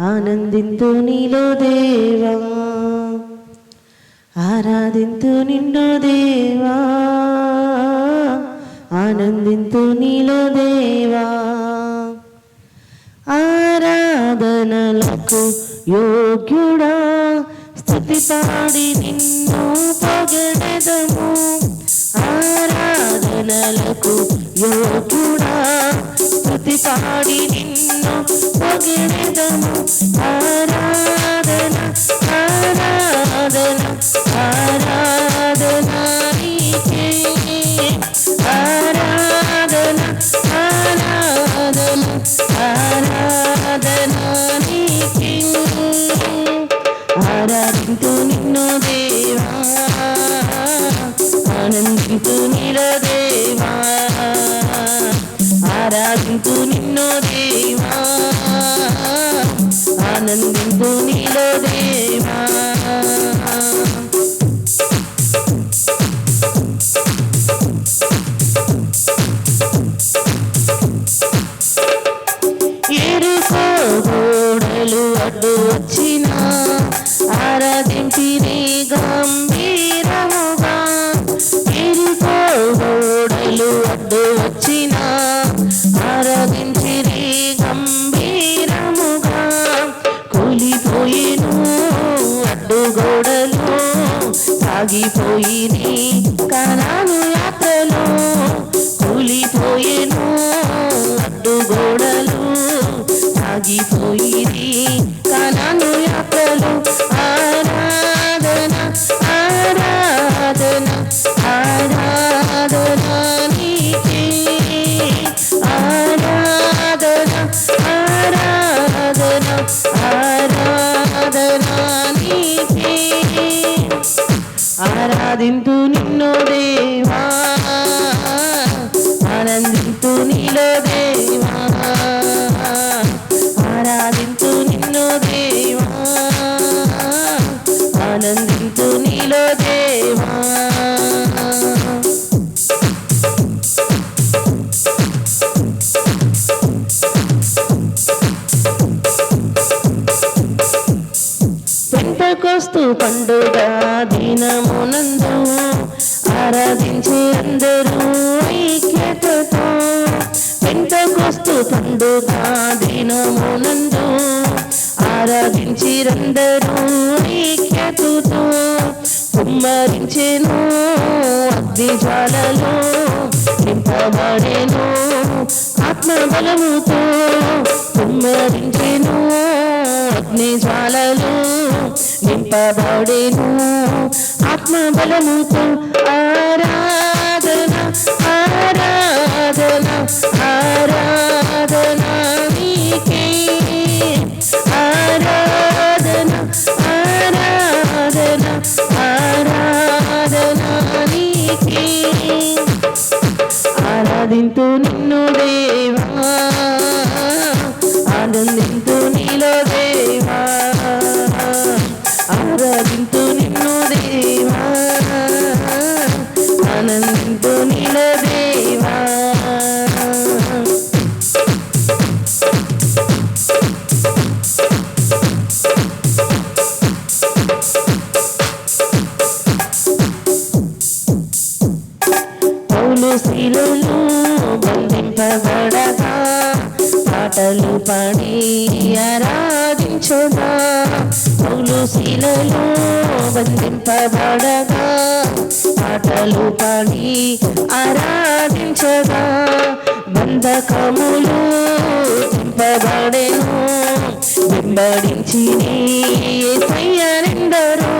ఆనందింతు నీలో దేవా, ఆరాధింతు నిన్ను దేవా, ఆనందింతు నీలో దేవా. ఆరాధనలకు యోగ్యుడా, స్తుతి పాడి నిన్ను పొగడెదము. ఆరాధనలకు యోగ్యుడా, స్తుతి పాడి నిన్ను పొగడెదము. ఆరాధన ఆరాధన ఆరాధన నీకే, ఆరాధన ఆరాధన ఆరాధన నీకే. ఆరాధింతు నిన్ను దేవా, ఆనందింతు నీలో దేవా, ఆరాధింతు నిన్ను దేవా, ఆనందింతు నీలో దేవా. ఎరుకో గోడలు అడ్డు వచ్చినా, ఆరాధించిని గంభీరముగా. ఎరుకో గోడలు అడ్డు వచ్చినా, ఆరాధించిని గంభీరముగా. కూలిపోయిను అడ్డుగోడలు, సాగిపోయిని కనాను యాత్రలో. కూలిపోయిను అడ్డుగోడలు, సాగిపోయిని కనాను యాత్రలో. ఆరాధన ఆరాధన ఆరాధన నీకే, ఆరాధన ఆరాధన ఆరాధన నీకే. ఆరాధింతు నిన్ను దేవా, ఆనందింతు నీలో దేవా, ఆరాధింతు నిన్ను దేవా, ఆనందింతు నీలో దేవా. పెంతెకొస్తు పండుగ దినమునందు, ఆరాధించే అందరూ ఐక్యతతో. పెంతెకొస్తు పండుగ దినమునందు, ఆరాధించిరందరూ ఐక్యతతో. కుమ్మరించెను అగ్నిజ్వాలలో, నింపబడెను ఆత్మబలముతో. కుమ్మరించెను అగ్నిజ్వాలలో, నింపబడెను ఆత్మబలముతో. ఆరాధన ఆరాధన ఆరాధన నీకే, ఆరాధన ఆరాధన ఆరాధన నీకే. ఆరాధింతు నిన్ను దేవా, ఆనందింతు నీలో దేవా, ఆరాధింతు నిన్ను దేవా, ఆనందింతు నీలో దేవా. పౌలు శీలులు బంధింపబడగా, పాటలు పాడి ఆరాధించుగా. పౌలు శీలులు బంధింపబడగా, పాటలు పాడి ఆరాధించగా. బంధకములు చింపబడెను, వెంబడించి యేసయ్యనెందరో.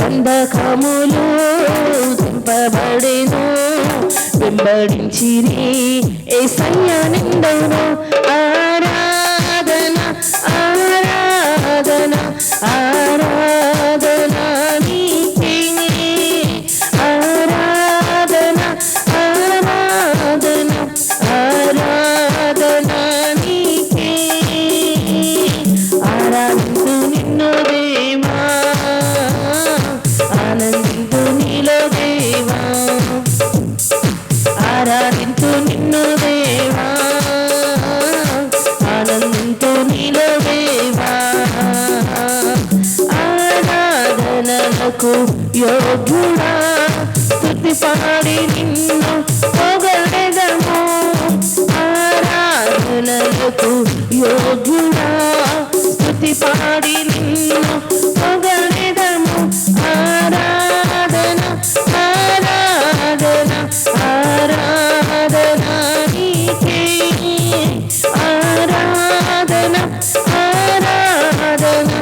బంధకములు చింపబడెను, వెంబడించి యేసయ్యనెందరో. ఆరాధన ఆరాధన ఆరాధన నీకే, ఆరాధన ఆరాధన ఆరాధన నీకే. ఆరాధింతు నిన్ను దేవా, ఆనందింతు నీలో దేవా, ఆరాధింతు నిన్ను దేవా, ఆరాధనలకు యోగ్యుడా స్తుతి పాడి నిన్ను పొగడెదము ఆరాధనలకు యోగ్యుడా స్తుతి పాడి నిన్ను పొగడెదము ఆరాధన ఆరాధన ఆరాధన నీకే ఆరాధన ఆరాధన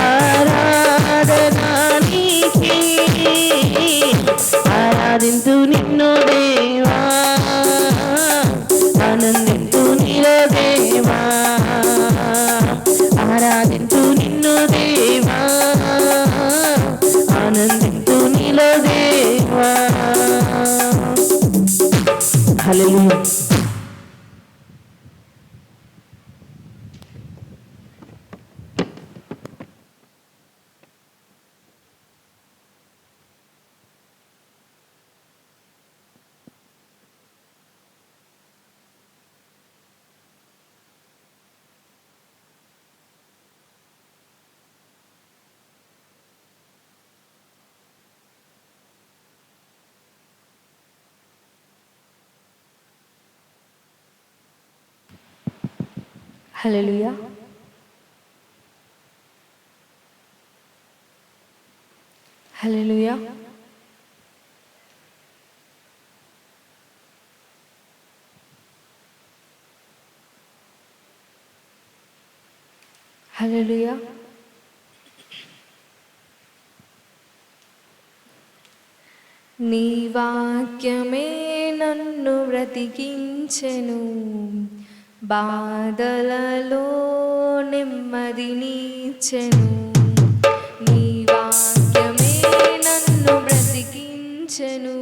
ఆరాధన నీకే ఆరాధింతు నిన్ను దేవా ఆనందింతు నీలో దేవా ఆరాధింతు నిన్ను దేవా ఆనందింతు నీలో దేవా. హల్లెలూయా. హల్లెలూయా. హల్లెలూయా. హల్లెలూయా. నీ వాక్యమే నన్ను బ్రతికించెను బాధలలో నెమ్మదినిచ్చెను నీ వాక్యమే నన్ను బ్రతికించెను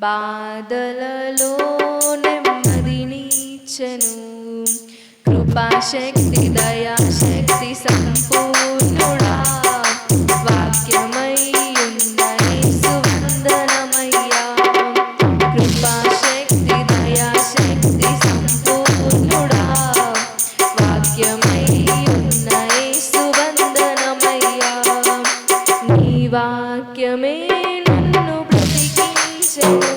బాధలలో నెమ్మదినిచ్చెను కృపాశక్తి దయాశక్తి సంపూర్ణుడా వాక్యమై ఉన్న యేసు వందనమయ్యా కృపాశక్తి దయాశక్తి సంపూర్ణుడా వాక్యమై ఉన్న యేసు వందనమయ్యా నీ వాక్యమే నన్ను బ్రతికించెను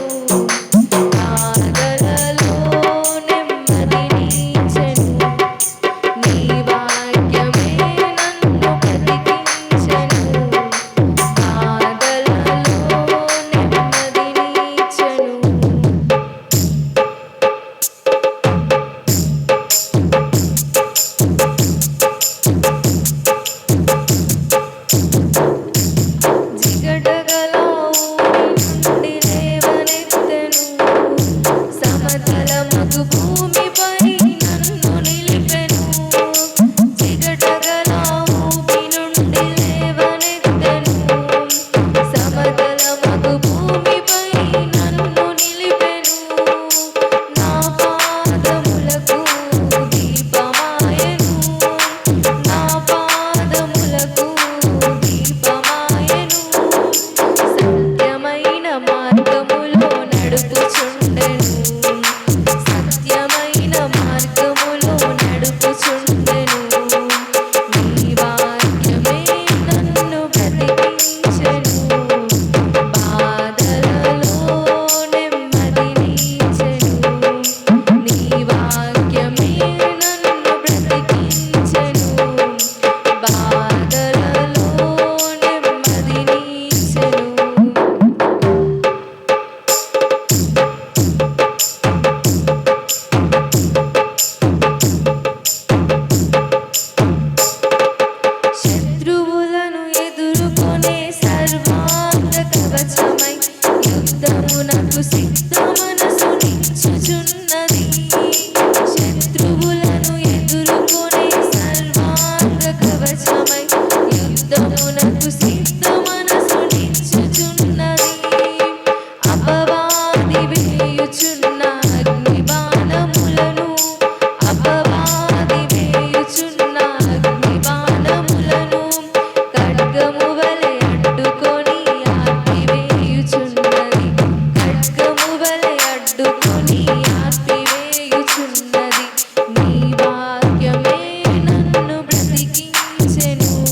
బ్రతికించెను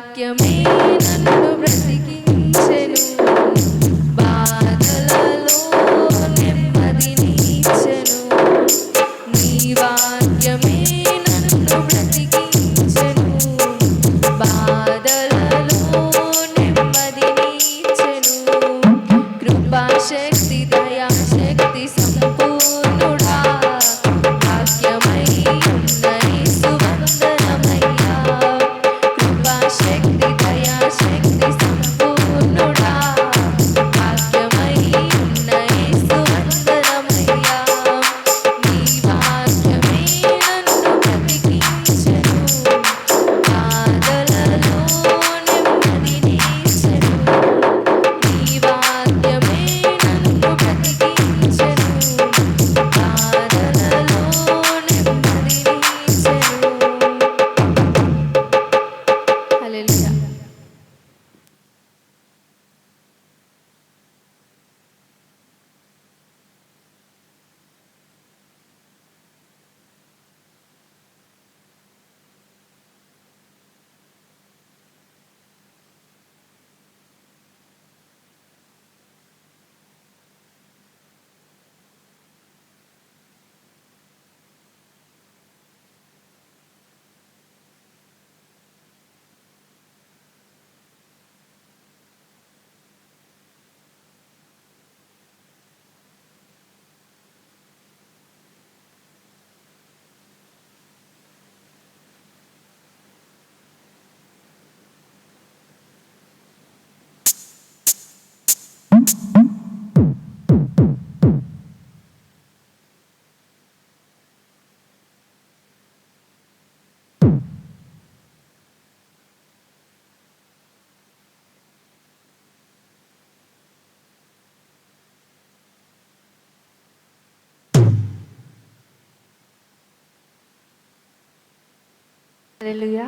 వాక్యమే నన్ను బ్రతికించెను, బాధలలో నెమ్మదినిచ్చెను. నీ వాక్యమే నన్ను బ్రతికించెను, బాధలలో నెమ్మదినిచ్చెను. కృపాశక్తి దయాశక్తి సంపూర్ణుడా, వాక్యమై ఉన్న యేసు వందనమయ్యా. కృపాశక్తి దయాశక్తి సంపూర్ణుడా, వాక్యమై ఉన్న యేసు వందనమయ్యా. నీ వాక్యమే నన్ను బ్రతికించెను, బాధలలో నెమ్మదినిచ్చెను. నీ వాక్యమే నన్ను బ్రతికించెను, బాధలలో నెమ్మదినిచ్చెను. హల్లెలూయా. హల్లెలూయా.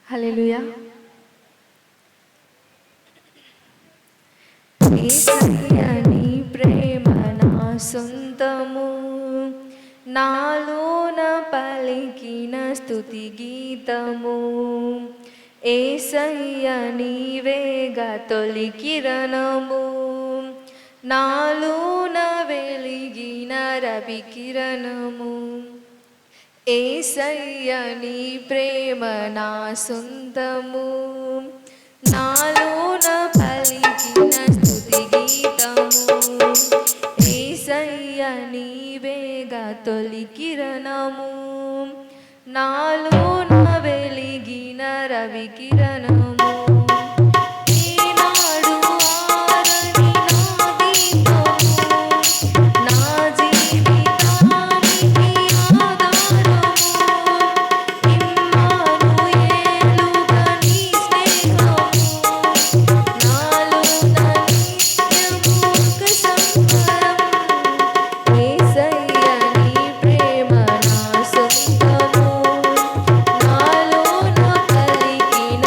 హల్లెలూయా. యేసయ్యా నీ ప్రేమ నా సొంతము, నాలోన పలికిన స్తుతి గీతము. యేసయ్యా నీవేగా తొలి కిరణము, నాలోన వెలిగిన రవి కిరణము. యేసయ్యా నీ ప్రేమ నా సొంతము, నాలోన పలికిన స్తుతి గీతము. యేసయ్యా నీవేగా తొలి కిరణము, నాలోన వెలిగిన రవి కిరణము. ఈనాడు ఆరని నా దీపము, నా జీవితానికి ఆధారము. ఇమ్మానుయేలుగా నీ స్నేహము, నాలోన నిత్యము ఒక సంబరం. యేసయ్యా నీ ప్రేమ నా సొంతము, నాలోన పలికిన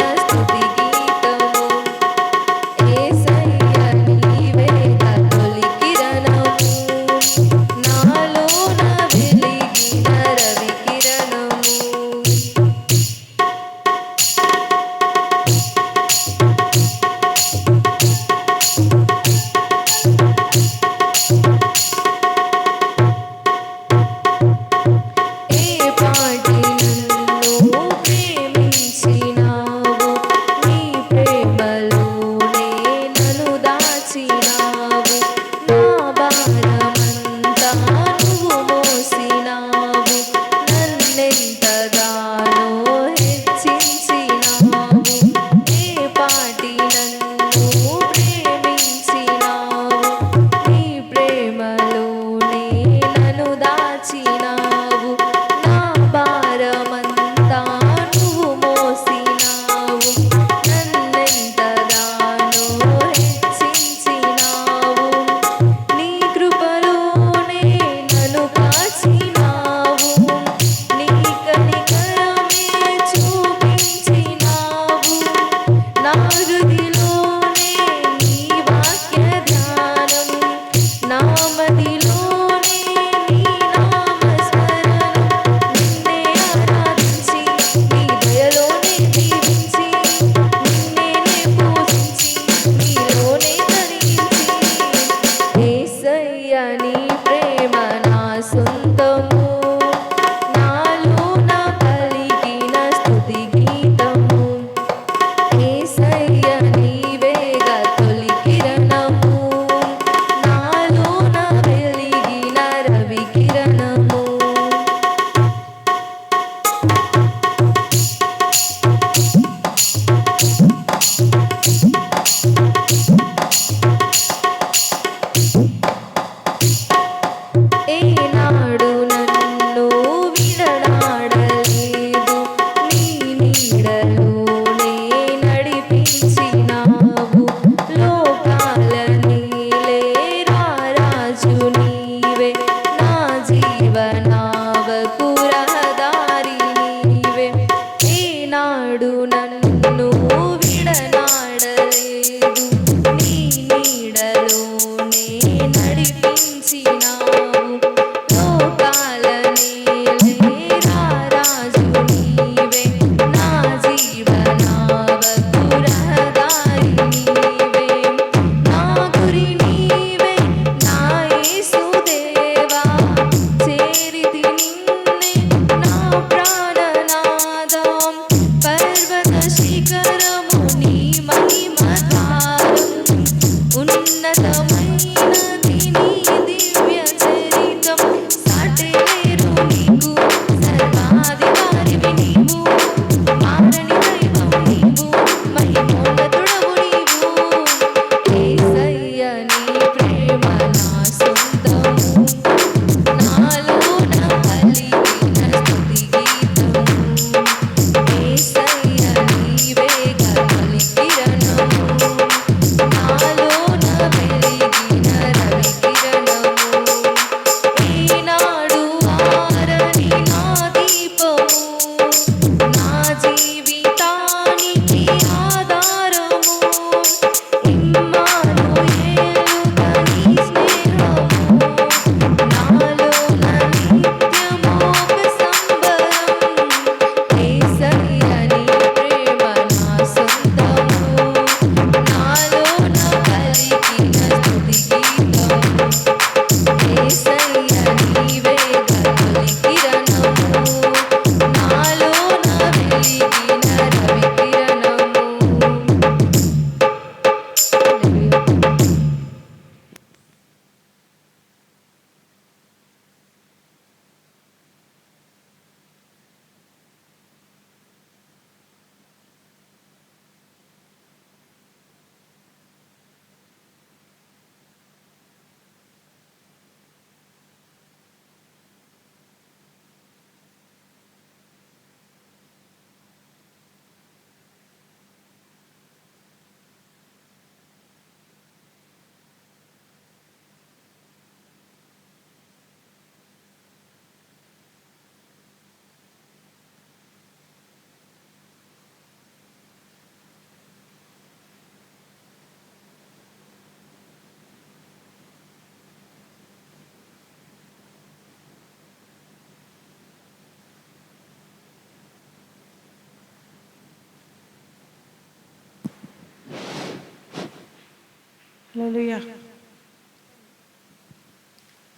హల్లెలూయా.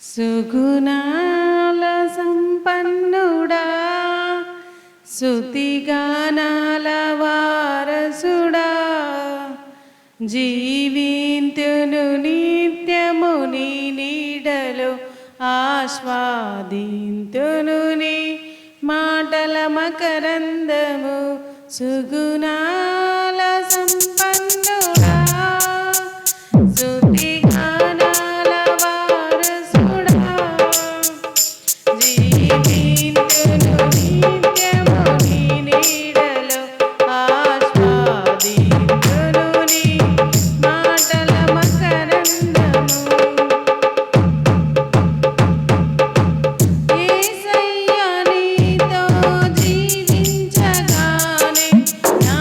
సుగుణాల సంపన్నుడా, స్తుతిగానాల వారసుడా, జీవింతును నిత్యము నీ నీడలో, ఆస్వాదింతును నీ మాటల మకరందము. సుగుణాల సంపన్నుడా, స్తుతిగానాల వారసుడా, జీవింతును నిత్యము నీ నీడలో, ఆస్వాదింతును నీ మాటల మకరందము. యేసయ్య నీతో జీవించగానే నా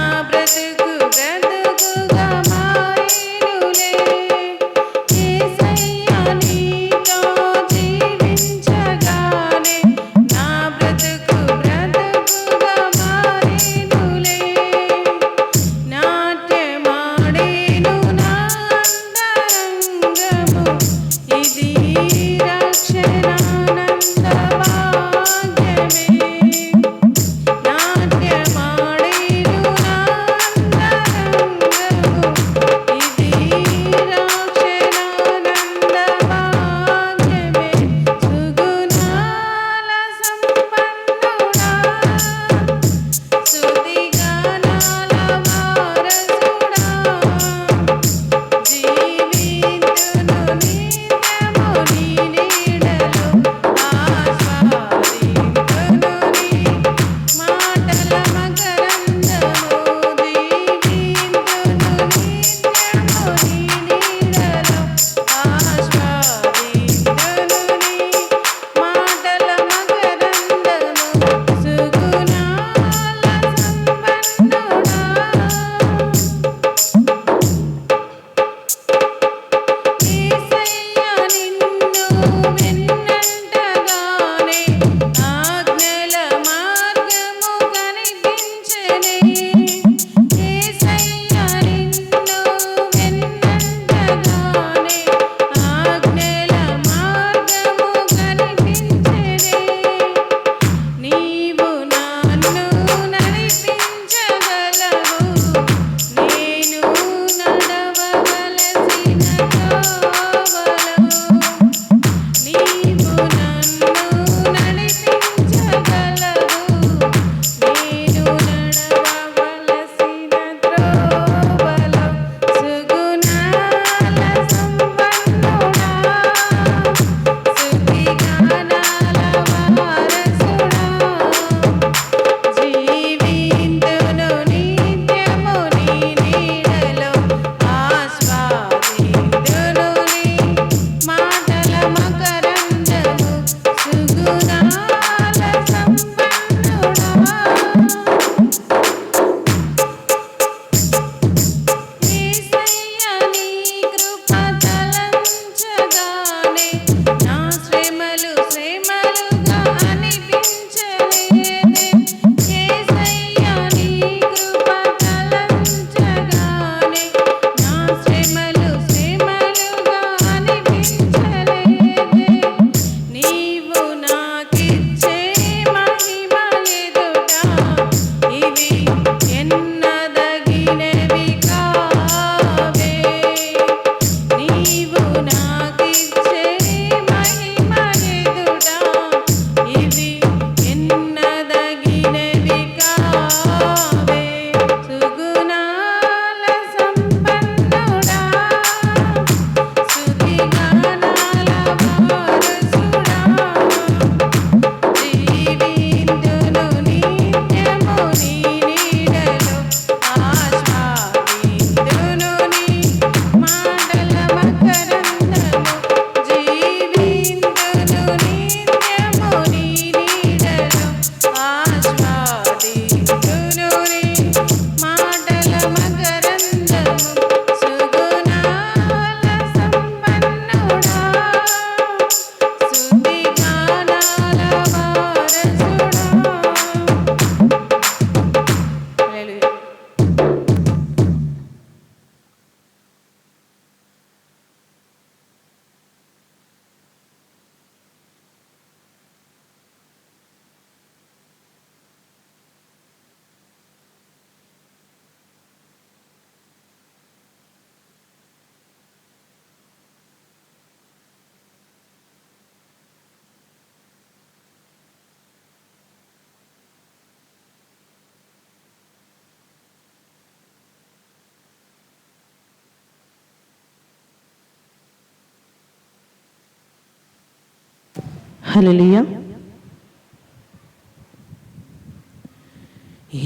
హల్లెలూయా.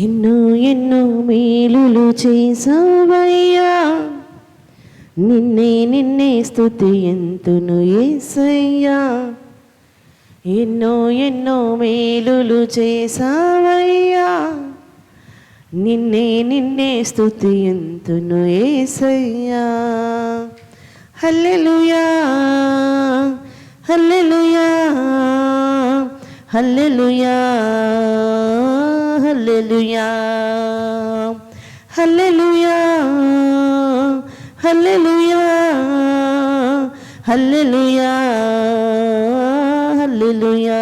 ఎన్నో ఎన్నో మేలులు చేసావయ్యా, నిన్నే స్తుతియంతును యేసయ్యా. ఎన్నో ఎన్నో మేలులు చేసావయ్యా, నిన్నే స్తుతియంతును యేసయ్యా. హల్లెలూయా హల్లెలూయా హల్లెలూయా హల్లెలూయా హల్లెలూయా హల్లెలూయా హల్లెలూయా హల్లెలూయా.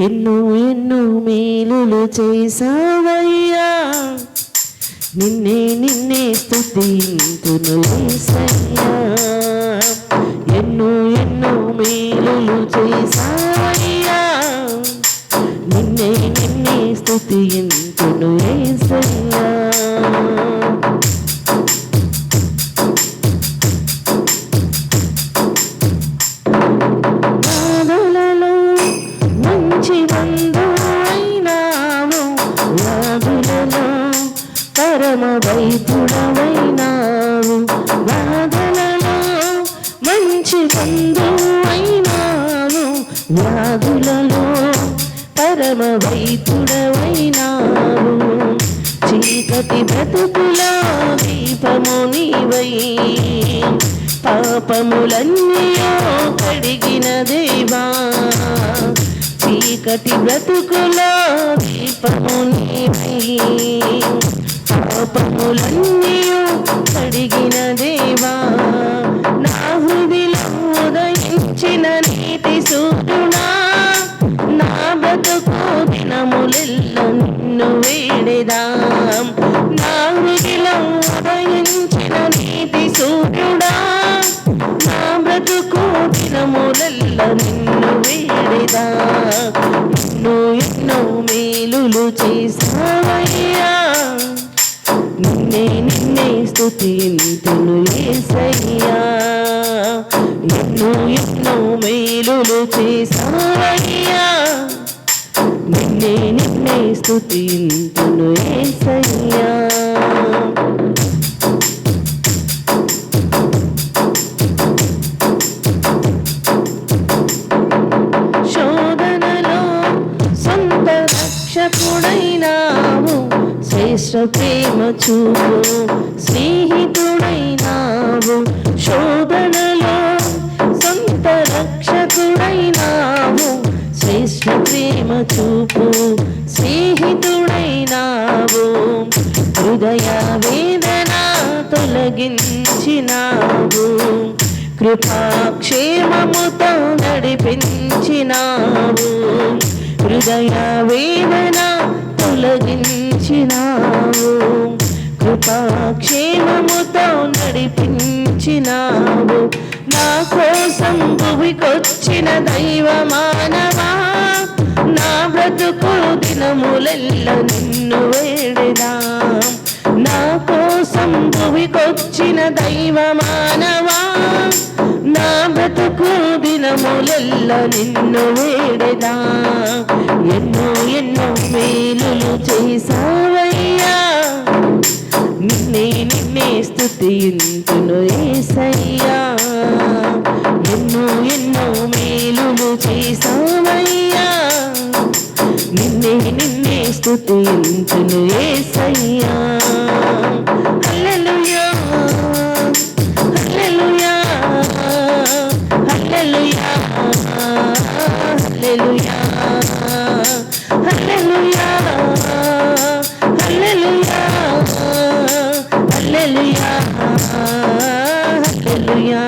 ఎన్నో ఎన్నో మేలులు చేసావయ్యా, నిన్నే స్తుతింతును యేసయ్యా. ఎన్నో ఎన్నో మేలులు చేసావయ్యా, నిన్నే స్తుతింతును యేసయ్యా. బాధలలో మంచి బంధువైనావు, వ్యాధులలో పరమ వైద్యుడవైనావు. బాధలలో మంచి బంధువైనావు, వ్యాధులలో పరమ వైద్యుడవైనావు. చీకటి బ్రతుకులో దీపము నీవై, పాపములన్నీయో కడిగిన దేవా. చీకటి బ్రతుకులో దీపము నీవై, పాపములన్నీయో కడిగిన దేవా. నా హృదిలో ఉదయించిన నీతి సూర్యుడా, నా బ్రతుకు దినములెల్ల నిన్ను వేడెదా. నా హృదిలో ఉదయించిన నీతి సూర్యుడా, నా బ్రతుకు దినములెల్ల నిన్ను వేడెదా. ఎన్నో ఎన్నో మేలులు చేసావయ్యా, నిన్నే స్తుతింతును యేసయ్యా. ఎన్నో ఎన్నో మేలులు చేసావయ్యా, నిన్నే స్తుతింతును యేసయ్యా. శోధనలో సొంత రక్షకుడైనావు, శ్రేష్ఠ ప్రేమ చూపు స్నేహితుడైనావు. శోధనలో సొంత రక్షకుడైనావు, శ్రేష్ఠ ప్రేమ చూపు స్నేహితుడైనావు. హృదయ వేదన తొలగించినావు, కృపాక్షేమముతో నడిపించినావు. హృదయ వేదన తొలగించినావు, కృపాక్షేమముతో నడిపించినావు. నా కోసం భూమికొచ్చిన దైవ మానవా, నా బ్రతుకు దినములెల్ల నిన్ను వేడెదా. నా కోసం భూమికొచ్చిన దైవ మానవా, నా బ్రతుకు దినములెల్ల నిన్ను వేడెదా. ఎన్నో ఎన్నో మేలులు చేసావయ్యా, నిన్నే స్తుతింతును యేసయ్యా. ఎన్నో ఎన్నో మేలులు చేసావయ్యా, నిన్నే స్తుతింతును యేసయ్యా. హల్లెలూయా హల్లెలూయా హల్లెలూయా హల్లెలూయా హల్లెలూయా హల్లెలూయా హల్లెలూయా హల్లెలూయా.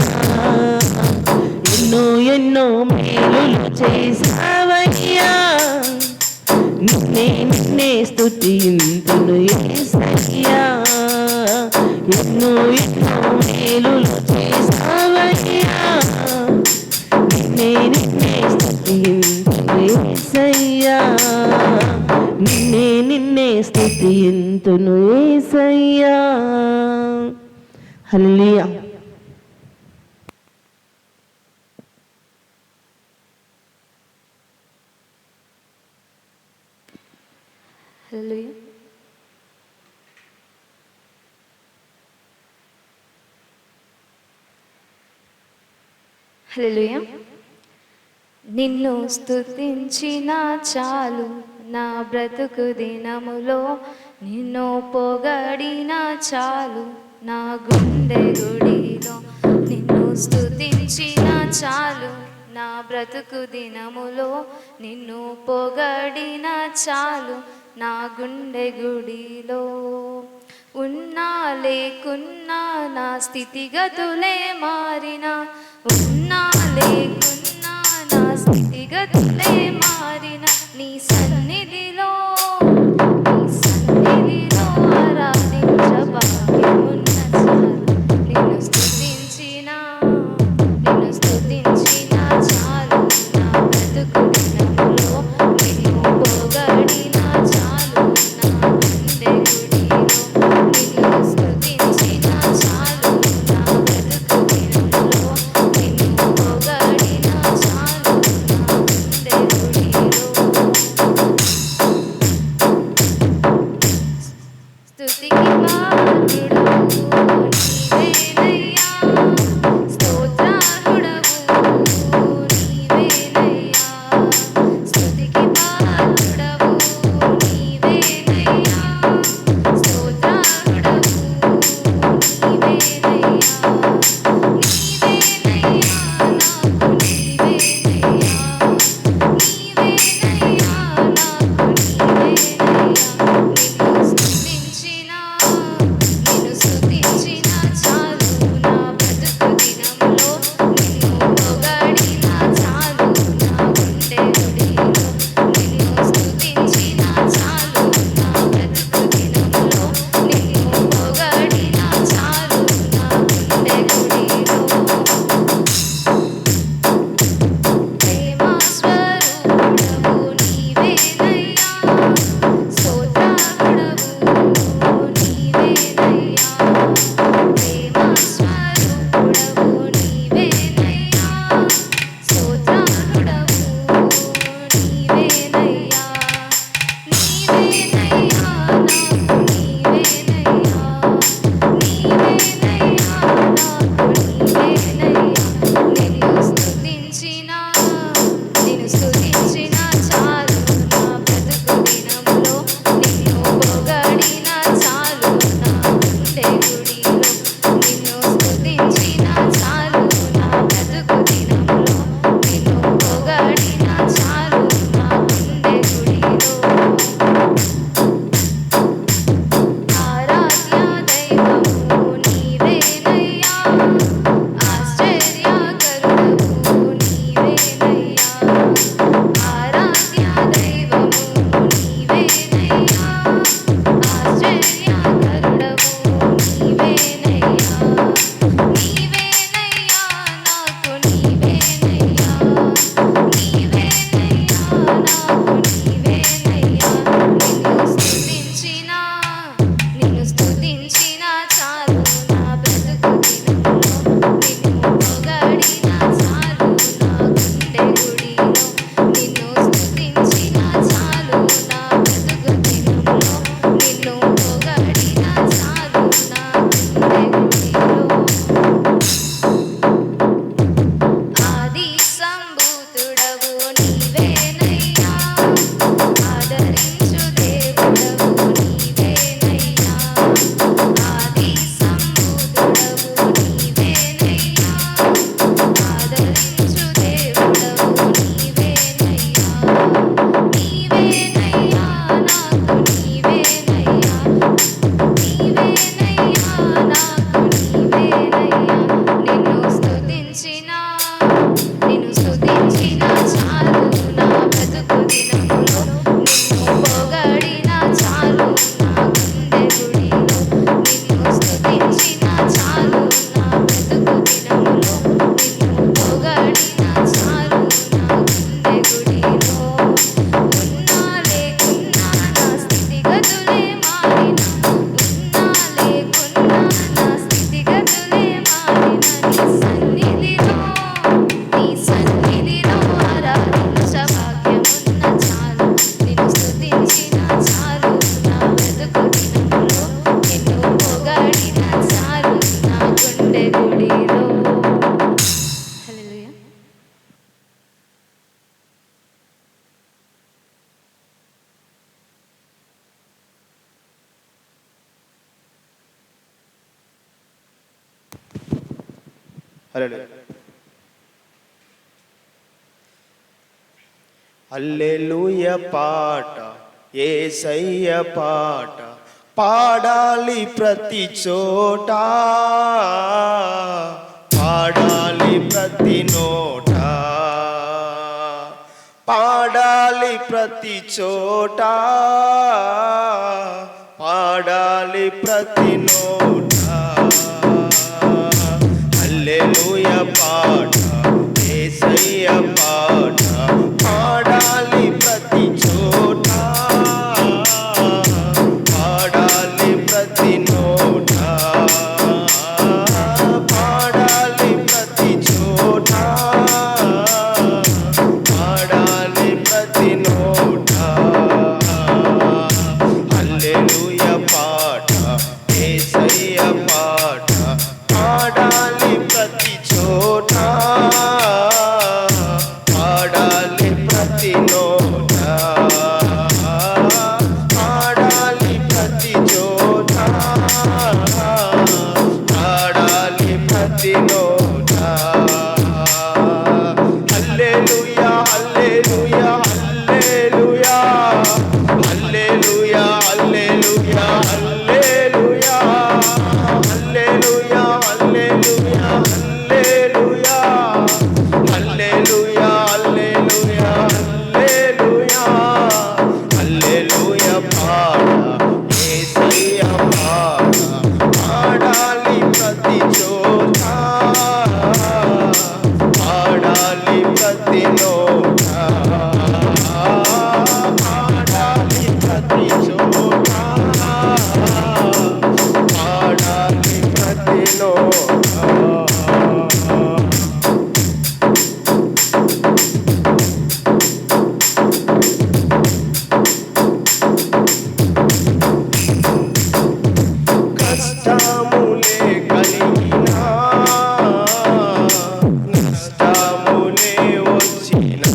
ఎన్నో ఎన్నో మేలులు చేసావయ్యా, నిన్నే స్తుతింతును యేసయ్యా. ఎన్నో ఎన్నో మేలులు చేసావయ్యా, నిన్నే స్తుతింతును యేసయ్యా. నిన్నే స్తుతింతును యేసయ్యా. హల్లెలూయా. హల్లెలూయా. హల్లెలూయా. నిన్ను స్తుతించిన చాలు నా బ్రతుకు దినములో, నిన్ను పొగడిన చాలు నా గుండె గుడిలో. నిన్ను స్తుతించిన చాలు నా బ్రతుకు దినములో, నిన్ను పొగడిన చాలు నా గుండె గుడిలో. ఉన్నా లేకున్నా నా స్థితిగతులే మారినా, ఉన్నా లేకున్నా నా స్థితిగతులే మారిన, నీ సన్నిధిలో ఆరాధించ భాగ్యమున్న చాలు. నిన్ను స్తుతించిన చాలు నా బ్రతుకు దినములో, నిన్ను పొగడిన చాలు నా గుండె గుడిలో. నిన్ను స్తుతించిన చాలు నా బ్రతుకు దినములో, నిన్ను పొగడిన చాలు నా గుండె గుడిలో. హల్లెలూయా పాట యేసయ్య పాట పాడాలి ప్రతి చోట, పాడాలి ప్రతి నోట, పాడాలి ప్రతి చోట, పాడాలి ప్రతి నోట. హల్లెలూయా పాట యేసయ్య పాట పాడాలి ప్రతి చోట, పాడాలి ప్రతి నోట, పాడాలి ప్రతి చోట, పాడాలి ప్రతి నోట. హల్లెలూయా పాట యేసయ్య పాట పాడాలి ప్రతి చోట, పాడాలి ప్రతి నోట, పాడాలి ప్రతి చోట, పాడాలి ప్రతి నోట. హల్లెలూయా హల్లెలూయా హల్లెలూయా హల్లెలూయా హల్లెలూయా హల్లెలూయా హల్లెలూయా హల్లెలూయా హల్లెలూయా హల్లెలూయా హల్లెలూయా హల్లెలూయా పాడ యేసయ్య పాడ పాడాలి ప్రతి చోట, పాడాలి ప్రతి నోట, పాడాలి ప్రతి చోట, పాడాలి ప్రతి నోట. కష్టములే కలిగినా, నష్టములే వచ్చినా,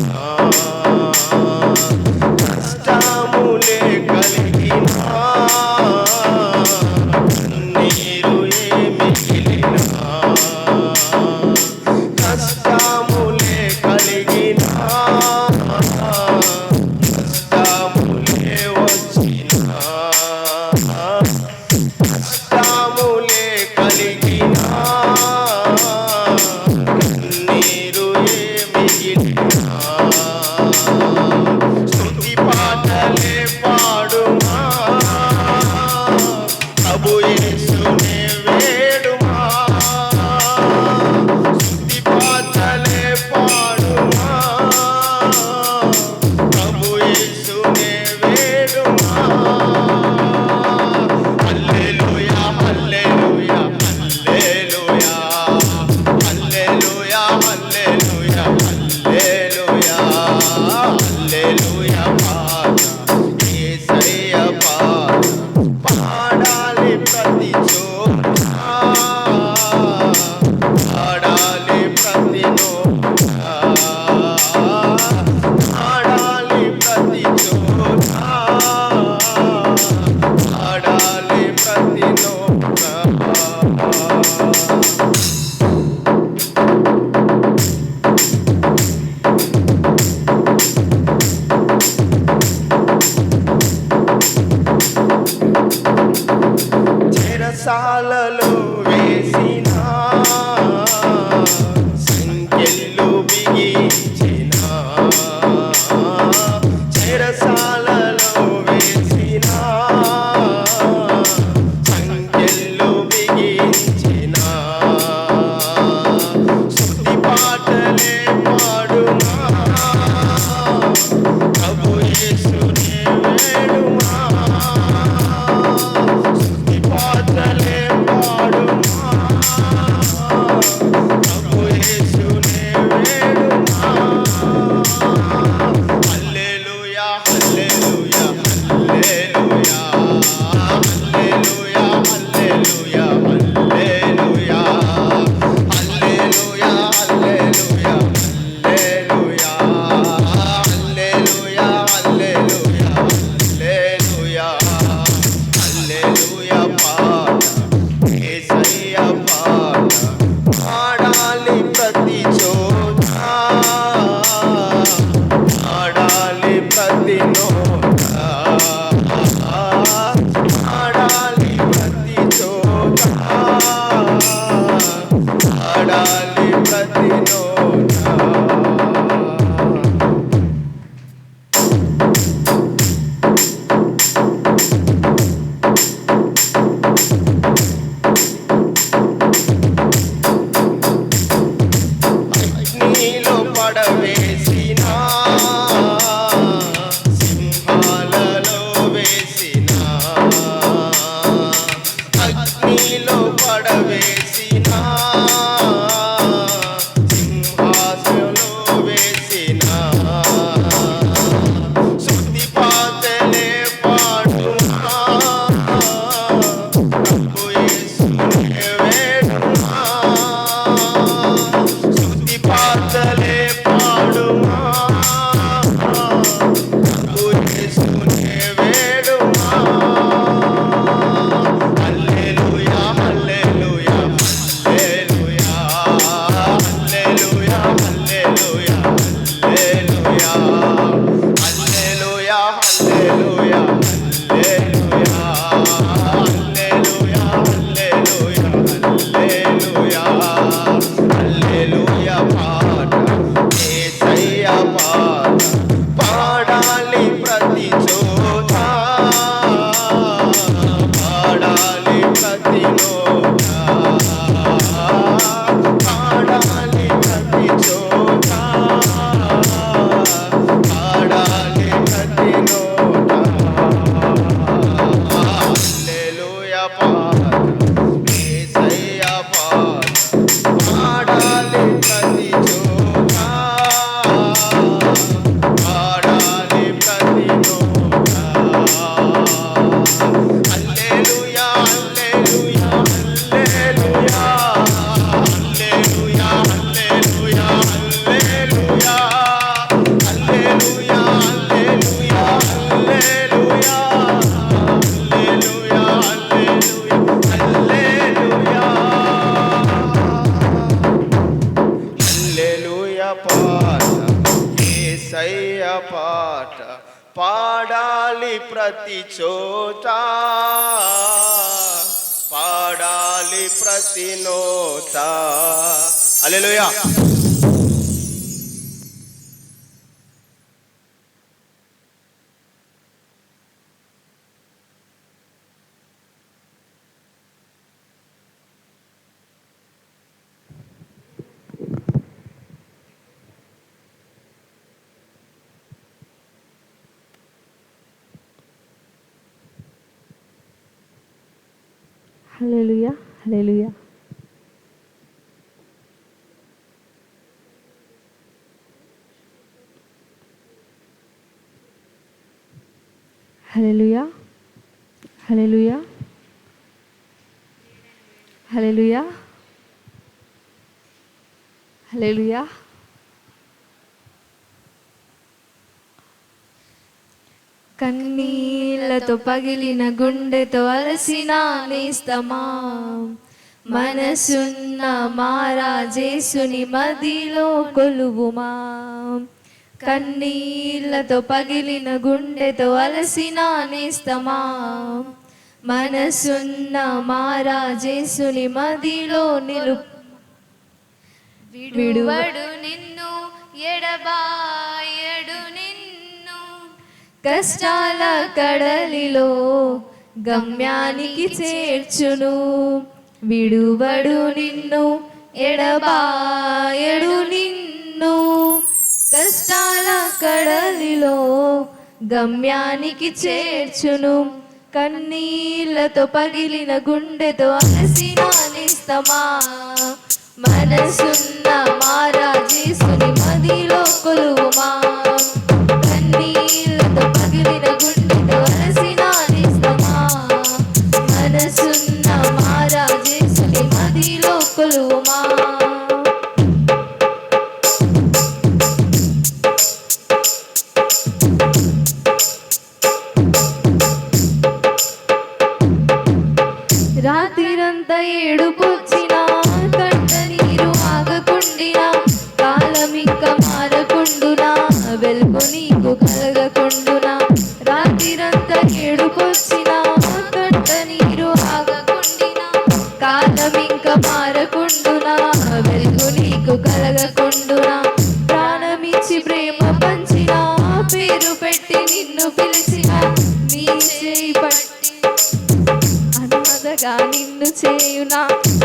కష్టములే కలిగినా, కన్నీరు మిగిలినా, కష్టములే కలిగినా, నష్టములే వచ్చినా, కష్టములే కలిగినా, కన్నీరు మిగిలినా, స్తుతి పాటలే పాడుమా, ప్రభు యేసునే వేడుమా, స్తుతి పాటలే పాడుమా, ప్రభు యేసునే వేడుమా. హల్లెలూయా హల్లెలూయా హల్లెలూయా హల్లెలూయా హల్లెలూయా హల్లెలూయా హల్లెలూయా పాట యేసయ్య పాట పాడాలి ప్రతి చోట, పాడాలి ప్రతి నోట, పాడాలి ప్రతి చోట, పాడాలి ప్రతి నోట. చెరసాలలో వేసిన సంకెళ్ళు బిగించిన, చెరసాలలో వేసిన సంకెళ్ళు బిగించిన, స్తుతి పాటలే పాడుమా, ప్రభు యేసునే వేడుమా, స్తుతి పాటలే పాడుమా, పాడాలి ప్రతి చోట, పాడాలి ప్రతి నోట. హల్లెలూయా. హల్లెలూయా, హల్లెలూయా. హల్లెలూయా, హల్లెలూయా, హల్లెలూయా, హల్లెలూయా. కన్నీళ్లతో పగిలిన గుండెతో అలసిన నేస్తమా, మనసున్న మారాజేసుని మదిలో కొలువుమా. కన్నీళ్లతో పగిలిన గుండెతో అలసిన నేస్తమా, మనసున్న మారాజేసుని మదిలో విడువడు నిన్ను, ఎడబాయడు నిన్ను. కష్టాల కడలిలో గమ్యానికి చేర్చును. విడువడు నిన్ను, ఎడబాయడు నిన్ను. కష్టాల కడలిలో గమ్యానికి చేర్చును. కన్నీళ్లతో పగిలిన గుండెతో అలసిన నేస్తమా, మనసున్న మారాజేసుని మదిలో కొలువుమా. కన్నీళ్లతో పగిలిన గుండెతో అలసిన నేస్తమా, మనసున్న మారాజేసుని మదిలో కొలువుమా. రాత్రిరంతా ఏడుపొచ్చినా, కంట నీరు ఆగకుండినా, కాలం ఇంకా మారకుండునా, వెలుగు నీకు కలగకుండునా. రాత్రిరంతా ఏడుపొచ్చినా, కంట నీరు ఆగకుండినా, కాలం ఇంకా మారకుండునా, వెలుగు నీకు కలగకుండునా. ప్రాణమిచ్చి ప్రేమ పంచిన, పేరు పెట్టి నిన్ను పిలిచిన, నీ చేయి పట్టి అనాథగా నిన్ను చేయునా.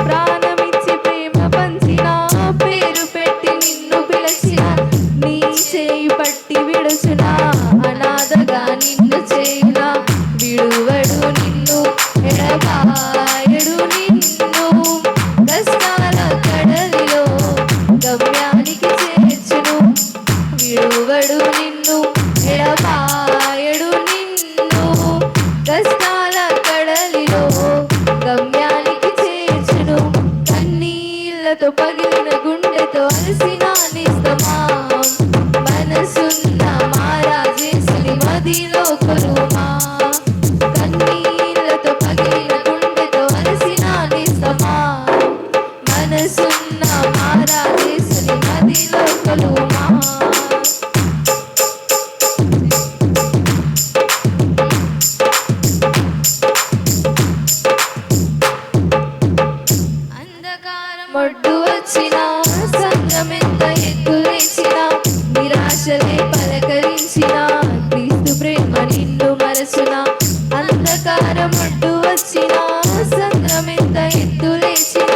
ప్రాణమిచ్చి ప్రేమ పంచిన, పేరు పెట్టి నిన్ను పిలిచిన, నీ చేయి పట్టి విడుచునా. అనాథగా నిన్ను చేయునా. విడువడు నిన్ను, ఎడబాయడు నిన్ను. కష్టాల కడలిలో గమ్యానికి చేర్చును. విడువడు నిన్ను, ఎడబాయడు నిన్ను. కష్టాల కడలిలో గమ్యానికి చేర్చును. కన్నీళ్లతో పగిలిన గుండెతో అలసిన నేస్తమా, మనసున్న మారాజేసుని మదిలో కొలువుమా. కన్నీళ్లతో పగిలిన గుండెతో అలసిన నేస్తమా, మనసున్న మారాజేసుని మదిలో కొలువుమా. మొడ్డు వచ్చిన, సంగమెంత ఎత్తులేచిన, నిరాశలే పలకరించిన, క్రీస్తు ప్రేమ నిన్ను మరచున. అంధకారం మొడ్డు వచ్చిన, సంగమెంత ఎత్తులేచిన,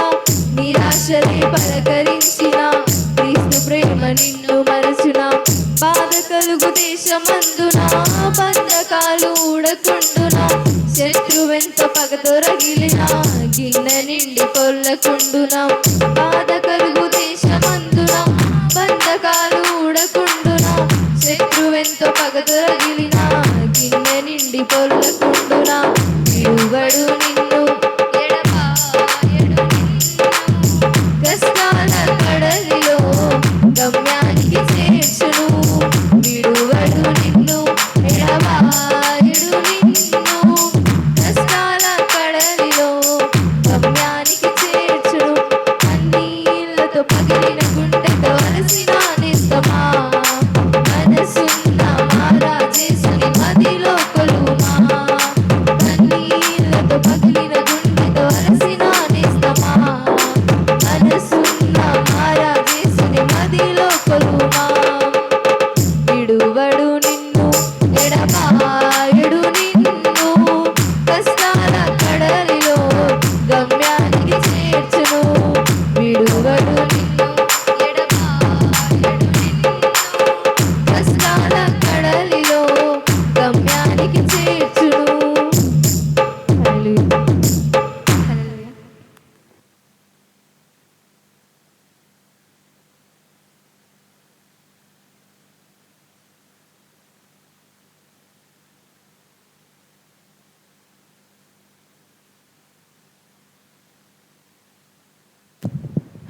నిరాశలే పలకరించిన, క్రీస్తు ప్రేమ నిన్ను మరచున. బాధ కలుగు దేశమందున, బంధకాలు ఊడకుండున, శత్రువెంత పగతో రగిలిన, గిన్నె నిండి పొల్లకుండున. బాధ కలుగు దేశమందున, బంధకాలు ఊడకుండున, శత్రువెంత పగతో రగిలిన, గిన్నె నిండి పొల్లకుండున. విడువడు నిన్ను, ఎడబాయడు నిన్ను. కష్టాల కడలిలో గమ్యానికి చేర్చును. విడువడు నిన్ను, ఎడబాయడు నిన్ను. కష్టాల కడలిలో గమ్యానికి చేర్చును. కన్నీళ్లతో పగిలిన గుండెతో అలసిన నేస్తమా, మనసున్న మారాజేసుని మదిలో కొలువు.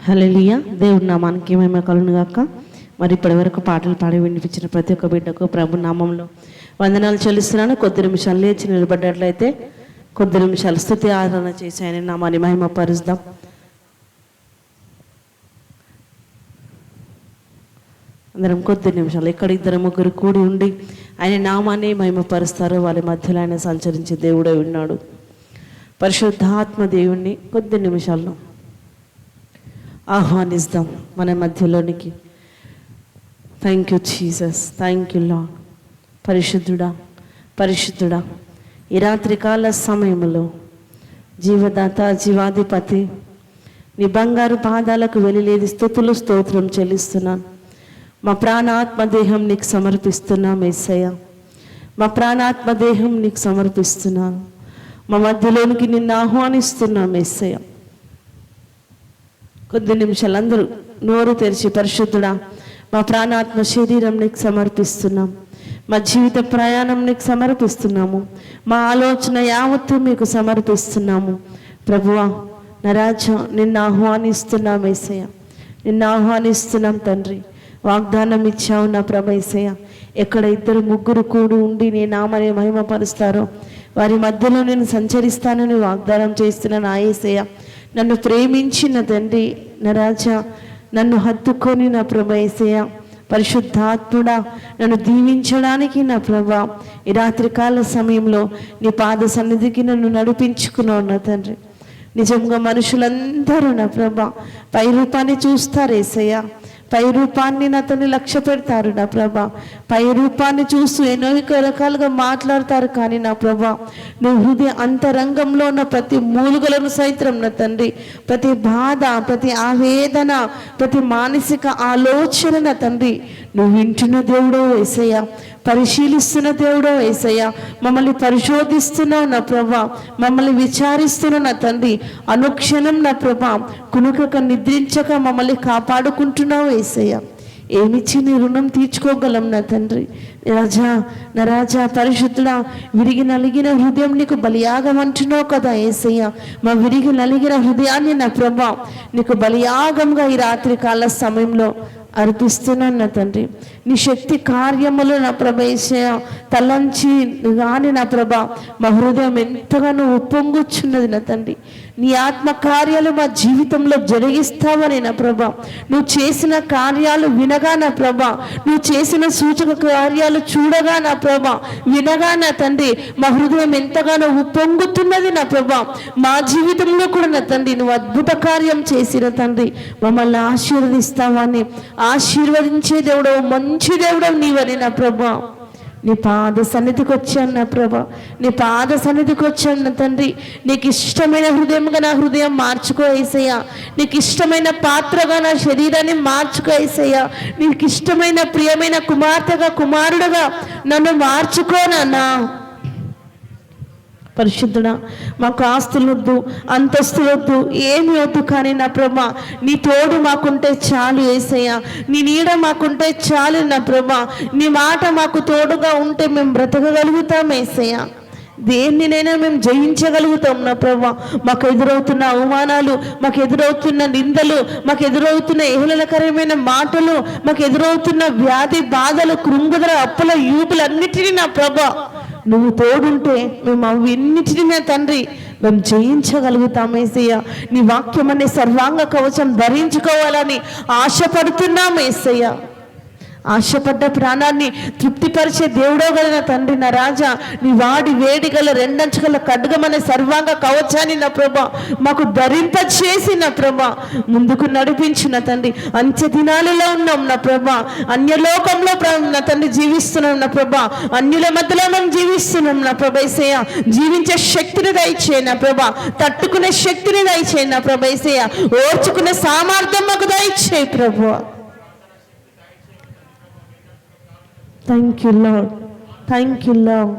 హల్లెలూయా. దేవుడి నామానికి మహిమ కలుగును గాక. మరి ఇప్పటి వరకు పాటలు పాడి వినిపించిన ప్రతి ఒక్క బిడ్డకు ప్రభు నామంలో వందనాలు చెల్లిస్తున్నాను. కొద్ది నిమిషాలు లేచి నిలబడ్డట్లయితే కొద్ది నిమిషాలు స్తుతి ఆరాధన చేసి ఆయన నామాన్ని మహిమ పరుస్తాం. అందరం కొద్ది నిమిషాలు ఎక్కడ ఇద్దరు ముగ్గురు కూడి ఉండి ఆయన నామాన్ని మహిమపరుస్తారో వాళ్ళ మధ్యలో ఆయన సంచరించి దేవుడే ఉన్నాడు. పరిశుద్ధాత్మ దేవుణ్ణి కొద్ది నిమిషాల్లో ఆహ్వానిస్తాం మన మధ్యలోనికి. Thank you Jesus, thank you Lord. పరిశుద్ధుడా, పరిశుద్ధుడా, ఈ రాత్రికాల సమయంలో జీవదాత, జీవాధిపతి, నీ బంగారు పాదాలకు వెలిలేది స్తుతులు స్తోత్రం చెల్లిస్తున్నాను. మా ప్రాణాత్మ దేహం నీకు సమర్పిస్తున్నాం యేసయ్య. మా ప్రాణాత్మ దేహం నీకు సమర్పిస్తున్నాను. మా మధ్యలోనికి నిన్ను ఆహ్వానిస్తున్నాం యేసయ్య. కొద్ది నిమిషాలు అందరూ నోరు తెరిచి పరిశుద్ధుడా, మా ప్రాణాత్మ శరీరం నీకు సమర్పిస్తున్నాం. మా జీవిత ప్రయాణం నీకు సమర్పిస్తున్నాము. మా ఆలోచన యావత్తు మీకు సమర్పిస్తున్నాము. ప్రభువా నా రాజా, నిన్ను ఆహ్వానిస్తున్నాం యేసయ్య, నిన్ను ఆహ్వానిస్తున్నాం తండ్రి. వాగ్దానం ఇచ్చావు నా ప్రభు యేసయ్య. ఎక్కడ ఇద్దరు ముగ్గురు కూడి ఉండి నీ నామని మహిమపరుస్తారో వారి మధ్యలో నేను సంచరిస్తానని వాగ్దానం చేస్తున్న నా యేసయ్య, నన్ను ప్రేమించిన తండ్రి నా రాజా, నన్ను హత్తుకొని నా ప్రభు యేసయ్య, పరిశుద్ధాత్ముడా నన్ను దీవించడానికి నా ప్రభా ఈ రాత్రికాల సమయంలో నీ పాద సన్నిధికి నన్ను నడిపించుకున్నావు నా తండ్రి. నిజంగా మనుషులందరూ నా ప్రభా పై రూపాన్ని చూస్తారు యేసయ్య, పై రూపాన్ని నాతోని లక్ష్య పెడతారు నా ప్రభా. పై రూపాన్ని చూస్తూ ఎన్నో రకాలుగా మాట్లాడతారు. కానీ నా ప్రభా నువ్వు హృదయ అంతరంగంలో ఉన్న ప్రతి మూలుగలను సైతం నా తండ్రి, ప్రతి బాధ, ప్రతి ఆవేదన, ప్రతి మానసిక ఆలోచన నా తండ్రి నువ్వు వింటున్న దేవుడో యేసయ్య, పరిశీలిస్తున్న దేవుడో యేసయ్య, మమ్మల్ని పరిశోధిస్తున్నావు నా ప్రభా, మమ్మల్ని విచారిస్తున్నావు నా తండ్రి. అనుక్షణం నా ప్రభా కునుకక నిద్రించక మమ్మల్ని కాపాడుకుంటున్నావు యేసయ్య. ఏమిచ్చి నీ రుణం తీర్చుకోగలం నా తండ్రి. రాజా నా రాజా, పరిశుద్ధుడా, విరిగి నలిగిన హృదయం నీకు బలియాగం అంటున్నావు కదా యేసయ్య. మా విరిగి నలిగిన హృదయాన్ని నా ప్రభా నీకు బలియాగంగా ఈ రాత్రి కాల సమయంలో అర్పిస్తున్నాను నా తండ్రి. నీ శక్తి కార్యములు నా ప్రభ యేసయ్య తలంచి కానీ నా ప్రభ మా హృదయం ఎంతగానో ఉప్పొంగుచున్నది నా తండ్రి. నీ ఆత్మ కార్యాలు మా జీవితంలో జరిగిస్తావని నా ప్రభ, నువ్వు చేసిన కార్యాలు వినగా నా ప్రభ, నువ్వు చేసిన సూచక కార్యాలు చూడగా నా ప్రభ, వినగా నా తండ్రి మా హృదయం ఎంతగానో ఉప్పొంగుతున్నది నా ప్రభ. మా జీవితంలో కూడా నా తండ్రి నువ్వు అద్భుత కార్యం చేసిన తండ్రి మమ్మల్ని ఆశీర్వదిస్తావని, ఆశీర్వదించే దేవుడవు, మంచి దేవుడవు నీవని నా ప్రభా. నీ పాద సన్నిధికి వచ్చాను నా ప్రభా, నీ పాద సన్నిధికి వచ్చాను నా తండ్రి. నీకు ఇష్టమైన హృదయంగా నా హృదయం మార్చుకో యేసయ్య, నీకు ఇష్టమైన పాత్రగా నా శరీరాన్ని మార్చుకో యేసయ్య, నీకు ఇష్టమైన ప్రియమైన కుమార్తెగా కుమారుడుగా నన్ను మార్చుకోనన్నా. పరిశుద్ధుడా, మాకు ఆస్తులొద్దు, అంతస్తులొద్దు, ఏమి వద్దు, కానీ నా ప్రభా నీ తోడు మాకుంటే చాలు యేసయ్య, నీ నీడ మాకుంటే చాలు నా ప్రభా. నీ మాట మాకు తోడుగా ఉంటే మేము బ్రతకగలుగుతాం యేసయ్య. దేనినైనా మేము జయించగలుగుతాం నా ప్రభా. మాకు ఎదురవుతున్న అవమానాలు, మాకు ఎదురవుతున్న నిందలు, మాకు ఎదురవుతున్న ఏహ్లకరమైన మాటలు, మాకు ఎదురవుతున్న వ్యాధి బాధలు, కృంగుదల, అప్పుల, యూపులన్నిటినీ నా ప్రభా నువ్వు తోడుంటే మేము అవన్నిటినీ నా తండ్రి మేము జయించగలుగుతాం యేసయ్య. నీ వాక్యం అనే సర్వాంగ కవచం ధరించుకోవాలని ఆశపడుతున్నాం యేసయ్య. ఆశపడ్డ ప్రాణాన్ని తృప్తిపరిచే దేవుడో గల నా తండ్రి నా రాజా, నీ వాడి వేడి గల రెండంచుగల ఖడ్గమనే సర్వాంగ కవచాన్ని నా ప్రభా మాకు ధరింపచేసి నా ప్రభా ముందుకు నడిపించిన తండ్రి. అంత్య దినాలలో ఉన్నాం నా ప్రభా, అన్యలోకంలో నా తండ్రి జీవిస్తున్నాం నా ప్రభా, అన్యుల మధ్యలో మేము జీవిస్తున్నాం నా ప్రభా యేసయ్య. జీవించే శక్తిని దయచేయి నా ప్రభా, తట్టుకునే శక్తిని దయచేయి నా ప్రభా యేసయ్య, ఓర్చుకునే సామర్థ్యం మాకు దయచేయి ప్రభు. Thank you Lord, thank you Lord.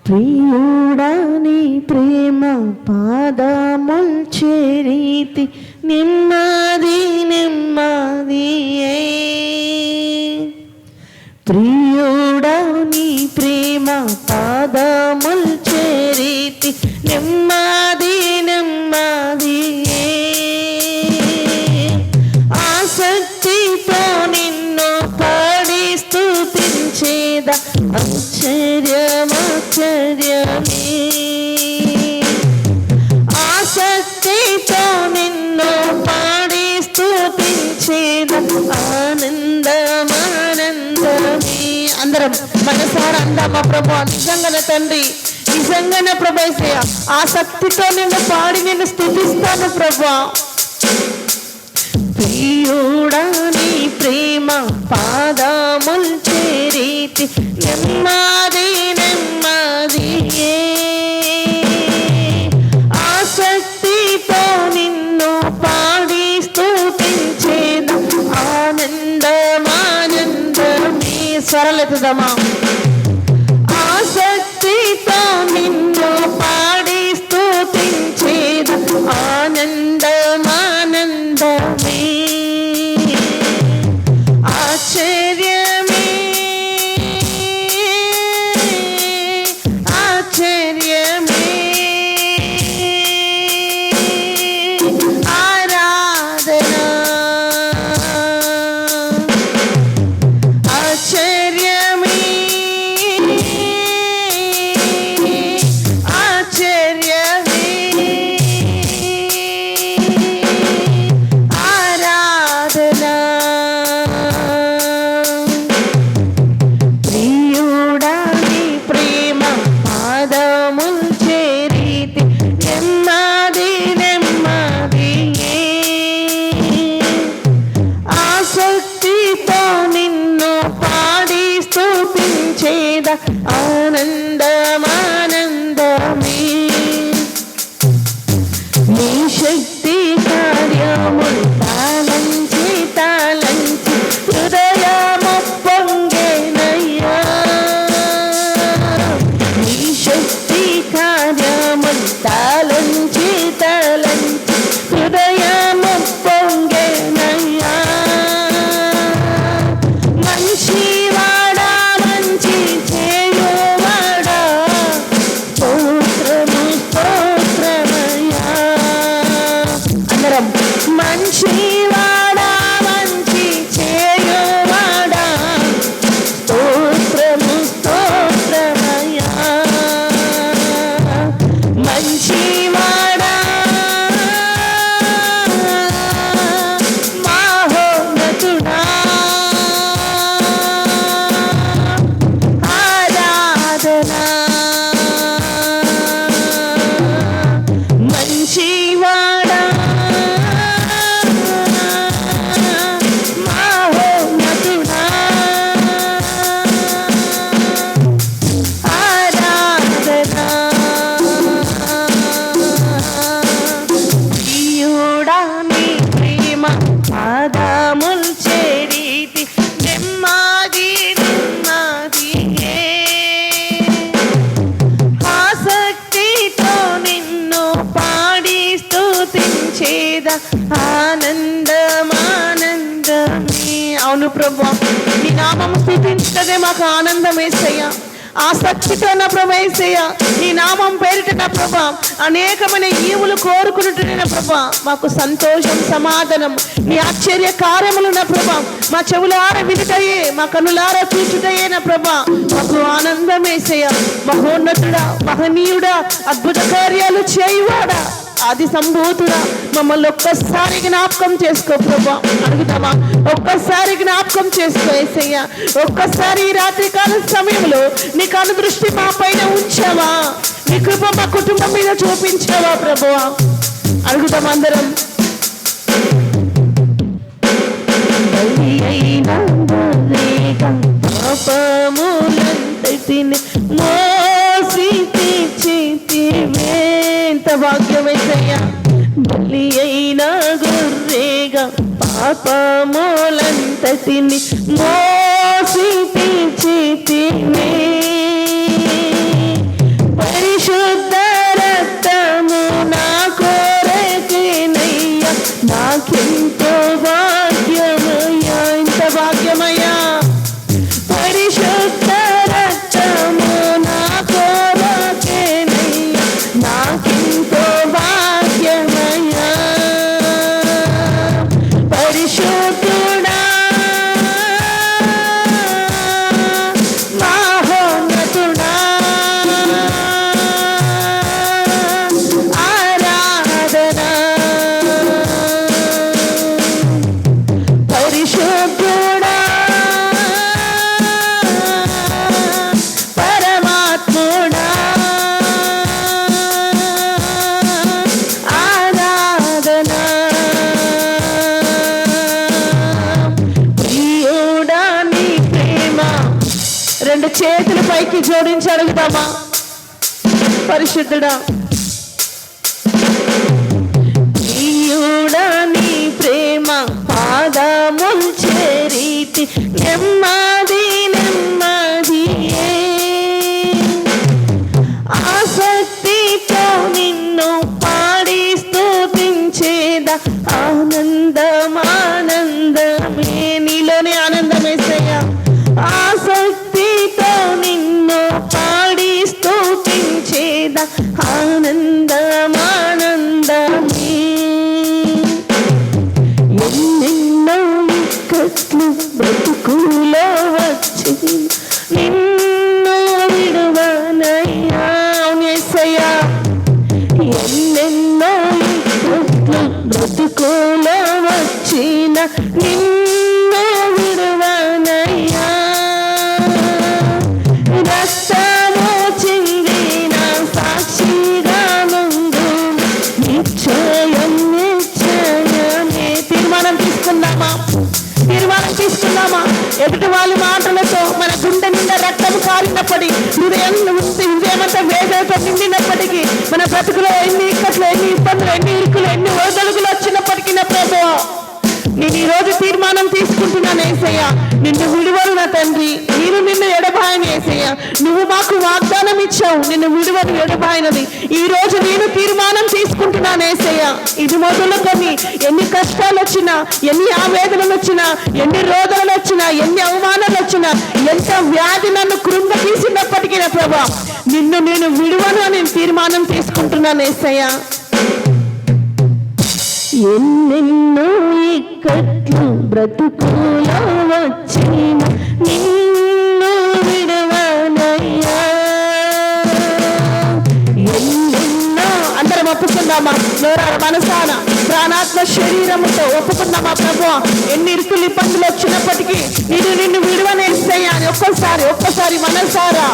ప్రియుడా నీ ప్రేమ పాదముల్ చేరీతి నెమ్మది నెమ్మదియే. ప్రియుడా నీ ప్రేమ పాదముల్ చేరీతి నెమ్మది నెమ్మదియే. మా ప్రభా నిజంగానే తండ్రి, నిజంగానే ప్రభా యేసయ్య ఆసక్తితో నిన్ను పాడి నిన్ను స్తుతిస్తాను ప్రభా. ప్రియుడా నీ ప్రేమ పాదముల్ చేరితి నెమ్మది నెమ్మదియే, ఆసక్తితో నిన్ను పాడి స్తుతించేద ఆనందమానందమే. స్వరలెత్తుదమా. ఆసక్తితో నిన్ను పాడి స్తుతించేద ఆనందమానందమే. ఆశ్చర్యమే ఆశ్చర్యమే ఆరాధన. ఆశ్చర్యమే ఆశ్చర్యమే ఆరాధన. ప్రియుడా నీ ప్రేమ పాదముల్ చేరితి నెమ్మది నెమ్మదియే, ఆసక్తితో నిన్ను పాడి స్తుతించేద ఆనందమానందమే. నీ శక్తి కార్యములు తాళంచి తాళంచి హృదయము పొంగెనయ్యా. నీ శక్తి కార్యములు తాళంచి తాళంచి హృదయము పొంగెనయ్యా. మంచివాడా మంచి చేయువాడా స్తోత్రము స్తోత్రమయ్యా. అందరం మంచివాడా మంచి చేయువాడా స్తోత్రము స్తోత్రమయ్యా. మంచివాడా మహోన్నతుడా ఆరాధన. మంచివాడా మహోన్నతుడా ఆరాధన. ప్రియుడా నీ ప్రేమ పాదముల్ చేరితి నెమ్మది నెమ్మదియే, ఆసక్తితో నిన్ను పాడి స్తుతించేద ఆనందమానందమే. అవును ప్రభా, నీ నామము స్తుతించదే మాకు ఆనందం యేసయ్యా. ఆసక్తితో నా ప్రభా యేసయ్య నీ నామం పేరిట నా ప్రభా అనేకమైన ఈవులు కోరుకున్నట్టునే నా ప్రభా మాకు సంతోషం సమాధానం నీ ఆశ్చర్య కార్యములు నా ప్రభా మా చెవులార వినుటయే మా కనులార చూచుటయే నా ప్రభా మాకు ఆనందం యేసయ్య. మహోన్నతుడా మహనీయుడా అద్భుత కార్యాలు చేయువాడా ఆది సంభూతుడా మమ్మల్ని ఒక్కసారి జ్ఞాపకం చేసుకో ప్రభా. అడుగుతామా? ఒక్కసారి జ్ఞాపకం చేసుకో యేసయ్య. ఒక్కసారి ఈ రాత్రికాల సమయంలో నీ కను దృష్టి మా పైన ఉంచావా? నీ కృప మా కుటుంబం మీద చూపించావా ప్రభువా? అడుగుతాం అందరం. పాపములంతటిని మోసి తీర్చితివే. ఎంత భాగ్యం యేసయ్యా. బలి అయిన గొర్రెగా పాపములంతటిని మోసి తీర్చితివే. పరిశుద్ధ రక్తము నా కొరకేనయ్యా నాకెంతో భాగ్యమయ్యా. ఎంత భాగ్యమయ్యా. పరిశుద్ధ రక్తము నా కొరకేనయ్యా నాకెంతో భాగ్యమయ్యా. పరిశుద్ధుడా మహోన్నతుడా చేతులెత్తి జోడించి అడుగుదామా? పరిశుద్ధుడా, ప్రియుడా నీ ప్రేమ పాదముల్ చేరీతి నెమ్మది నెమ్మదియే, ఆసక్తితో నిన్ను పాడి స్తుతించేదా ఆనందమానందమే. నీలోనే ఆనందమేసయ్యా. ఆసక్తితో నిన్ను పాడి స్తుతించేదా ఆనందమానందమే. ఎన్నెన్నో ఇక్కట్లు బ్రతుకులో వచ్చి నిన్ను విడువనయ్యా. యేసయ్యా, ఎన్నెన్నో ఇక్కట్లు బ్రతుకులో వచ్చిన నిన్ను విడువనయ్యా. రక్తము చిందిన సాక్షిగా ముందు నిశ్చయం నిశ్చయమే. తీర్మానం తీసుకుందామా? తీర్మానం తీసుకుందామా? ఎదుటి వాళ్ళ మాటలతో మన గుండె నిండా రక్తం కారినప్పటికీ, హృదయమంతా వేదనతో నిండినప్పటికీ, మన బ్రతుకులో ఎన్ని ఇక్కట్లు, ఎన్ని ఇబ్బందులు, ఎన్ని ఇరుకులు, ఎన్ని ఒదలుగులు వచ్చినప్పటికీ నా ప్రభువా, నేను ఈరోజు తీర్మానం తీసుకుంటున్నాను యేసయ్యా. నిన్ను విడువను నా తండ్రి, నేను నిన్ను ఎడబాయని యేసయ్యా. నువ్వు మాకు వాగ్దానం ఇచ్చావు, నిన్ను విడువను ఎడబాయినది. ఈ రోజు నేను తీర్మానం తీసుకుంటున్నాను యేసయ్యా. ఇది మొదలుకొని ఎన్ని కష్టాలు వచ్చినా, ఎన్ని ఆవేదనలు వచ్చినా, ఎన్ని రోదనలు వచ్చినా, ఎన్ని అవమానాలు వచ్చినా, ఎంత వ్యాధి నన్ను కృంగతీసినప్పటికీ నా ప్రభా, నిన్ను నేను విడువను అని తీర్మానం తీసుకుంటున్నాను యేసయ్యా. ఎన్నెన్నో ఇక్కట్లు బ్రతుకులో వచ్చిన నిన్ను విడువనయ్యా. ఎన్నెన్నో అందరం ఒప్పుకుందామా? నోరార మనసాన ప్రాణాత్మ శరీరముతో ఒప్పుకుందామా? ప్రభువా, ఎన్ని ఇరుకులు ఇబ్బందులు వచ్చినప్పటికీ నిన్ను విడువనేస్తాయా అని ఒక్కసారి మనసారా.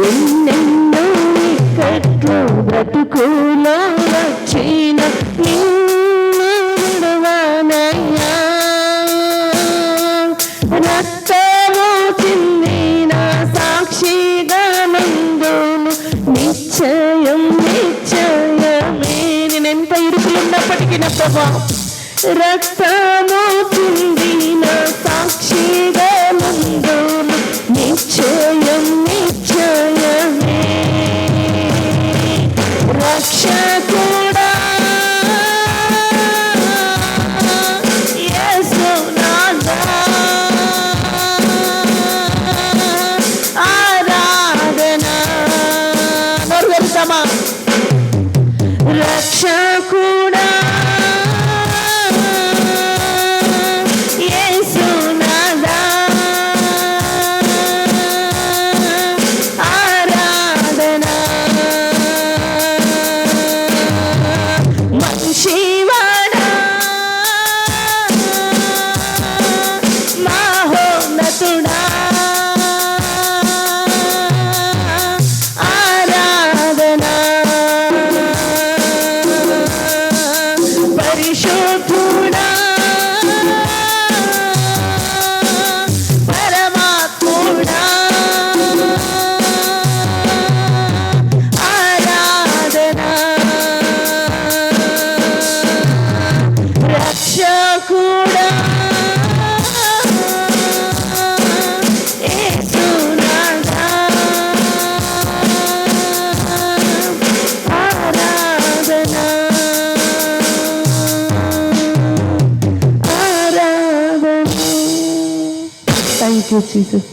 ఎన్నెన్నో ఇక్కట్లు బ్రతుకులో వచ్చిన నిన్ను విడువనయ్యా. రక్తము చిందిన సాక్షిగా నందును నిశ్చయం నిశ్చయమే. నేనెంత ఇరుకులున్నప్పటికీ నా ప్రభా, రక్తము చిందిన సాక్షిగా నందును నిశ్చయం నిశ్చయమే. రక్షకుడా యేసునాథా, ఆరాధన. నోరు వెళ్తామా? రక్షకుడా యేసునాథా, ఆరాధన. మనిషివాడా మహోన్నతుడా, ఆరాధన. పరిశుద్ధుడా పరమాత్ముడా, ఆరాధన. రక్షకుడా యేసునాథా, ఆరాధన ఆరాధన. Thank you Jesus.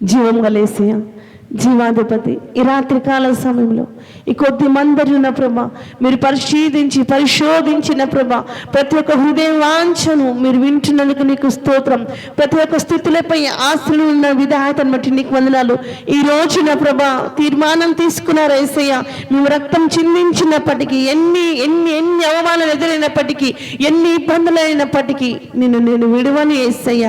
జీవం గలేసయ్య, జీవాధిపతి, ఈ రాత్రి కాల సమయంలో ఈ కొద్ది మందరున్న ప్రభా మీరు పరిశోధించిన ప్రభా ప్రతి ఒక్క హృదయ వాంఛను మీరు వింటున్నందుకు నీకు స్తోత్రం. ప్రతి ఒక్క స్థితులపై ఆస్తులు ఉన్న విధాయతను బట్టి నీకు వందనాలు. ఈ రోజున ప్రభా తీర్మానం తీసుకున్నారు యేసయ్య. మేము రక్తం చిందించినప్పటికీ, ఎన్ని ఎన్ని ఎన్ని అవమానాలు ఎదురైనప్పటికీ, ఎన్ని ఇబ్బందులు అయినప్పటికీ నేను విడువని యేసయ్య.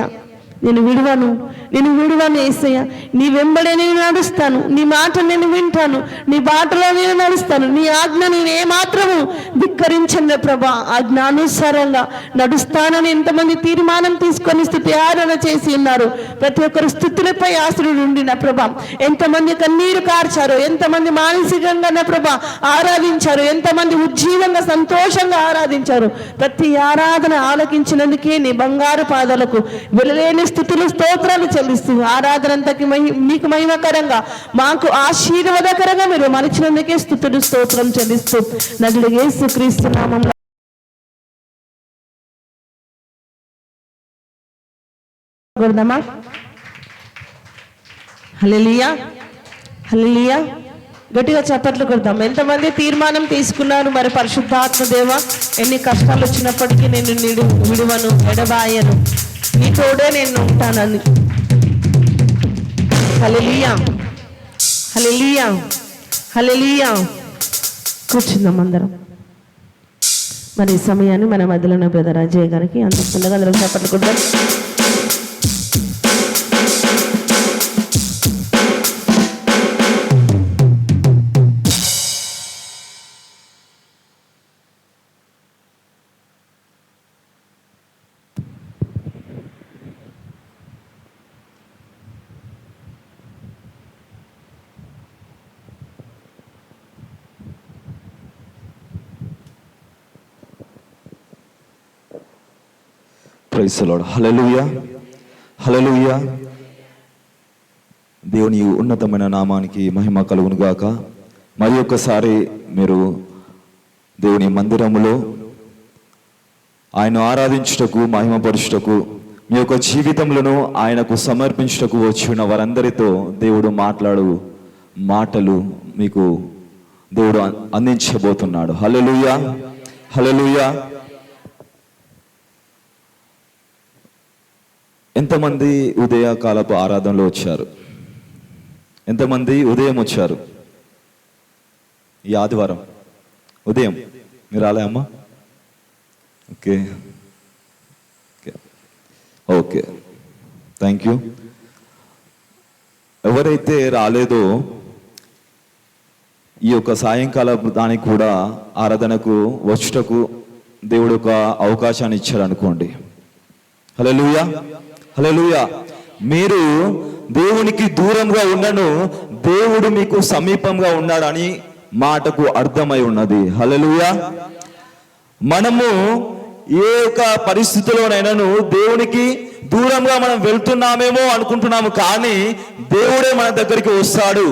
నేను విడువను యేసయ్య. నీ వెంబడే నేను నడుస్తాను, నీ మాట నేను వింటాను, నీ బాటలో నేను నడుస్తాను, నీ ఆజ్ఞ నేను ఏమాత్రము ధిక్కరించను ప్రభా. ఆజ్ఞానుసారంగా నడుస్తానని ఎంతమంది తీర్మానం తీసుకొని స్తుతి ఆరాధన చేసి ఉన్నారు. ప్రతి ఒక్కరు స్తుతులపై ఆశ్రయుడు ఉండిన ప్రభా. ఎంతమంది కన్నీరు కార్చారు, ఎంతమంది మానసికంగా నా ప్రభా ఆరాధించారు, ఎంతమంది ఉజ్జీవంగా సంతోషంగా ఆరాధించారు. ప్రతి ఆరాధన ఆలకించినందుకే నీ బంగారు పాదాలకు వెలలేని స్థుతులు స్తోత్రాలు చెల్లిస్తూ ఆరాధన అంతకి నీకు మహిమకరంగా మాకు ఆశీర్వాదకరంగా మీరు మలిచినందుకే స్థుతులు స్తోత్రం చెల్లిస్తూ నదుడు యేసుక్రీస్తు నామములో కొడదామా. హల్లెలూయా, హల్లెలూయా. గట్టిగా చప్పట్లు కొడదాం. ఎంతమంది తీర్మానం తీసుకున్నారు? మరి పరిశుద్ధాత్మ దేవ, ఎన్ని కష్టాలు వచ్చినప్పటికీ నేను విడువను, ఎడబాయను, నీ తోడే నేను ఉంటానని. హల్లెలూయా, హల్లెలూయా, హల్లెలూయా. కూర్చుందాం అందరం. మరి ఈ సమయాన్ని మన మధ్యలో బ్రదర్ అజయ్ గారికి అందిస్తుండగా అందరం చప్పట్లు కొడదాం. Praise the Lord. Hallelujah, hallelujah. దేవుని ఉన్నతమైన నామానికి మహిమ కలుగును గాక. మరి ఒక్కసారి మీరు దేవుని మందిరములో ఆయన ఆరాధించుటకు, మహిమపరచుటకు, మీ యొక్క జీవితములను ఆయనకు సమర్పించుటకు వచ్చిన వారందరితో దేవుడు మాట్లాడు మాటలు మీకు దేవుడు అందించబోతున్నాడు. హల్లెలూయా, హల్లెలూయా. ఎంతమంది ఉదయకాలపు ఆరాధనలో వచ్చారు? ఎంతమంది ఉదయం వచ్చారు? ఈ ఆదివారం ఉదయం మీరు రాలే అమ్మా? Okay okay, thank you. ఎవరైతే రాలేదో ఈ యొక్క సాయంకాల దానికి కూడా ఆరాధనకు వచ్చుటకు దేవుడు ఒక అవకాశాన్ని ఇచ్చాడు అనుకోండి. హల్లెలూయా, హల్లెలూయా. మీరు దేవునికి దూరంగా ఉన్నను, దేవుడు మీకు సమీపంగా ఉన్నాడని మాటకు అర్థమై ఉన్నది. హల్లెలూయా. మనము ఏ ఒక పరిస్థితిలోనైనాను దేవునికి దూరంగా మనం వెళ్తున్నామేమో అనుకుంటున్నాము, కానీ దేవుడే మన దగ్గరికి వస్తాడు.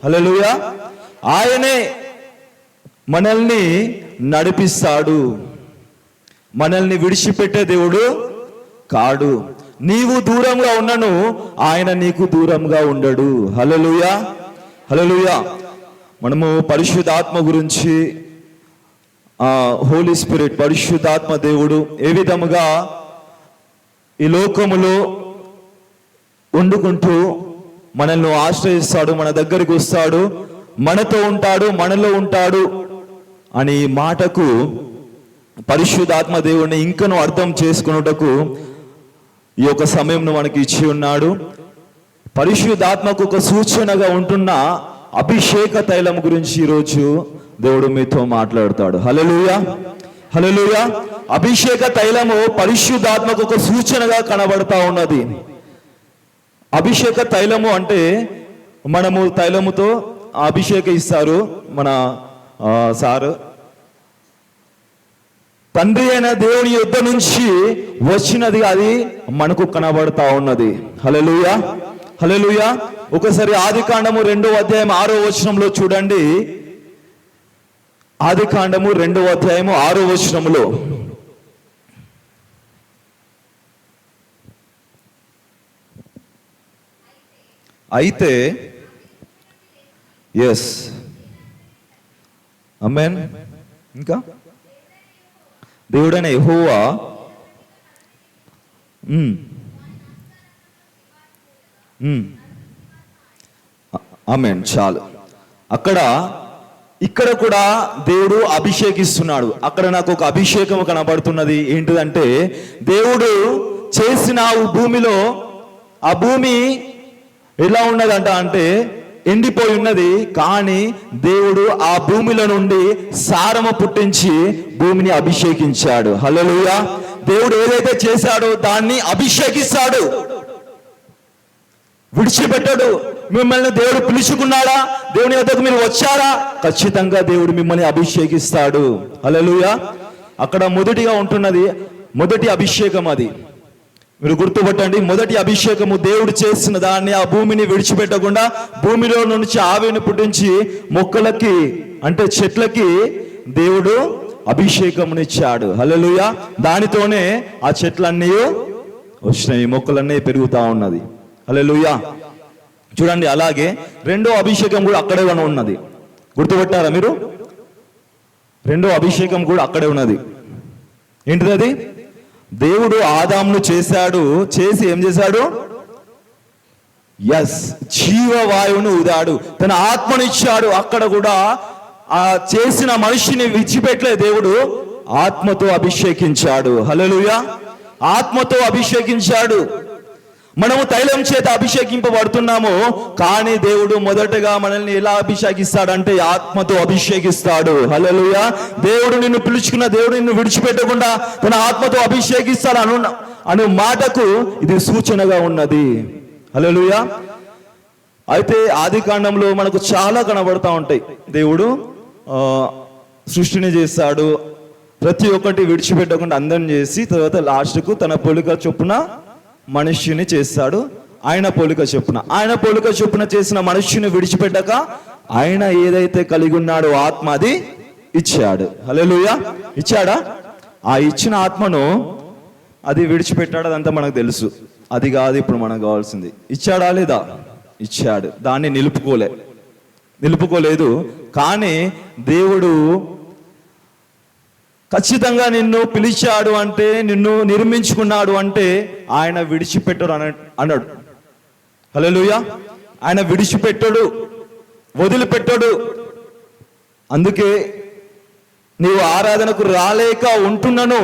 హల్లెలూయా. ఆయనే మనల్ని నడిపిస్తాడు. మనల్ని విడిచిపెట్టే దేవుడు కాడు. నీవు దూరంగా ఉన్నను, ఆయన నీకు దూరంగా ఉండడు. హల్లెలూయా, హల్లెలూయా. మనము పరిశుద్ధాత్మ గురించి, హోలీ స్పిరిట్, పరిశుద్ధాత్మ దేవుడు ఏ విధముగా ఈ లోకములో వండుకుంటూ మనల్ని ఆశ్రయిస్తాడు, మన దగ్గరికి వస్తాడు, మనతో ఉంటాడు, మనలో ఉంటాడు అని మాటకు పరిశుద్ధాత్మ దేవుడిని ఇంకను అర్థం చేసుకున్నటకు ఈ యొక్క సమయం మనకి ఇచ్చి ఉన్నాడు. పరిశుద్ధాత్మకు ఒక సూచనగా ఉంటున్న అభిషేక తైలం గురించి ఈరోజు దేవుడు మీతో మాట్లాడతాడు. హల్లెలూయా, హల్లెలూయా. అభిషేక తైలము పరిశుద్ధాత్మకు ఒక సూచనగా కనబడతా ఉన్నది. అభిషేక తైలము అంటే మనము తైలముతో అభిషేకిస్తారు మన సారు. తండ్రి అయిన దేవుని యుద్ధ నుంచి వచ్చినది, అది మనకు కనబడతా ఉన్నది. హల్లెలూయా, హల్లెలూయా. ఒకసారి ఆదికాండము 2వ అధ్యాయం 6వ వచనంలో చూడండి. ఆదికాండము 2వ అధ్యాయము 6వ వచనంలో అయితే ఎస్ ఆమేన్. ఇంకా దేవుడైన యెహోవా ఆమేన్. చాలు. ఇక్కడ కూడా దేవుడు అభిషేకిస్తున్నాడు. అక్కడ నాకు ఒక అభిషేకం కనబడుతున్నది. ఏంటిదంటే దేవుడు చేసిన ఆ భూమిలో ఆ భూమి ఎలా ఉన్నదంట అంటే ఎండిపోయి ఉన్నది. కానీ దేవుడు ఆ భూమిలో నుండి సారము పుట్టించి భూమిని అభిషేకించాడు. హల్లెలూయా. దేవుడు ఏదైతే చేశాడో దాన్ని అభిషేకిస్తాడు, విడిచిపెట్టాడు. మిమ్మల్ని దేవుడు పిలుచుకున్నాడా? దేవుని వద్దకు మీరు వచ్చారా? ఖచ్చితంగా దేవుడు మిమ్మల్ని అభిషేకిస్తాడు. హల్లెలూయా. అక్కడ మొదటిగా ఉంటున్నది మొదటి అభిషేకం. అది మీరు గుర్తుపట్టండి. మొదటి అభిషేకము దేవుడు చేసిన దాన్ని, ఆ భూమిని విడిచిపెట్టకుండా భూమిలో నుంచి ఆవిరిని పుట్టించి మొక్కలకి అంటే చెట్లకి దేవుడు అభిషేకమునిచ్చాడు. హల్లెలూయా. దానితోనే ఆ చెట్లన్నీ వచ్చినాయి, మొక్కలన్నీ పెరుగుతా ఉన్నది. హల్లెలూయా. చూడండి, అలాగే రెండో అభిషేకం కూడా అక్కడే ఉన్నది. గుర్తుపట్టారా మీరు? రెండో అభిషేకం కూడా అక్కడే ఉన్నది. ఏంటిది అది? దేవుడు ఆదామును చేశాడు, చేసి ఏం చేశాడు? జీవవాయువును ఊదాడు, తన ఆత్మను ఇచ్చాడు. అక్కడ కూడా ఆ చేసిన మనిషిని విడిచిపెట్టలే, దేవుడు ఆత్మతో అభిషేకించాడు. హల్లెలూయా. ఆత్మతో అభిషేకించాడు. మనము తైలం చేత అభిషేకింపబడుతున్నాము, కానీ దేవుడు మొదటగా మనల్ని ఎలా అభిషేకిస్తాడంటే ఆత్మతో అభిషేకిస్తాడు. హల్లెలూయా. దేవుడు నిన్ను పిలుచుకున్న దేవుడు నిన్ను విడిచిపెట్టకుండా తన ఆత్మతో అభిషేకిస్తాడు అను మాటకు ఇది సూచనగా ఉన్నది. హల్లెలూయా. అయితే ఆది కాండంలో మనకు చాలా కనబడతా ఉంటాయి. దేవుడు సృష్టిని చేస్తాడు, ప్రతి ఒక్కటి విడిచిపెట్టకుండా అందరం చేసి తర్వాత లాస్ట్కు తన పోలిక చొప్పున మనుష్యుని చేస్తాడు. ఆయన పోలిక చొప్పున చేసిన మనుష్యుని విడిచిపెట్టక ఆయన ఏదైతే కలిగి ఉన్నాడో ఆత్మ అది ఇచ్చాడు. హల్లెలూయా. ఇచ్చాడా? ఆ ఇచ్చిన ఆత్మను అది విడిచిపెట్టాడు, అదంతా మనకు తెలుసు. అది కాదు ఇప్పుడు మనకు కావాల్సింది. ఇచ్చాడా లేదా? ఇచ్చాడు. దాన్ని నిలుపుకోలేదు. కానీ దేవుడు ఖచ్చితంగా నిన్ను పిలిచాడు అంటే, నిన్ను నిర్మించుకున్నాడు అంటే ఆయన విడిచిపెట్టడు అన్నాడు. హల్లెలూయా. ఆయన విడిచిపెట్టడు, వదిలిపెట్టడు. అందుకే నీవు ఆరాధనకు రాలేక ఉంటున్నను,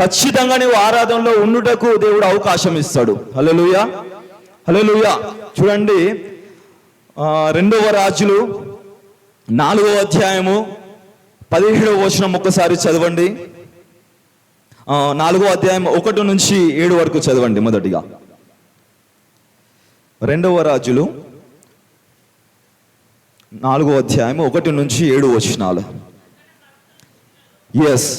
ఖచ్చితంగా నీవు ఆరాధనలో ఉండుటకు దేవుడు అవకాశం ఇస్తాడు. హల్లెలూయా. హల్లెలూయా. చూడండి, 2వ రాజులు 4వ అధ్యాయము 17వ వచనం ఒక్కసారి చదవండి. 4వ అధ్యాయం 1 నుంచి 7 వరకు చదవండి. మొదటిగా 2వ రాజులు 4వ అధ్యాయం 1 నుంచి 7 వచనాలు. ఎస్.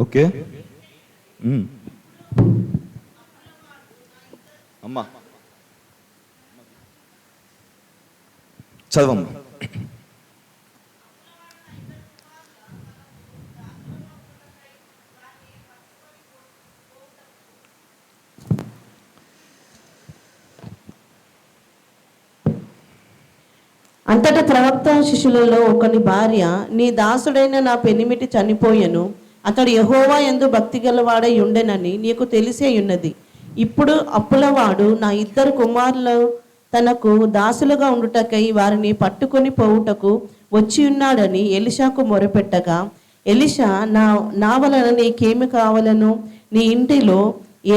ఓకే. అమ్మా చదవమ్మా. అంతటా ప్రవక్త శిష్యులలో ఒకని భార్య, నీ దాసుడైన నా పెనిమిటి చనిపోయెను, అతడు యెహోవా యందు భక్తి గలవాడై ఉండెనని నీకు తెలిసే ఉన్నది. ఇప్పుడు అప్పులవాడు నా 2 కుమారులు తనకు దాసులుగా ఉండుటకై వారిని పట్టుకొని పోవుటకు వచ్చి ఉన్నాడని ఎలీషాకు మొరపెట్టగా, ఎలీషా, నా వలన నీకేమి కావాలను, నీ ఇంటిలో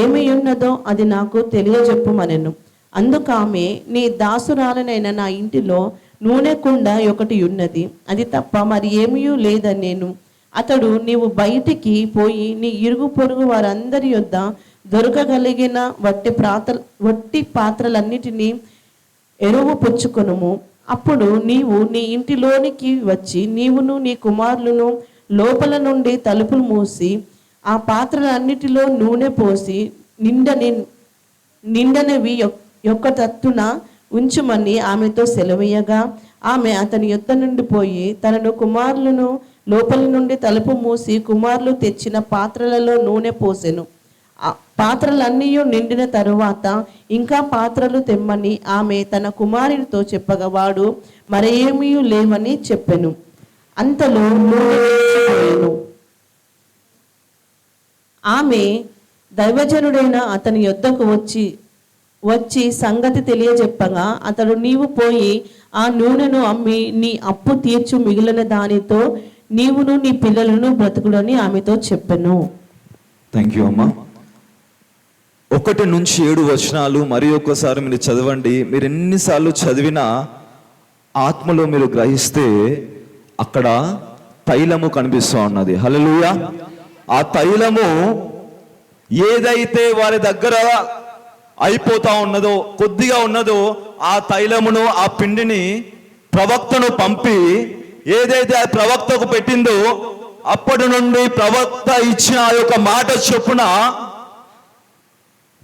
ఏమి ఉన్నదో అది నాకు తెలియజెప్పుమనెను. అందుకామె, నీ దాసురాలనైన నా ఇంటిలో నూనె కుండ ఒకటి ఉన్నది, అది తప్ప మరి ఏమీ లేదని నేను. అతడు, నీవు బయటికి పోయి నీ ఇరుగు పొరుగు వారందరి యొద్ద దొరకగలిగిన వట్టి పాత్రలన్నిటినీ ఎరువు పుచ్చుకొనుము. అప్పుడు నీవు నీ ఇంటిలోనికి వచ్చి నీవును నీ కుమారులను లోపల నుండి తలుపులు మూసి ఆ పాత్రలన్నిటిలో నూనె పోసి నిండనివి యొక్క తత్తున ఉంచుమని ఆమెతో సెలవీయగా, ఆమె అతని యొద్ద నుండి పోయి తనను కుమారులను లోపల నుండి తలుపు మూసి కుమారులు తెచ్చిన పాత్రలలో నూనె పోసెను. ఆ పాత్రలన్నీ నిండిన తరువాత ఇంకా పాత్రలు తెమ్మని ఆమె తన కుమారునితో చెప్పగా వాడు మరేమీ లేవని చెప్పెను. అంతలో నూనె నిలిచిపోయెను. ఆమె దైవజనుడైన అతని యొద్దకు వచ్చి వచ్చి సంగతి తెలియజెప్పగా అతడు, నీవు పోయి ఆ నూనెను అమ్మి నీ అప్పు తీర్చు, మిగిలిన దానితో నీవును నీ పిల్లలను బ్రతుకుడని ఆమెతో చెప్పెను. థ్యాంక్ యూ అమ్మా. 1 నుంచి 7 వచనాలు మరి ఒక్కసారి మీరు చదవండి. మీరు ఎన్నిసార్లు చదివినా ఆత్మలో మీరు గ్రహిస్తే అక్కడ తైలము కనిపిస్తూ ఉన్నది. హల్లెలూయా. ఆ తైలము ఏదైతే వారి దగ్గర అయిపోతా ఉన్నదో, కొద్దిగా ఉన్నదో, ఆ తైలమును, ఆ పిండిని ప్రవక్తను పంపి ఏదైతే ఆ ప్రవక్తకు పెట్టిందో, అప్పటి నుండి ప్రవక్త ఇచ్చిన ఆ యొక్క మాట చొప్పున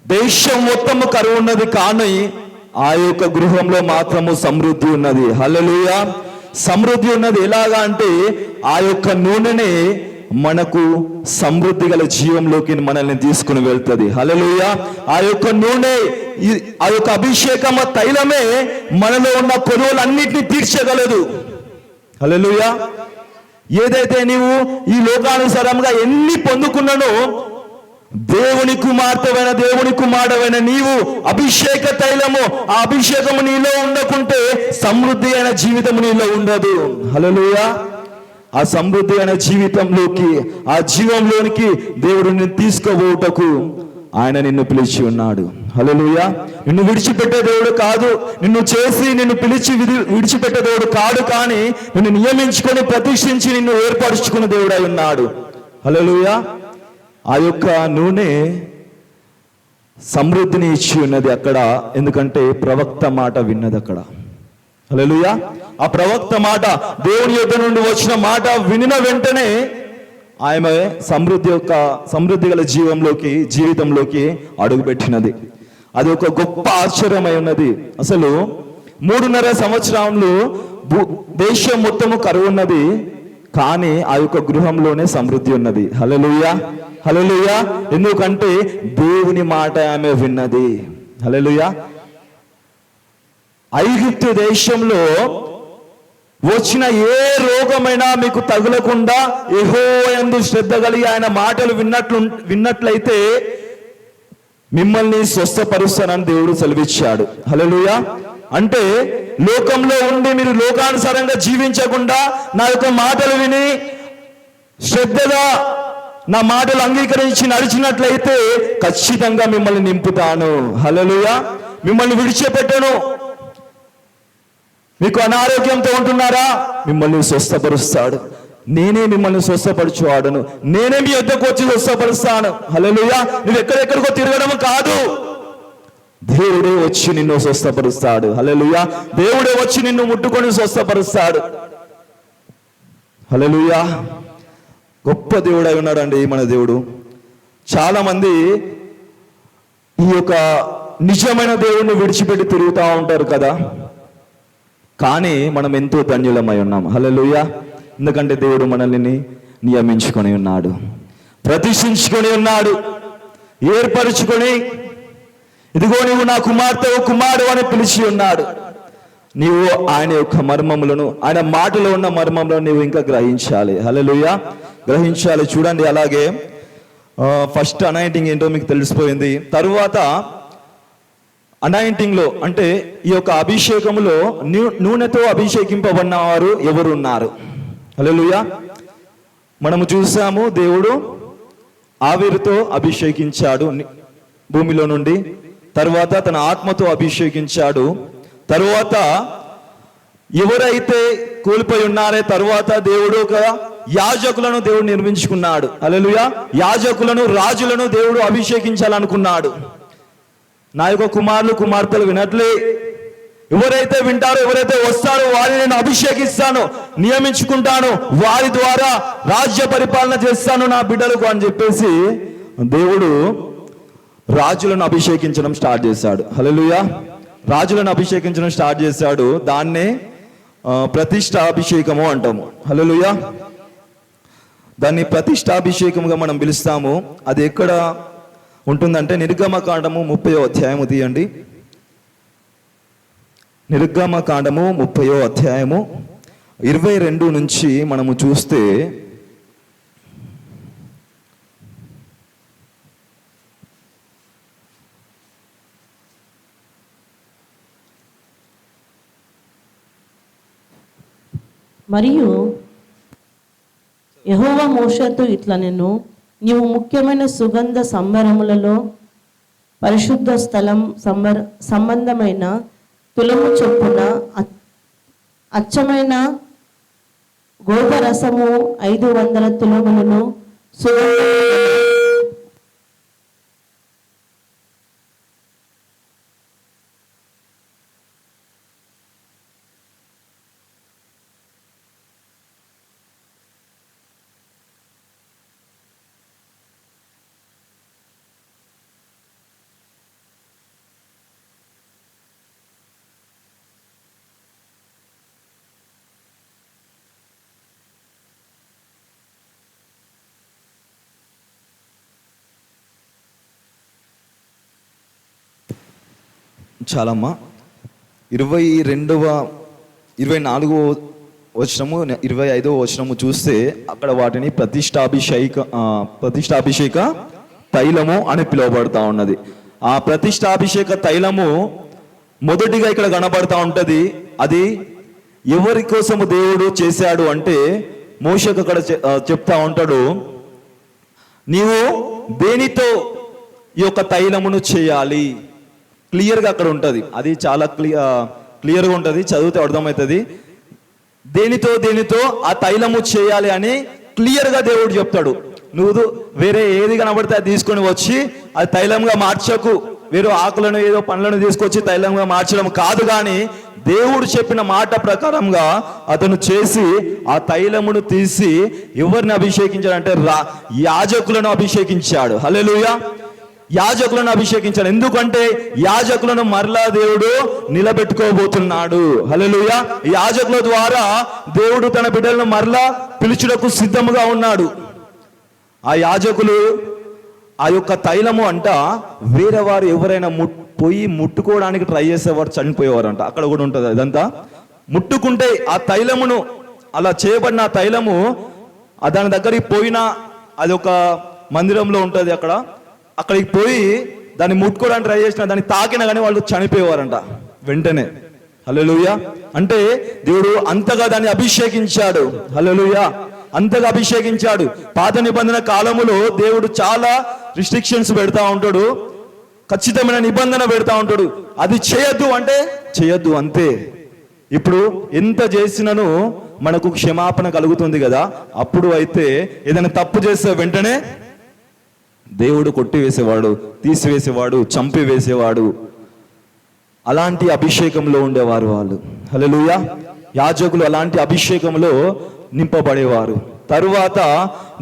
దేశం మొత్తము కరువు ఉన్నది, కానీ ఆ యొక్క గృహంలో మాత్రము సమృద్ధి ఉన్నది. హల్లెలూయా. సమృద్ధి ఉన్నది. ఎలాగా అంటే ఆ యొక్క నూనెనే మనకు సమృద్ధి గల జీవంలోకి మనల్ని తీసుకుని వెళ్తుంది. హల్లెలూయా. ఆ యొక్క నూనె, ఆ యొక్క అభిషేకం తైలమే మనలో ఉన్న కొనుగోలన్నిటినీ తీర్చగలదు. హల్లెలూయా. ఏదైతే నీవు ఈ లోకానుసారంగా ఎన్ని పొందుకున్నానో, దేవుని కుమార్తెవైన, దేవుని కుమారుడైన నీవు అభిషేక తైలము, ఆ అభిషేకము నీలో ఉండకుంటే సమృద్ధి అయిన జీవితం నీలో ఉండదు. హల్లెలూయా. ఆ సమృద్ధి అయిన జీవితంలోకి, ఆ జీవంలోనికి దేవుడు నిన్ను తీసుకోబోటకు ఆయన నిన్ను పిలిచి ఉన్నాడు. హల్లెలూయా. నిన్ను విడిచిపెట్టే దేవుడు కాదు, నిన్ను చేసి నిన్ను పిలిచి విడిచిపెట్టే దేవుడు కాదు, కానీ నిన్ను నియమించుకొని ప్రతిష్ఠించి నిన్ను ఏర్పరచుకున్న దేవుడై ఉన్నాడు. హల్లెలూయా. ఆ యొక్క నూనె సమృద్ధిని ఇచ్చి ఉన్నది అక్కడ, ఎందుకంటే ప్రవక్త మాట విన్నది అక్కడ. హల్లెలూయా. ఆ ప్రవక్త మాట, దేవుని యొద్ద నుండి వచ్చిన మాట వినిన వెంటనే ఆమె సమృద్ధి గల జీవితంలోకి అడుగుపెట్టినది. అది ఒక గొప్ప ఆశ్చర్యమై ఉన్నది. అసలు 3.5 సంవత్సరంలో దేశం మొత్తము కరువు ఉన్నది, కానీ ఆ యొక్క గృహంలోనే సమృద్ధి ఉన్నది. హల్లెలూయా. హల్లెలూయా. ఎందుకంటే దేవుని మాట ఆమె విన్నది. హల్లెలూయా. ఐగుప్తు దేశంలో వచ్చిన ఏ రోగమైనా మీకు తగులకుండా యెహోవా యందు శ్రద్ధ కలిగి ఆయన మాటలు విన్నట్లయితే మిమ్మల్ని స్వస్థపరుస్తానని దేవుడు సెలవిచ్చాడు. హల్లెలూయా. అంటే లోకంలో ఉండి మీరు లోకానుసారంగా జీవించకుండా నా యొక్క మాటలు విని శ్రద్ధగా నా మాటలు అంగీకరించి నడిచినట్లయితే ఖచ్చితంగా మిమ్మల్ని నింపుతాను. హల్లెలూయా. మిమ్మల్ని విడిచిపెట్టను. మీకు అనారోగ్యంతో ఉంటున్నారా, మిమ్మల్ని స్వస్థపరుస్తాడు. నేనే మిమ్మల్ని స్వస్థపరచువాడను, నేనే మీ యొద్దకు వచ్చి స్వస్థపరుస్తాను. హల్లెలూయా. నువ్వు ఎక్కడెక్కడికో తిరగడం కాదు, దేవుడే వచ్చి నిన్ను స్వస్థపరుస్తాడు. హల్లెలూయా. దేవుడే వచ్చి నిన్ను ముట్టుకొని స్వస్థపరుస్తాడు. హల్లెలూయా. గొప్ప దేవుడై ఉన్నాడండి మన దేవుడు. చాలా మంది ఈ యొక్క నిజమైన దేవుడిని విడిచిపెట్టి తిరుగుతూ ఉంటారు కదా, కానీ మనం ఎంతో ధన్యులమై ఉన్నాం. హల్లెలూయా. ఎందుకంటే దేవుడు మనల్ని నియమించుకొని ఉన్నాడు, ప్రతిష్ఠించుకొని ఉన్నాడు, ఏర్పరచుకొని, ఇదిగో నీవు నా కుమార్తెవు కుమారుడు అని పిలిచి ఉన్నాడు. నీవు ఆయన యొక్క మర్మములను, ఆయన మాటలో ఉన్న మర్మములను నీవు ఇంకా గ్రహించాలి. హల్లెలూయా. గ్రహించాలి. చూడండి, అలాగే ఫస్ట్ అనాయింటింగ్ ఏంటో మీకు తెలిసిపోయింది. తరువాత అనాయింటింగ్ లో, అంటే ఈ యొక్క అభిషేకములో నూనెతో అభిషేకింపబడిన వారు ఎవరు ఉన్నారు? హల్లెలూయా. మనము చూసాము, దేవుడు ఆవిరితో అభిషేకించాడు భూమిలో నుండి, తరువాత తన ఆత్మతో అభిషేకించాడు. తరువాత ఎవరైతే కోల్పోయి ఉన్నారో తరువాత దేవుడు ఒక యాజకులను దేవుడు నిర్మించుకున్నాడు. హల్లెలూయా. యాజకులను, రాజులను దేవుడు అభిషేకించాలనుకున్నాడు. నా యొక్క కుమారులు కుమార్తెలు వినట్లే, ఎవరైతే వింటారో, ఎవరైతే వస్తారో వారిని నేను అభిషేకిస్తాను, నియమించుకుంటాను, వారి ద్వారా రాజ్య పరిపాలన చేస్తాను నా బిడ్డలకు అని చెప్పేసి దేవుడు రాజులను అభిషేకించడం స్టార్ట్ చేశాడు. హల్లెలూయా. రాజులను అభిషేకించడం స్టార్ట్ చేశాడు. దాన్నే ప్రతిష్టాభిషేకము అంటాము. హల్లెలూయా. దాన్ని ప్రతిష్టాభిషేకముగా మనం పిలుస్తాము. అది ఎక్కడ ఉంటుందంటే నిర్గమకాండము 30వ అధ్యాయము తీయండి. నిర్గమకాండము 30వ అధ్యాయము 22 నుంచి మనము చూస్తే, మరియు యెహోవా మోషేతో ఇట్లా నేను నీవు ముఖ్యమైన సుగంధ సంభరములలో పరిశుద్ధ స్థలం సంబంధమైన తులము చొప్పున అచ్చమైన గోధరసము 500 తులములను చాలమ్మా. 24వ వచనము 25వ వచనము చూస్తే అక్కడ వాటిని ప్రతిష్టాభిషేక తైలము అని పిలువబడతా ఉన్నది. ఆ ప్రతిష్టాభిషేక తైలము మొదటిగా ఇక్కడ కనబడతా ఉంటది. అది ఎవరి కోసము దేవుడు చేశాడు అంటే మోషేకు అక్కడ చెప్తా ఉంటాడు, నీవు దేనితో ఈ యొక్క తైలమును చేయాలి. క్లియర్గా అక్కడ ఉంటుంది. అది చాలా క్లియర్గా ఉంటుంది, చదివితే అర్థమవుతుంది. దేనితో ఆ తైలము చేయాలి అని క్లియర్గా దేవుడు చెప్తాడు. నువ్వు వేరే ఏది కనబడితే అది తీసుకొని వచ్చి అది తైలంగా మార్చకు. వేరే ఆకులను ఏదో పండ్లను తీసుకొచ్చి తైలంగా మార్చడం కాదు, కానీ దేవుడు చెప్పిన మాట ప్రకారంగా అతను చేసి ఆ తైలమును తీసి ఎవరిని అభిషేకించాడంటే యాజకులను అభిషేకించాడు. హల్లెలూయా. యాజకులను అభిషేకించాడు. ఎందుకంటే యాజకులను మరలా దేవుడు నిలబెట్టుకోబోతున్నాడు. హల్లెలూయా. యాజకుల ద్వారా దేవుడు తన బిడ్డలను మరలా పిలుచుటకు సిద్ధముగా ఉన్నాడు. ఆ యాజకులు ఆ యొక్క తైలము అంట వేరే వారు ఎవరైనా పోయి ముట్టుకోవడానికి ట్రై చేసేవారు చనిపోయేవారు అంట. అక్కడ కూడా ఉంటుంది. అదంతా ముట్టుకుంటే ఆ తైలమును అలా చేయబడిన ఆ తైలము దాని దగ్గరికి పోయినా అది ఒక మందిరంలో ఉంటుంది. అక్కడికి పోయి దాన్ని ముట్టుకోవడానికి ట్రై చేసినా దాన్ని తాకినా కానీ వాళ్ళు చనిపోయేవారంట వెంటనే. హల్లెలూయా. అంటే దేవుడు అంతగా దాన్ని అభిషేకించాడు. హల్లెలూయా. అంతగా అభిషేకించాడు. పాత నిబంధన కాలములో దేవుడు చాలా రిస్ట్రిక్షన్స్ పెడతా ఉంటాడు, ఖచ్చితమైన నిబంధన పెడతా ఉంటాడు. అది చేయొద్దు అంటే చేయొద్దు, అంతే. ఇప్పుడు ఎంత చేసినను మనకు క్షమాపణ కలుగుతుంది కదా. అప్పుడు అయితే ఏదైనా తప్పు చేస్తే వెంటనే దేవుడు కొట్టివేసేవాడు, తీసివేసేవాడు, చంపివేసేవాడు. అలాంటి అభిషేకంలో ఉండేవారు వాళ్ళు. హల్లెలూయా. యాజకులు అలాంటి అభిషేకంలో నింపబడేవారు. తరువాత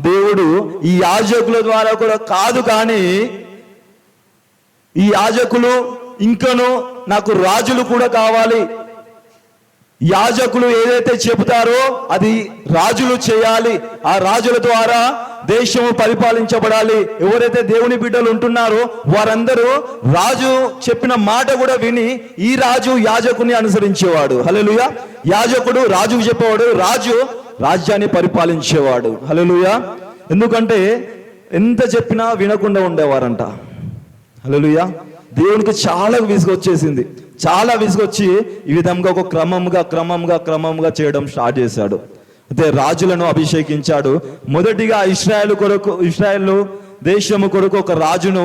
దేవుడు ఈ యాజకుల ద్వారా కూడా కాదు, కానీ ఈ యాజకులు ఇంకను నాకు రాజులు కూడా కావాలి. యాజకులు ఏదైతే చెబుతారో అది రాజులు చేయాలి. ఆ రాజుల ద్వారా దేశము పరిపాలించబడాలి. ఎవరైతే దేవుని బిడ్డలు ఉంటున్నారో వారందరూ రాజు చెప్పిన మాట కూడా విని ఈ రాజు యాజకుని అనుసరించేవాడు. హల్లెలూయా. యాజకుడు రాజుకు చెప్పేవాడు, రాజు రాజ్యాన్ని పరిపాలించేవాడు. హల్లెలూయా. ఎందుకంటే ఎంత చెప్పినా వినకుండా ఉండేవారంట. హల్లెలూయా. దేవునికి చాలా విసుగొచ్చేసింది. చాలా విసుగొచ్చి ఈ విధంగా ఒక క్రమంగా చేయడం స్టార్ట్ చేశాడు. అయితే రాజులను అభిషేకించాడు. మొదటిగా ఇశ్రాయేలు దేశము కొరకు ఒక రాజును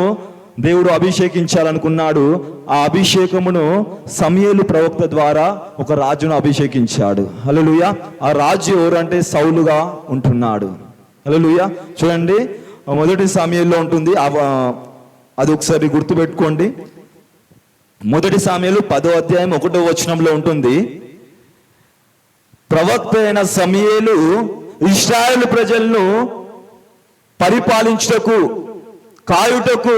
దేవుడు అభిషేకించాలనుకున్నాడు. ఆ అభిషేకమును సమూయేలు ప్రవక్త ద్వారా ఒక రాజును అభిషేకించాడు. హల్లెలూయా. ఆ రాజు ఎవరంటే సౌలుగా ఉంటున్నాడు. హల్లెలూయా. చూడండి, మొదటి సమూయేలులో ఉంటుంది. అది ఒకసారి గుర్తుపెట్టుకోండి. మొదటి సమూయేలు 10వ అధ్యాయం 1వ వచనంలో ఉంటుంది. ప్రవక్త అయిన సమూయేలు ఇశ్రాయేలు ప్రజలను పరిపాలించుటకు కాయుటకు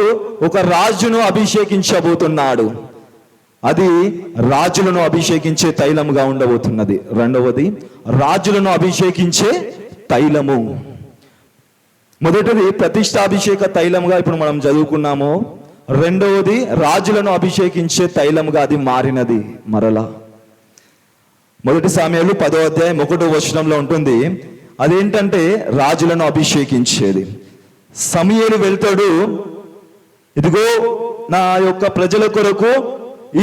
ఒక రాజును అభిషేకించబోతున్నాడు. అది రాజులను అభిషేకించే తైలముగా ఉండబోతున్నది. రెండవది రాజులను అభిషేకించే తైలము. మొదటిది ప్రతిష్టాభిషేక తైలముగా ఇప్పుడు మనం చదువుకున్నాము. రెండవది రాజులను అభిషేకించే తైలముగా అది మారినది మరలా. మొదటి సమూయేలు 10వ అధ్యాయం 1వ వచనంలో ఉంటుంది. అదేంటంటే రాజులను అభిషేకించేది. సమూయేలు వెళ్తాడు, ఇదిగో నా యొక్క ప్రజల కొరకు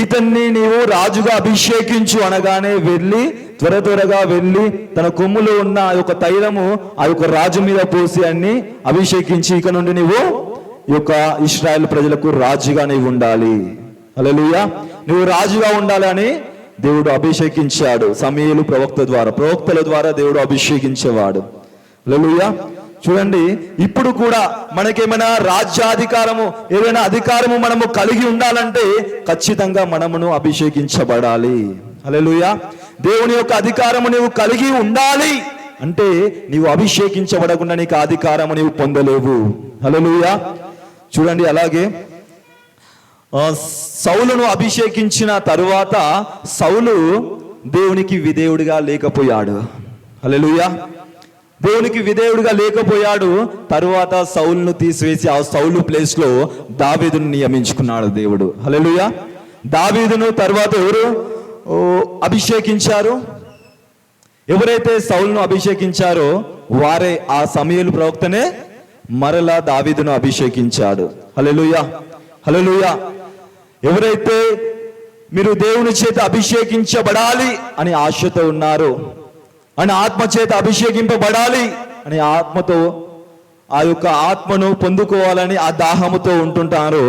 ఇతన్ని నీవు రాజుగా అభిషేకించు అనగానే వెళ్ళి త్వరగా వెళ్ళి తన కొమ్ములో ఉన్న ఆ యొక్క తైలము ఆ యొక్క రాజు మీద పోసి అన్ని అభిషేకించి, ఇక నుండి నీవు ఈ యొక్క ఇశ్రాయేల్ ప్రజలకు రాజుగా నీవు ఉండాలి. హల్లెలూయా. నువ్వు రాజుగా ఉండాలని దేవుడు అభిషేకించాడు. సమూయేలు ప్రవక్తల ద్వారా దేవుడు అభిషేకించేవాడు. హల్లెలూయా. చూడండి, ఇప్పుడు కూడా మనకేమైనా రాజ్యాధికారము, ఏదైనా అధికారము మనము కలిగి ఉండాలంటే ఖచ్చితంగా మనమును అభిషేకించబడాలి. హల్లెలూయా. దేవుని యొక్క అధికారము నీవు కలిగి ఉండాలి అంటే నీవు అభిషేకించబడకుండా నీకు అధికారము నీవు పొందలేవు. హల్లెలూయా. చూడండి, అలాగే సౌలును అభిషేకించిన తరువాత సౌలు దేవునికి విధేయుడిగా లేకపోయాడు. హల్లెలూయా. దేవునికి విధేయుడిగా లేకపోయాడు. తరువాత సౌలును తీసివేసి ఆ సౌలు ప్లేస్ లో దావీదును నియమించుకున్నాడు దేవుడు. హల్లెలూయా. దావీదును తర్వాత ఎవరు అభిషేకించారు? ఎవరైతే సౌలును అభిషేకించారో వారే ఆ సమూయేలు ప్రవక్తనే మరలా దావీదును అభిషేకించాడు. హల్లెలూయా. హల్లెలూయా. ఎవరైతే మీరు దేవుని చేత అభిషేకించబడాలి అని ఆశతో ఉన్నారు, అని ఆత్మ చేత అభిషేకింపబడాలి అని ఆత్మతో ఆ యొక్క ఆత్మను పొందుకోవాలని ఆ దాహముతో ఉంటుంటారో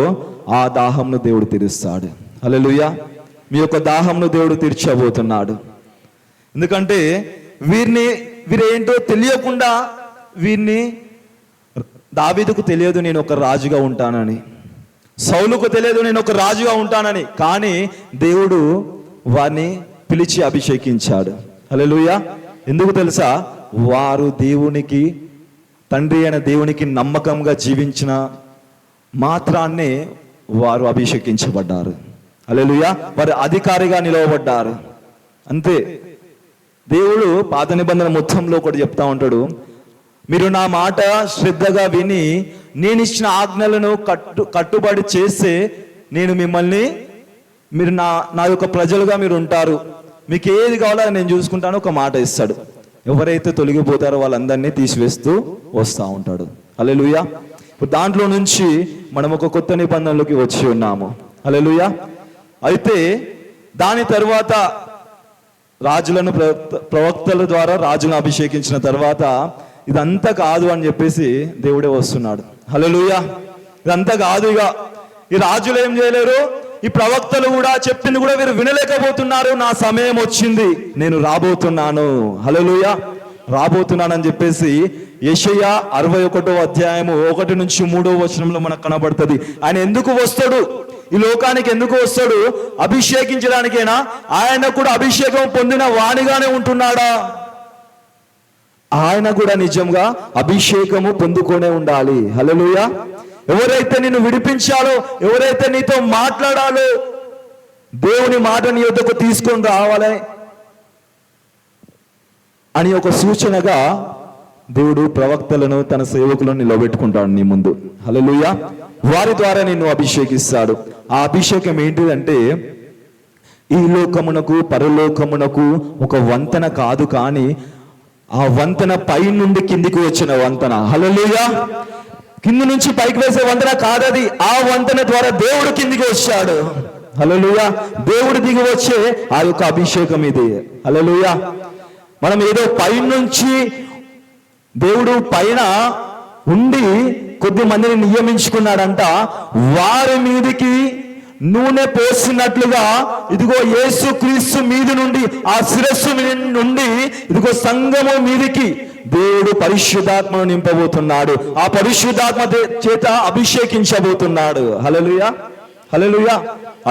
ఆ దాహంను దేవుడు తీరుస్తాడు. హల్లెలూయా. మీ యొక్క దాహంను దేవుడు తీర్చబోతున్నాడు. ఎందుకంటే వీరేంటో తెలియకుండా వీరిని, దావీదుకు తెలియదు నేను ఒక రాజుగా ఉంటానని, సౌలుకు తెలియదు నేను ఒక రాజుగా ఉంటానని, కానీ దేవుడు వారిని పిలిచి అభిషేకించాడు. హల్లెలూయా. ఎందుకు తెలుసా? వారు దేవునికి, తండ్రి అయిన దేవునికి నమ్మకంగా జీవించిన మాత్రాన్నే వారు అభిషేకించబడ్డారు. హల్లెలూయా. వారు అధికారిగా నిలవబడ్డారు. అంతే. దేవుడు పాత నిబంధన మొత్తంలో ఒకటి చెప్తా ఉంటాడు, మీరు నా మాట శ్రద్ధగా విని నేను ఇచ్చిన ఆజ్ఞలను కట్టుబడి చేస్తే నేను మిమ్మల్ని, మీరు నా యొక్క ప్రజలుగా మీరు ఉంటారు, మీకు ఏది కావాలో నేను చూసుకుంటాను ఒక మాట ఇస్తాడు. ఎవరైతే తొలగిపోతారో వాళ్ళందరినీ తీసివేస్తూ వస్తూ ఉంటాడు. హల్లెలూయా. ఇప్పుడు దాంట్లో నుంచి మనం ఒక కొత్త నిబంధనలోకి వచ్చి ఉన్నాము. హల్లెలూయా. అయితే దాని తర్వాత రాజులను, ప్రవక్తల ద్వారా రాజులను అభిషేకించిన తర్వాత ఇదంతా కాదు అని చెప్పేసి దేవుడే వస్తున్నాడు. హల్లెలూయా. ఇదంతా కాదు, ఇక ఈ రాజులు ఏం చేయలేరు, ఈ ప్రవక్తలు కూడా చెప్పింది కూడా వీరు వినలేకపోతున్నారు. నా సమయం వచ్చింది, నేను రాబోతున్నాను. హల్లెలూయా. రాబోతున్నానని చెప్పేసి యెషయా 61వ అధ్యాయము 1 నుంచి 3వ వచనంలో మనకు కనబడుతుంది. ఆయన ఎందుకు వస్తాడు, ఈ లోకానికి ఎందుకు వస్తాడు? అభిషేకించడానికేనా? ఆయన కూడా అభిషేకం పొందిన వాణిగానే ఉంటున్నాడా? ఆయన కూడా నిజంగా అభిషేకము పొందుకొనే ఉండాలి. హల్లెలూయా. ఎవరైతే నిన్ను విడిపించాలో, ఎవరైతే నీతో మాట్లాడాలో, దేవుని మాట నీ యొద్దకు తీసుకొని రావాలి అని ఒక సూచనగా దేవుడు ప్రవక్తలను, తన సేవకులను నిలబెట్టుకుంటాడు నీ ముందు. హల్లెలూయా. వారి ద్వారా నిన్ను అభిషేకిస్తాడు. ఆ అభిషేకం ఏంటిదంటే ఈ లోకమునకు పరలోకమునకు ఒక వంతెన కాదు, కానీ ఆ వంతెన పై నుండి కిందికి వచ్చిన వంతెన. హల్లెలూయా. కింది నుంచి పైకి వేసే వంతెన కాదది. ఆ వంతెన ద్వారా దేవుడు కిందికి వచ్చాడు. హల్లెలూయా. దేవుడు దిగి వచ్చే ఆ యొక్క అభిషేకం ఇది. హల్లెలూయా. మనం ఏదో పై నుంచి, దేవుడు పైన ఉండి కొద్ది మందిని నియమించుకున్నాడంట, వారి మీదికి నూనె పోసినట్లుగా ఇదిగో యేసు క్రీస్తు మీది నుండి, ఆ శిరస్సు నుండి ఇదిగో సంఘము మీదికి దేవుడు పరిశుద్ధాత్మను నింపబోతున్నాడు. ఆ పరిశుద్ధాత్మ చేత అభిషేకించబోతున్నాడు. హల్లెలూయా. హల్లెలూయా.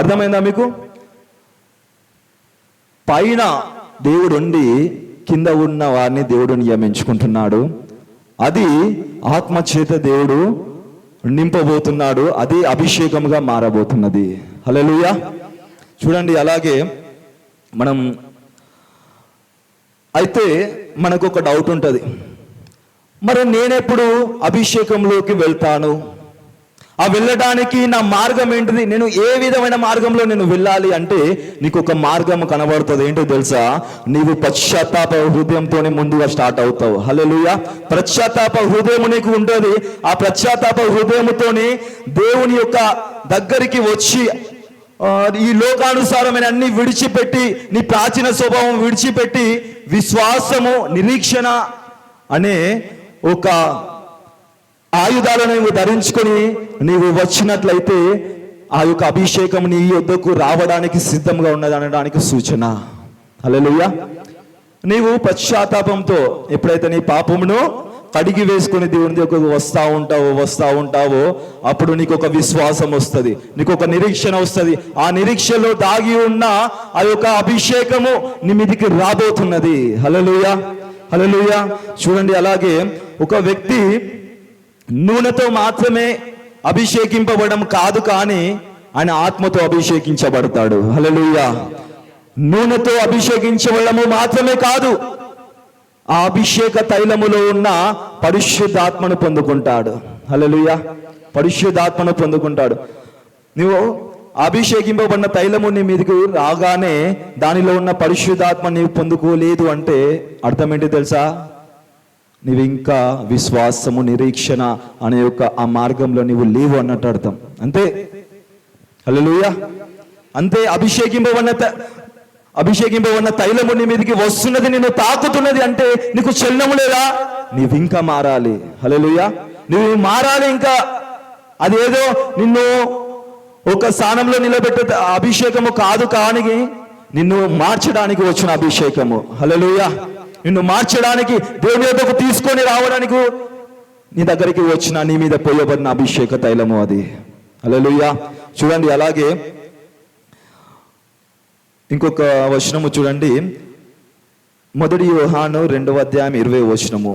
అర్థమైందా మీకు? పైన దేవుడు ఉండి కింద ఉన్న వారిని దేవుడు నియమించుకుంటున్నాడు. అది ఆత్మ చేత దేవుడు నింపబోతున్నాడు. అది అభిషేకముగా మారబోతున్నది. హల్లెలూయా. చూడండి, అలాగే మనం అయితే మనకు ఒక డౌట్ ఉంటుంది, మరి నేనెప్పుడు అభిషేకంలోకి వెళ్తాను? ఆ వెళ్ళడానికి నా మార్గం ఏంటిది? నేను ఏ విధమైన మార్గంలో నేను వెళ్ళాలి అంటే నీకు ఒక మార్గం కనబడుతుంది. ఏంటో తెలుసా? నీవు పశ్చాత్తాప హృదయంతోనే ముందుగా స్టార్ట్ అవుతావు. హల్లెలూయా. పశ్చాత్తాప హృదయం నీకు ఉంటుంది. ఆ పశ్చాత్తాప హృదయంతోని దేవుని యొక్క దగ్గరికి వచ్చి ఈ లోకానుసారమైన అన్ని విడిచిపెట్టి, నీ ప్రాచీన స్వభావం విడిచిపెట్టి విశ్వాసము, నిరీక్షణ అనే ఒక ఆయుధాలను నువ్వు ధరించుకొని నీవు వచ్చినట్లయితే ఆ యొక్క అభిషేకం నీ యొద్దకు రావడానికి సిద్ధంగా ఉన్నది అనడానికి సూచన. హల్లెలూయా. నీవు పశ్చాత్తాపంతో ఎప్పుడైతే నీ పాపమును కడిగి వేసుకొని దేవుని దగ్గరకు వస్తా ఉంటావో అప్పుడు నీకు ఒక విశ్వాసం వస్తుంది, నీకు ఒక నిరీక్షణ వస్తుంది. ఆ నిరీక్షలో దాగి ఉన్న ఆ యొక్క అభిషేకము నీ మీదికి రాబోతున్నది. హల్లెలూయా, హల్లెలూయా. చూడండి, అలాగే ఒక వ్యక్తి నూనెతో మాత్రమే అభిషేకింపబడడం కాదు, కానీ ఆయన ఆత్మతో అభిషేకించబడతాడు. హల్లెలూయా. నూనెతో అభిషేకించబడము మాత్రమే కాదు, ఆ అభిషేక తైలములో ఉన్న పరిశుద్ధాత్మను పొందుకుంటాడు. హల్లెలూయా. పరిశుద్ధాత్మను పొందుకుంటాడు. నువ్వు అభిషేకింపబడిన తైలము నీ మీదకి రాగానే దానిలో ఉన్న పరిశుద్ధాత్మ నీవు పొందుకోలేదు అంటే అర్థం ఏంటి తెలుసా? నీవు ఇంకా విశ్వాసము, నిరీక్షణ అనే యొక్క ఆ మార్గంలో నీవు లేవు అన్నట్టు అర్థం. అంతే. హల్లెలూయా. అంతే. అభిషేకింపబడిన తైలము నీ మీదకి వస్తున్నది, నిన్ను తాకుతున్నది అంటే నీకు చలనము లేదా? నీవు ఇంకా మారాలి. హల్లెలూయా. నువ్వు మారాలి. ఇంకా అదేదో నిన్ను ఒక స్థానంలో నిలబెట్టే అభిషేకము కాదు, కానీ నిన్ను మార్చడానికి వచ్చిన అభిషేకము. హల్లెలూయా. నిన్ను మార్చడానికి, దేవుని యొద్దకు తీసుకొని రావడానికి నీ దగ్గరికి వచ్చిన, నీ మీద పోయబడిన అభిషేక తైలము అది. హల్లెలూయా. చూడండి, అలాగే ఇంకొక వచనము చూడండి, 1 యోహాను 2:20.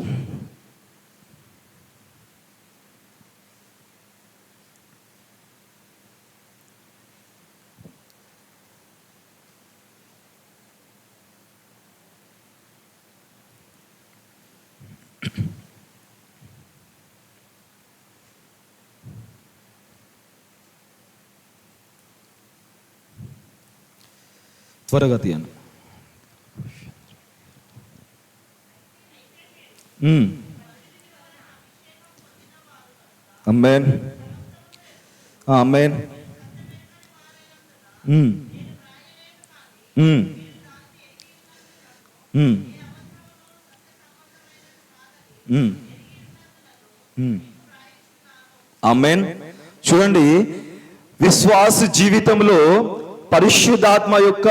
త్వరగా తీయను. ఆమేన్, ఆమేన్. ఆమేన్. చూడండి, విశ్వాస జీవితంలో పరిశుద్ధాత్మ యొక్క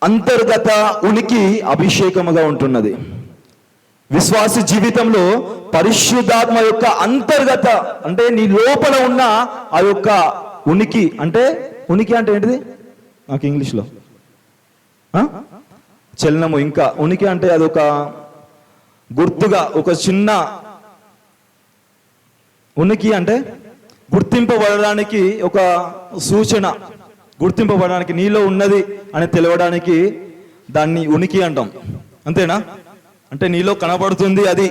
అంతర్గత ఉనికి అభిషేకముగా ఉంటున్నది. విశ్వాస జీవితంలో పరిశుద్ధాత్మ యొక్క అంతర్గత అంటే నీ లోపల ఉన్న ఆ యొక్క ఉనికి అంటే ఏంటిది? నాకు ఇంగ్లీష్లో చలనము. ఇంకా ఉనికి అంటే అదొక గుర్తుగా, ఒక చిన్న ఉనికి అంటే గుర్తింపబడడానికి ఒక సూచన, గుర్తింపబడడానికి నీలో ఉన్నది అని తెలవడానికి దాన్ని ఉనికి అంటాం. అంతేనా? అంటే నీలో కనబడుతుంది అది,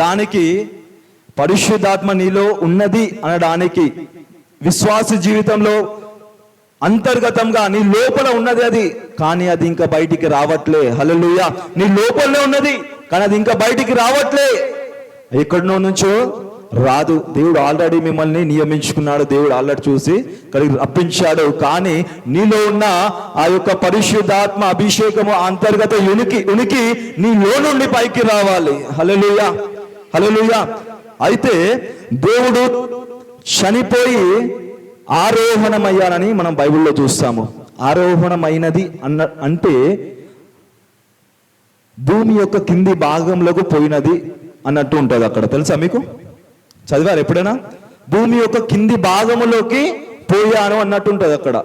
దానికి పరిశుద్ధాత్మ నీలో ఉన్నది అనడానికి. విశ్వాస జీవితంలో అంతర్గతంగా నీ లోపల ఉన్నది అది, కానీ అది ఇంకా బయటికి రావట్లే. హల్లెలూయా. నీ లోపలనే ఉన్నది, కానీ అది ఇంకా బయటికి రావట్లే. ఎక్కడనో నుంచో రాదు. దేవుడు ఆల్రెడీ మిమ్మల్ని నియమించుకున్నాడు, దేవుడు ఆల్రెడీ చూసి ఇక్కడికి రప్పించాడు. కానీ నీలో ఉన్న ఆ యొక్క పరిశుద్ధాత్మ అభిషేకము, అంతర్గత ఉనికి నీలో నుండి పైకి రావాలి. హల్లెలూయా, హల్లెలూయా. అయితే దేవుడు చనిపోయి ఆరోహణమయ్యానని మనం బైబిల్లో చూస్తాము. ఆరోహణమైనది అంటే భూమి యొక్క కింది భాగంలోకి పోయినది అన్నట్టు ఉంటుంది. అక్కడ తెలుసా మీకు? చదివారు ఎప్పుడైనా? భూమి యొక్క కింది భాగములోకి పోయాను అన్నట్టు ఉంటుంది అక్కడ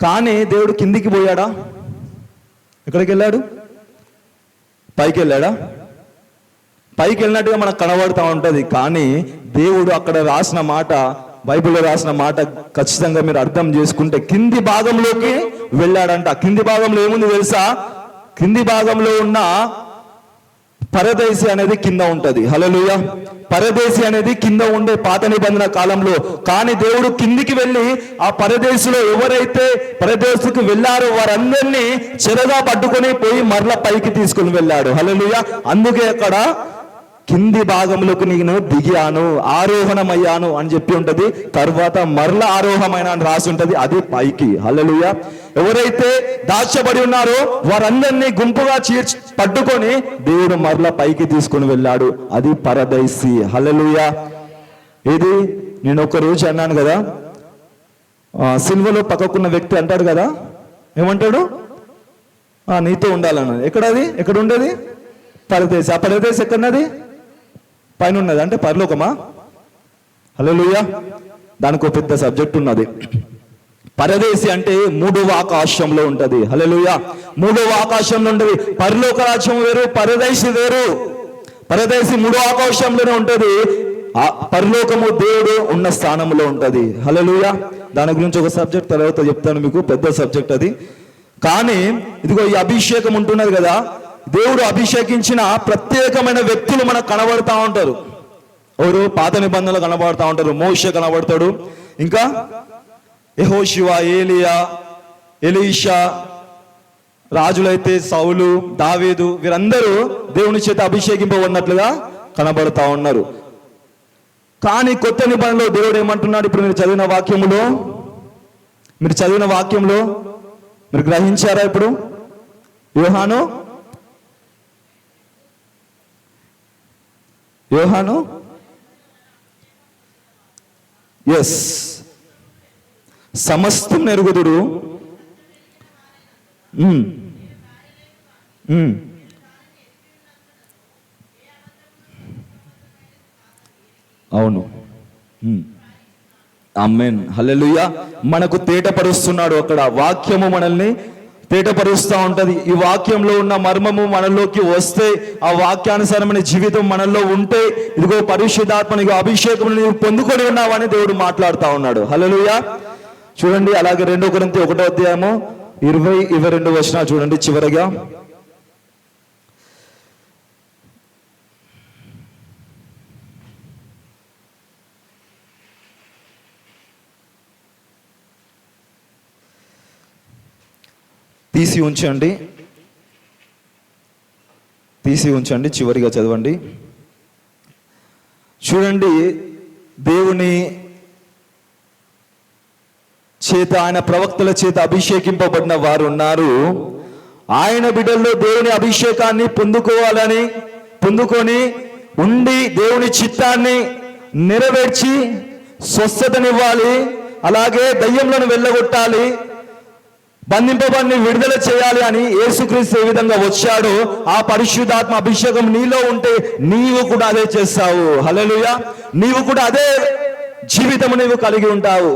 కానీ దేవుడు కిందికి పోయాడా? ఎక్కడికి వెళ్ళాడు? పైకి వెళ్ళాడా? పైకి వెళ్ళినట్టుగా మనకు కనబడుతూ ఉంటుంది. కానీ దేవుడు అక్కడ రాసిన మాట, బైబిల్లో రాసిన మాట ఖచ్చితంగా మీరు అర్థం చేసుకుంటే కింది భాగంలోకి వెళ్ళాడంట. కింది భాగంలో ఏముంది తెలుసా? కింది భాగంలో ఉన్న పరదేశి అనేది కింద ఉంటది. హల్లెలూయా. పరదేశి అనేది కింద ఉండే పాత నిబంధన కాలంలో. కానీ దేవుడు కిందికి వెళ్ళి ఆ పరదేశిలో ఎవరైతే పరదేశికి వెళ్ళారో వారందరినీ చెరగా పట్టుకొని పోయి మరల పైకి తీసుకుని వెళ్ళాడు. హల్లెలూయా. అందుకే అక్కడ కింది భాగంలోకి నేను దిగాను, ఆరోహణమయ్యాను అని చెప్పి ఉంటది. తర్వాత మరల ఆరోహమైన అని రాసి ఉంటది, అది పైకి. హల్లెలూయా. ఎవరైతే దాచబడి ఉన్నారో వారందరినీ గుంపుగా పట్టుకొని దేవుడు మరల పైకి తీసుకొని వెళ్ళాడు, అది పరదైసి. హల్లెలూయా. ఇది నేను ఒక రోజు అన్నాను కదా, సిల్వలో పక్కకున్న వ్యక్తి అంటాడు కదా, ఏమంటాడు? నీతో ఉండాలన్నాడు. ఎక్కడది? ఎక్కడ ఉండేది? పరదేశి. ఆ పరదేశి ఎక్కడున్నది? పైన ఉన్నది, అంటే పరలోకమా? హల్లెలూయా. దానికి ఒక పెద్ద సబ్జెక్ట్ ఉన్నది. పరదేశి అంటే 3వ ఆకాశంలో ఉంటది. హల్లెలూయా. 3వ ఆకాశంలో ఉంటది. పరలోక రాజ్యం వేరు, పరదేశి వేరు. పరదేశి 3వ ఆకాశంలోనే ఉంటది, పరలోకము దేవుడు ఉన్న స్థానంలో ఉంటది. హల్లెలూయా. దాని గురించి ఒక సబ్జెక్ట్ తర్వాత చెప్తాను మీకు, పెద్ద సబ్జెక్ట్ అది. కానీ ఇదిగో ఈ అభిషేకం ఉంటున్నది కదా, దేవుడు అభిషేకించిన ప్రత్యేకమైన వ్యక్తులు మనకు కనబడతా ఉంటారు. ఎవరు? పాత నిబంధనలు కనబడతా ఉంటారు. మోషే కనబడతాడు, ఇంకా యెహోషువ, ఏలియా, ఎలీషా, రాజులైతే సౌలు, దావీదు, వీరందరూ దేవుని చేత అభిషేకింపబడినట్లుగా కనబడతా ఉన్నారు. కానీ కొత్త నిబంధనలో దేవుడు ఏమంటున్నాడు? ఇప్పుడు మీరు చదివిన వాక్యంలో మీరు గ్రహించారా? ఇప్పుడు యోహాను ఎస్, సమస్తం నెరుగుదుడు, అవును. ఆమేన్. హల్లెలూయా. మనకు తేటపరుస్తున్నాడు అక్కడ. వాక్యము మనల్ని తేటపరుస్తూ ఉంటది. ఈ వాక్యంలో ఉన్న మర్మము మనలోకి వస్తే, ఆ వాక్యానుసారమైన జీవితం మనలో ఉంటే, ఇదిగో పరిశుద్ధాత్మనిగా అభిషేకం నీవు పొందుకొని ఉన్నావని దేవుడు మాట్లాడుతూ ఉన్నాడు. హల్లెలూయా. చూడండి, అలాగే 2 కొరింథీ 1వ అధ్యాయము 20-22 వచనాలు చూడండి. చివరిగా తీసి ఉంచండి, చివరిగా చదవండి. చూడండి, దేవుని చేత, ఆయన ప్రవక్తల చేత అభిషేకింపబడిన వారు ఉన్నారు. ఆయన బిడ్డల్లో దేవుని అభిషేకాన్ని పొందుకొని ఉండి దేవుని చిత్తాన్ని నెరవేర్చి స్వస్థతనివ్వాలి, అలాగే దయ్యంలను వెళ్ళగొట్టాలి, బంధింపబడిని విడుదల చేయాలి అని యేసుక్రీస్తు ఏ విధంగా వచ్చాడో ఆ పరిశుద్ధాత్మ అభిషేకం నీలో ఉంటే నీవు కూడా అదే చేస్తావు. హల్లెలూయా. నీవు కూడా అదే జీవితం నీవు కలిగి ఉంటావు.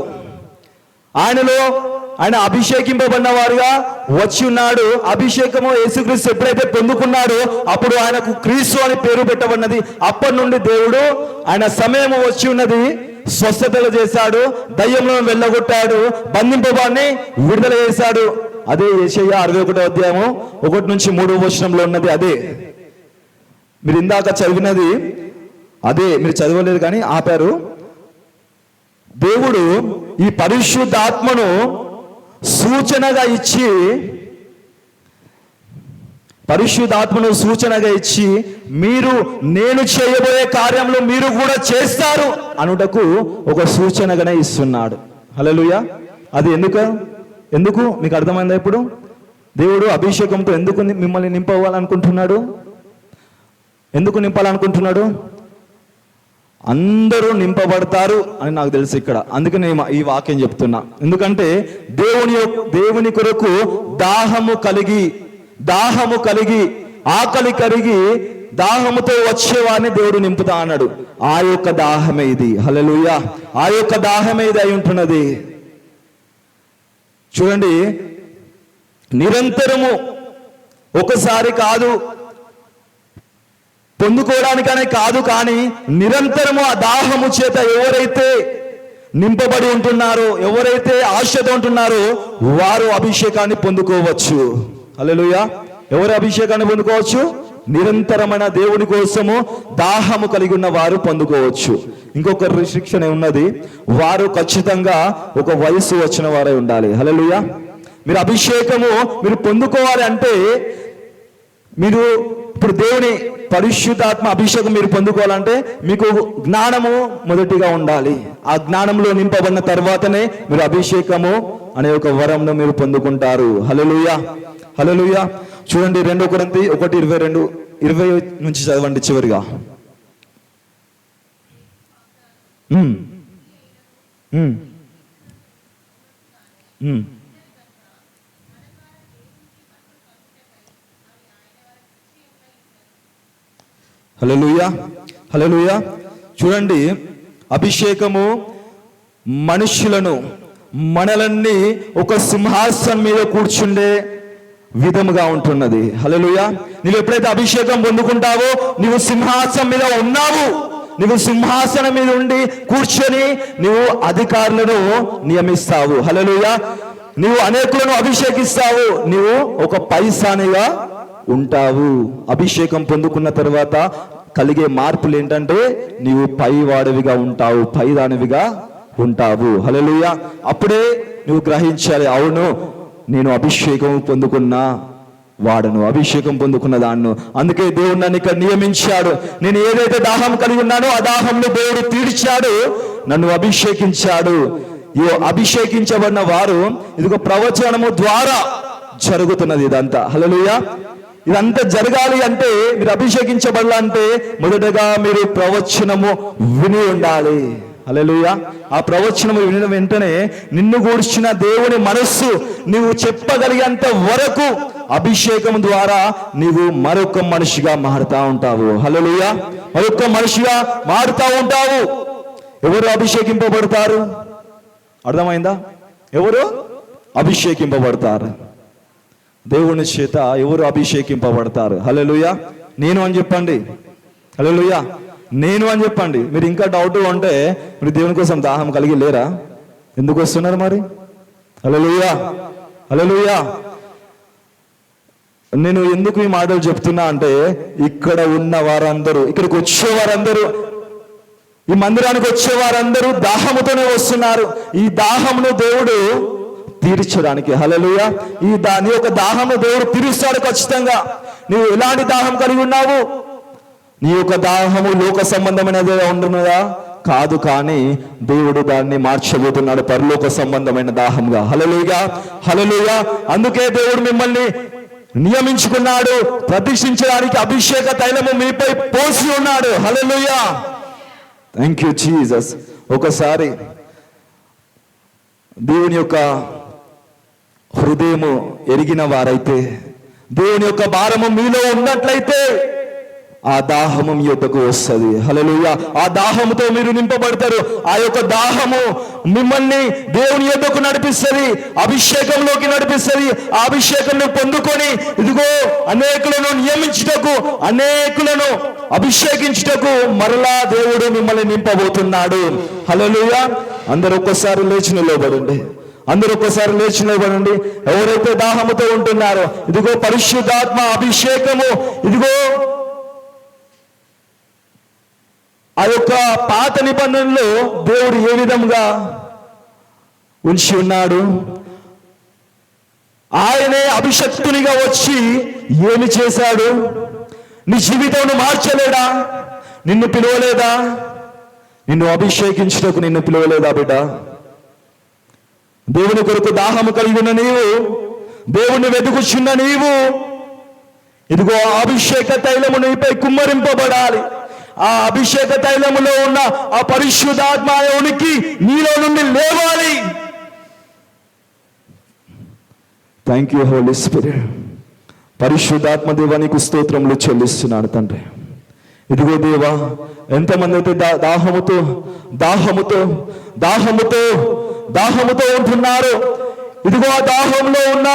ఆయన అభిషేకింపబడిన వారుగా వచ్చి ఉన్నాడు. అభిషేకము యేసుక్రీస్తు ఎప్పుడైతే పొందుకున్నాడో అప్పుడు ఆయనకు క్రీస్తు అని పేరు పెట్టబడినది. అప్పటి నుండి దేవుడు ఆయన సమయం వచ్చి ఉన్నది, స్వస్థతలు చేశాడు, దయ్యంలో వెళ్ళగొట్టాడు, బంధింపబడిని విడుదల చేశాడు. అదే యెషయా 61వ అధ్యాయము 1-3 వచనంలో ఉన్నది. అదే మీరు ఇందాక చదివినది, అదే మీరు చదవలేదు కానీ ఆపారు. దేవుడు ఈ పరిశుద్ధాత్మను సూచనగా ఇచ్చి మీరు నేను చేయబోయే కార్యంలో మీరు కూడా చేస్తారు అనుటకు ఒక సూచనగానే ఇస్తున్నాడు. హల్లెలూయా. అది ఎందుకు మీకు అర్థమైందా? ఇప్పుడు దేవుడు అభిషేకంతో ఎందుకు మిమ్మల్ని నింపాలనుకుంటున్నాడు? ఎందుకు నింపాలనుకుంటున్నాడు? అందరూ నింపబడతారు అని నాకు తెలుసు ఇక్కడ, అందుకే నేను ఈ వాక్యం చెప్తున్నా. ఎందుకంటే దేవుని కొరకు దాహము కలిగి ఆకలి కరిగి దాహముతో వచ్చేవాడిని దేవుడు నింపుతా అన్నాడు. ఆ యొక్క దాహమే ఇది. హల్లెలూయా. ఆ యొక్క దాహమే ఇది అయి ఉంటున్నది. చూడండి, నిరంతరము ఒకసారి కాదు, పొందుకోవడానికనే కాదు, కానీ నిరంతరము ఆ దాహము చేత ఎవరైతే నింపబడి ఉంటున్నారో, ఎవరైతే ఆశతో ఉంటున్నారో వారు అభిషేకాన్ని పొందుకోవచ్చు. హల్లెలూయా. ఎవరు అభిషేకాన్ని పొందుకోవచ్చు? నిరంతరమైన దేవుని కోసము దాహము కలిగి ఉన్న వారు పొందుకోవచ్చు. ఇంకొక రిస్ట్రిక్షన్ ఉన్నది, వారు ఖచ్చితంగా ఒక వయసు వచ్చిన వారై ఉండాలి. హల్లెలూయా. మీరు అభిషేకము మీరు పొందుకోవాలి అంటే, మీరు ఇప్పుడు దేవుని పరిశుద్ధాత్మ అభిషేకం మీరు పొందుకోవాలంటే మీకు జ్ఞానము మొదటిగా ఉండాలి. ఆ జ్ఞానంలో నింపబడిన తర్వాతనే మీరు అభిషేకము అనే ఒక వరంను మీరు పొందుకుంటారు. హల్లెలూయా, హల్లెలూయా. చూడండి 2 కొరింథీ 1:22-20 నుంచి చదవండి చివరిగా. హల్లెలూయా, హల్లెలూయా. చూడండి, అభిషేకము మనలన్నీ ఒక సింహాసనం మీద కూర్చుండే విధముగా ఉంటున్నది. హల్లెలూయా. నువ్వు ఎప్పుడైతే అభిషేకం పొందుకుంటావో నువ్వు సింహాసనం మీద ఉన్నావు. నువ్వు సింహాసనం మీద ఉండి కూర్చొని నువ్వు అధికారులను నియమిస్తావు. హల్లెలూయా. నువ్వు అనేకులను అభిషేకిస్తావు. నువ్వు ఒక పైసానిగా ఉంటావు. అభిషేకం పొందుకున్న తర్వాత కలిగే మార్పులు ఏంటంటే నీవు పైవాడివిగా ఉంటావు, పైదానివిగా ఉంటావు. హల్లెలూయా. అప్పుడే నువ్వు గ్రహించాలి, అవును నేను అభిషేకం పొందుకున్న వాడను, అభిషేకం పొందుకున్న దాన్ని. అందుకే దేవుడు నన్ను ఇక్కడ నియమించాడు. నేను ఏదైతే దాహం కలిగి ఉన్నానో ఆ దాహంలో దేవుడు తీర్చాడు, నన్ను అభిషేకించాడు. ఈ అభిషేకించబడిన వారు ఇదిగో ప్రవచనము ద్వారా జరుగుతున్నది ఇదంతా. హల్లెలూయా. ఇదంతా జరగాలి అంటే, మీరు అభిషేకించబడాలంటే మొదటగా మీరు ప్రవచనము విని ఉండాలి. హల్లెలూయా. ఆ ప్రవచనము వినిన వెంటనే నిన్ను గూర్చిన దేవుని మనస్సు నీవు చెప్పగలిగేంత వరకు అభిషేకం ద్వారా నీవు మరొక మనిషిగా మారుతా ఉంటావు. హల్లెలూయా. మరొక మనిషిగా మారుతా ఉంటావు. ఎవరు అభిషేకింపబడతారు? అర్థమైందా? ఎవరు అభిషేకింపబడతారు? దేవుని చేత ఎవరు అభిషేకింపబడతారు? హల్లెలూయా. నేను అని చెప్పండి. హల్లెలూయా. నేను అని చెప్పండి. మీరు ఇంకా డౌట్ ఉంటే మీరు దేవుని కోసం దాహం కలిగి లేరా? ఎందుకు వస్తున్నారు మరి? హల్లెలూయా, హల్లెలూయా. నేను ఎందుకు ఈ మాటలు చెప్తున్నా అంటే, ఇక్కడ ఉన్న వారందరూ, ఇక్కడికి వచ్చే వారందరూ, ఈ మందిరానికి వచ్చే వారందరూ దాహముతోనే వస్తున్నారు. ఈ దాహమును దేవుడు తీర్చడానికి. హల్లెలూయా. నీ యొక్క దాహము దేవుడు తీరుస్తాడు ఖచ్చితంగా. నువ్వు ఎలాంటి దాహం కలిగి ఉన్నావు? నీ యొక్క దాహము లోక సంబంధమైనది ఉంటున్నదా? కాదు, కానీ దేవుడు దాన్ని మార్చబోతున్నాడు పరలోక సంబంధమైన దాహంగా. హల్లెలూయా, హల్లెలూయా. అందుకే దేవుడు మిమ్మల్ని నియమించుకున్నాడు, ప్రతిష్ఠించడానికి అభిషేక తైలము మీపై పోసి ఉన్నాడు. హల్లెలూయా. Thank you Jesus. ఒకసారి దేవుని యొక్క హృదయము ఎరిగిన వారైతే, దేవుని యొక్క భారము మీలో ఉన్నట్లయితే ఆ దాహము మీ యొద్దకు వస్తుంది. హల్లెలూయా. ఆ దాహముతో మీరు నింపబడతారు. ఆ యొక్క దాహము మిమ్మల్ని దేవుని యొద్దకు నడిపిస్తుంది, అభిషేకంలోకి నడిపిస్తుంది. ఆ అభిషేకంను పొందుకొని ఇదిగో అనేకులను నియమించుటకు, అనేకులను అభిషేకించుటకు మరలా దేవుడు మిమ్మల్ని నింపబోతున్నాడు. హల్లెలూయా. అందరూ ఒక్కసారి లేచి నిలబడండి. అందరూ ఒక్కసారి లేచి నిలబడండి. ఎవరైతే దాహముతో ఉంటున్నారో, ఇదిగో పరిశుద్ధాత్మ అభిషేకము, ఇదిగో ఆ యొక్క పాత నిబంధనలో దేవుడు ఏ విధంగా ఉంచి ఉన్నాడు, ఆయనే అభిషక్తునిగా వచ్చి ఏమి చేశాడు? నీ జీవితాన్ని మార్చలేడా? నిన్ను పిలవలేదా? నిన్ను అభిషేకించుటకు నిన్ను పిలవలేదా బిడ్డ? దేవుని కొరకు దాహము కలిగి ఉన్న నీవు, దేవుణ్ణి వెతుకుచున్న నీవు, ఇదిగో అభిషేక తైలము నీపై కుమ్మరింపబడాలి. ఆ అభిషేక తైలములో ఉన్న ఆ పరిశుద్ధాత్మ ఉనికి నీలో నుండి లేవాలి. Thank you Holy Spirit. పరిశుద్ధాత్మ దేవానికి స్తోత్రములు చెల్లిస్తున్నాను తండ్రి. ఇదిగో దేవా, ఎంతమంది అయితే దాహముతో దాహముతో దాహముతో దాహముతో ఉంటున్నారు, ఇదిగో ఆ దాహంలో ఉన్న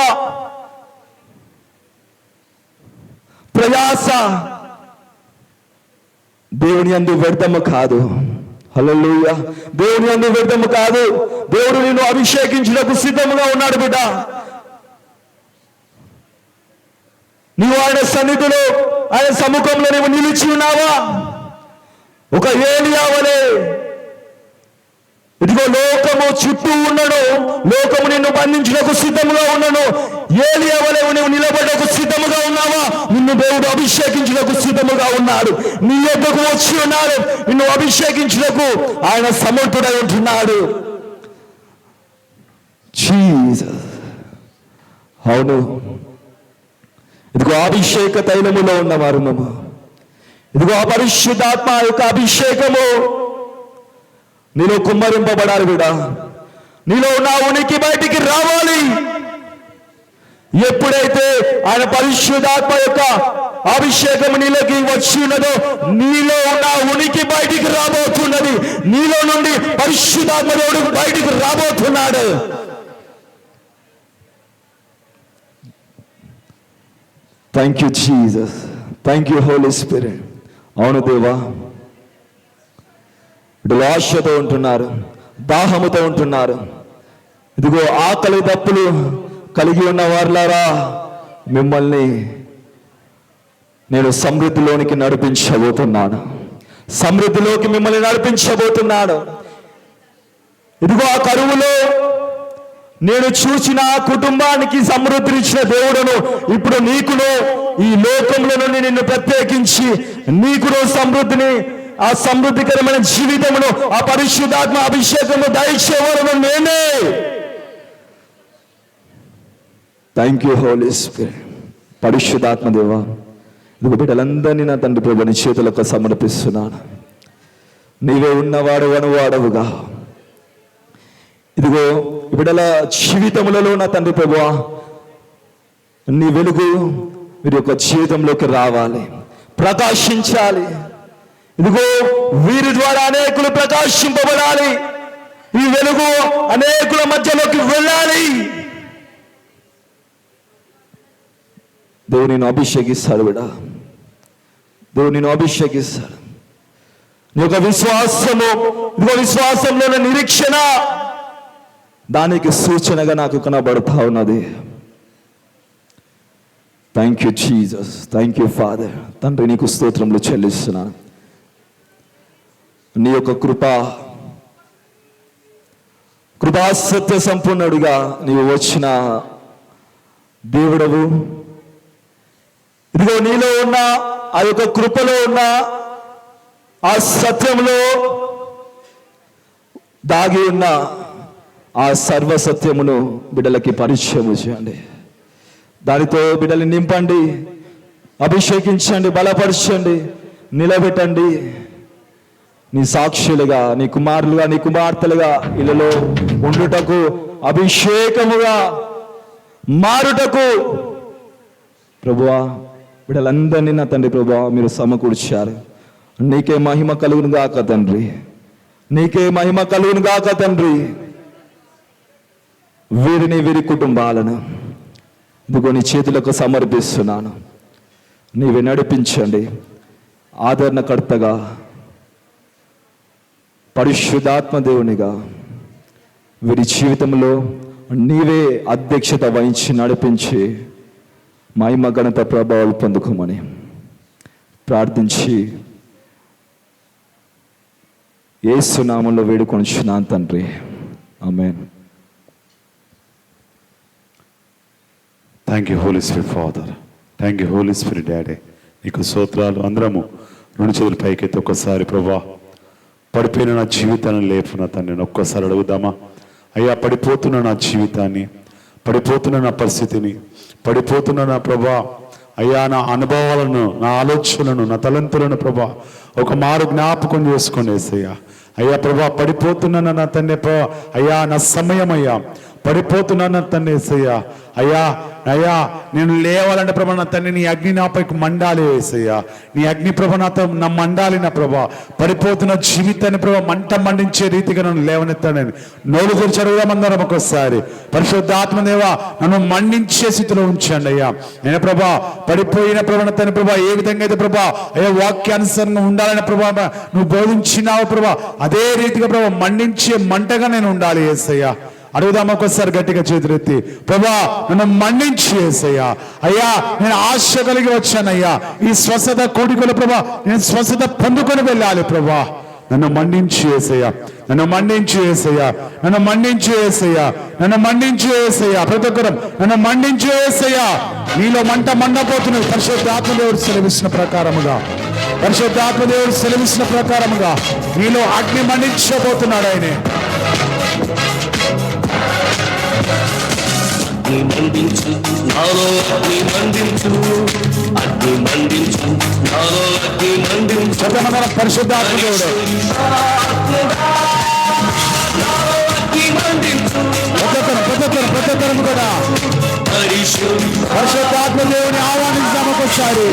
ప్రయాస దేవుని యందు వ్యర్థము కాదు. హల్లెలూయా. దేవుని యందు వ్యర్థము కాదు. దేవుడు నిన్ను అభిషేకించుటకు సిద్ధముగా ఉన్నాడు బిడ్డ. నీవు ఆయన సన్నిధిలో, ఆయన సముఖంలో నీవు నిలిచి ఉన్నావా? ఒక ఏలియా వలె. ఇదిగో లోకము చుట్టూ ఉన్నను, లోకము నిన్ను బంధించుటకు సిద్ధముగా ఉన్నను. ఏలియా వలె నువ్వు నిలబడకు సిద్ధముగా ఉన్నావా? నిన్ను దేవుడు అభిషేకించుటకు సిద్ధముగా ఉన్నాడు. నీ యొద్దకు వచ్చి ఉన్నాడు. నిన్ను అభిషేకించుటకు ఆయన సమర్థుడై ఉంటున్నాడు. జీసస్. అవును, ఇదిగో అభిషేక తైలములో ఉన్నవారు మేము. ఇదిగో పరిశుద్ధాత్మ యొక్క అభిషేకము నీలో కుమ్మరింపబడాలి బిడ్డా. నీలో ఉన్న ఉనికి బయటికి రావాలి. ఎప్పుడైతే ఆయన పరిశుద్ధాత్మ యొక్క అభిషేకం నీలోకి వచ్చి ఉన్నదో నీలో ఉన్న ఉనికి బయటికి రాబోతున్నది. నీలో నుండి పరిశుద్ధాత్మ దేవుడు బయటికి రాబోతున్నాడు. Thank you Jesus. Thank you Holy Spirit. అవును దేవా, ఇటు ఆశతో ఉంటున్నారు, దాహముతో ఉంటున్నారు. ఇదిగో ఆకలి దప్పులు కలిగి ఉన్న వారులారా, మిమ్మల్ని నేను సమృద్ధిలోనికి నడిపించబోతున్నాను. సమృద్ధిలోకి మిమ్మల్ని నడిపించబోతున్నాను. ఇదిగో ఆ కరువులో నేను చూసిన ఆ కుటుంబానికి సమృద్ధినిచ్చిన దేవుడును ఇప్పుడు నీకును ఈ లోకంలో నుండి నిన్ను ప్రత్యేకించి నీకును సమృద్ధిని, ఆ సమృద్ధికరమైన జీవితమును, ఆ పరిశుద్ధాత్మ అభిషేకము దయచేవారు నేనే. Thank you Holy Spirit. పరిశుద్ధాత్మ దేవా, ఇదిగో బిడ్డలందరినీ నా తండ్రి ప్రభు నీ చేతులకు సమర్పిస్తున్నాను. నీవే ఉన్నవాడు అనువాడవుగా. ఇదిగో బిడ్డల జీవితములలో నా తండ్రి ప్రభువా నీ వెలుగు వీరి యొక్క జీవితంలోకి రావాలి, ప్రకాశించాలి. ఇదిగో వీరి ద్వారా అనేకులు ప్రకాశింపబడాలి. ఈ వెలుగు అనేకుల మధ్యలోకి వెళ్ళాలి. దేవుడు నిన్ను అభిషేకిస్తాడు బిడ్డ. దేవుడు నిన్ను అభిషేకిస్తాడు. నీ యొక్క విశ్వాసము, ఇదిగో విశ్వాసంలోని నిరీక్షణ దానికి సూచనగా నాకు కనబడతా ఉన్నది. Thank you Jesus. Thank you father. తండ్రి నీకు స్తోత్రములు చెల్లిస్తున్నాను. నీ యొక్క కృపా సత్య సంపూర్ణుడిగా నీవు వచ్చిన దేవుడవు. ఇదిగో నీలో ఉన్న ఆ యొక్క కృపలో ఉన్న ఆ సత్యంలో దాగి ఉన్న ఆ సర్వసత్యమును బిడ్డలకి పరిచయం చేయండి. దానితో బిడ్డల్ని నింపండి, అభిషేకించండి, బలపరచండి, నిలబెట్టండి. నీ సాక్షులుగా, నీ కుమారులుగా, నీ కుమార్తెలుగా ఇళ్ళలో ఉండుటకు, అభిషేకముగా మారుటకు ప్రభువా బిడ్డలందరినీ నా తండ్రి ప్రభువా మీరు సమకూర్చారు. నీకే మహిమ కలుగును గాక తండ్రి. నీకే మహిమ కలుగును గాక తండ్రి. వీరిని, వీరి కుటుంబాలను ఇదిగో నీ చేతులకు సమర్పిస్తున్నాను. నీవే నడిపించండి. ఆదరణకర్తగా, పరిశుద్ధాత్మ దేవునిగా వీరి జీవితంలో నీవే అధ్యక్షత వహించి నడిపించి మహిమ ఘనత ప్రభావాలు పొందుకోమని ప్రార్థించి యేసు నామములో వేడుకొనుచున్నాను తండ్రి. Amen. Thank you Holy Spirit Father. Thank you Holy Spirit Daddy. నీకు స్తోత్రాలు. అందరము రెండు చేతుల పైకెత్తి ఒక్కసారి ప్రభా పడిపోయిన నా జీవితాన్ని లేపున తండ్రిని ఒక్కసారి అడుగుదామా? అయ్యా, పడిపోతున్న నా జీవితాన్ని, పడిపోతున్న నా పరిస్థితిని, పడిపోతున్న నా ప్రభా అయ్యా నా అనుభవాలను, నా ఆలోచనలను, నా తలంతులను ప్రభా ఒక మారు జ్ఞాపకం చేసుకొని వేసయ్యా. అయ్యా ప్రభా పడిపోతున్నాను నా తండ్రి ప్రభా. అయ్యా నా సమయం అయ్యా పడిపోతున్నాను తండ్రి వేసయ్యా. అయ్యా అయ్యా నేను లేవాలంటే ప్రభా నా తండ్రి నీ అగ్ని నాపైకి మండాలి వేసయ్యా. నీ అగ్ని ప్రభా నాతో నా మండాలి నా ప్రభా. పడిపోతున్న జీవితాన్ని ప్రభా మంట మండించే రీతిగా నన్ను లేవనెత్తానని నోరు గురించి అడుగుదామందరం ఒకసారి. పరిశుద్ధాత్మదేవా నన్ను మండించే స్థితిలో ఉంచండి అయ్యా. నేను ప్రభా పడిపోయిన ప్రభా నా తండ్రి ప్రభా ఏ విధంగా అయితే ప్రభా అయ్యా వాక్యానుసరంగా ఉండాలని ప్రభా నువ్వు బోధించినావు ప్రభా అదే రీతిగా ప్రభా మండించే మంటగా నేను ఉండాలి యేసయ్యా. అడుగుదాం ఒకసారి గట్టిగా చేతులెత్తి. ప్రభా నన్ను మన్నించి యేసయ్యా. అయ్యా నేను ఆశ కలిగి వచ్చానయ్యా. ఈ స్వస్థత కోడికల ప్రభా నేను స్వస్థత పొందుకొని వెళ్ళాలి ప్రభా. నన్ను మండించు యేసయ్యా, నన్ను మండించు యేసయ్యా, నన్ను మండించు యేసయ్యా, నన్ను మండించు యేసయ్యా. ప్రతి ఒక్కరు నన్ను మండించు యేసయ్యా. నీలో మంట మండపోతున్నది. పరిశుద్ధాత్మదేవుడు సెలవిస్తున్న ప్రకారముగా, పరిశుద్ధాత్మదేవుడు సెలవిస్తున్న ప్రకారముగా నీలో అగ్ని మండించబోతున్నాడు ఆయనే. అగ్ని మండించు నాలో, అగ్ని మండించు, అగ్ని మండించు నాలో, అగ్ని మండించు. పరిశుద్ధాత్మదేవుడు అగ్ని మండించు ప్రతి కూడా పరిశుద్ధాత్మదేవుని ఆహ్వానించాము ఒకసారి.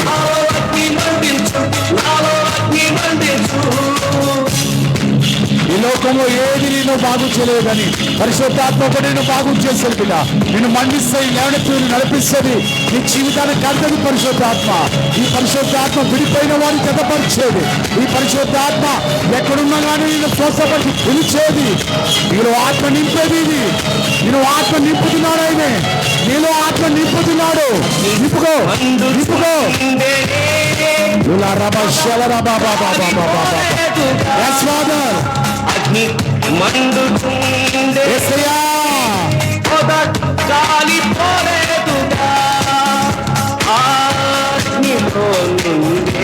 అగ్ని మండించు నాలో, అగ్ని మండించు. ఈ లోకంలో ఏది నేను బాగు చేయలేదని పరిశుద్ధాత్మ ఒకటి నేను బాగు చేసేది బిడ్డ. నేను మండిస్తాయి, లేవనెత్తి నడిపిస్తుంది, నీ జీవితాన్ని కడతది పరిశుద్ధాత్మ. ఈ పరిశుద్ధాత్మ విడిపోయిన వారిని జతపరిచేది. ఈ పరిశుద్ధాత్మ ఎక్కడున్నా కానీ నేను స్వస్థపడి పిలిచేది. నీలో ఆత్మ నింపేది ఇది. నేను ఆత్మ నింపుతున్నాడు ఆయనే. నీలో ఆత్మ నింపుతున్నాడు. నింపుకో, నింపుకో. అగ్ని మండుతుండే గాలి పోలేదుగా, అగ్నిలో నుండే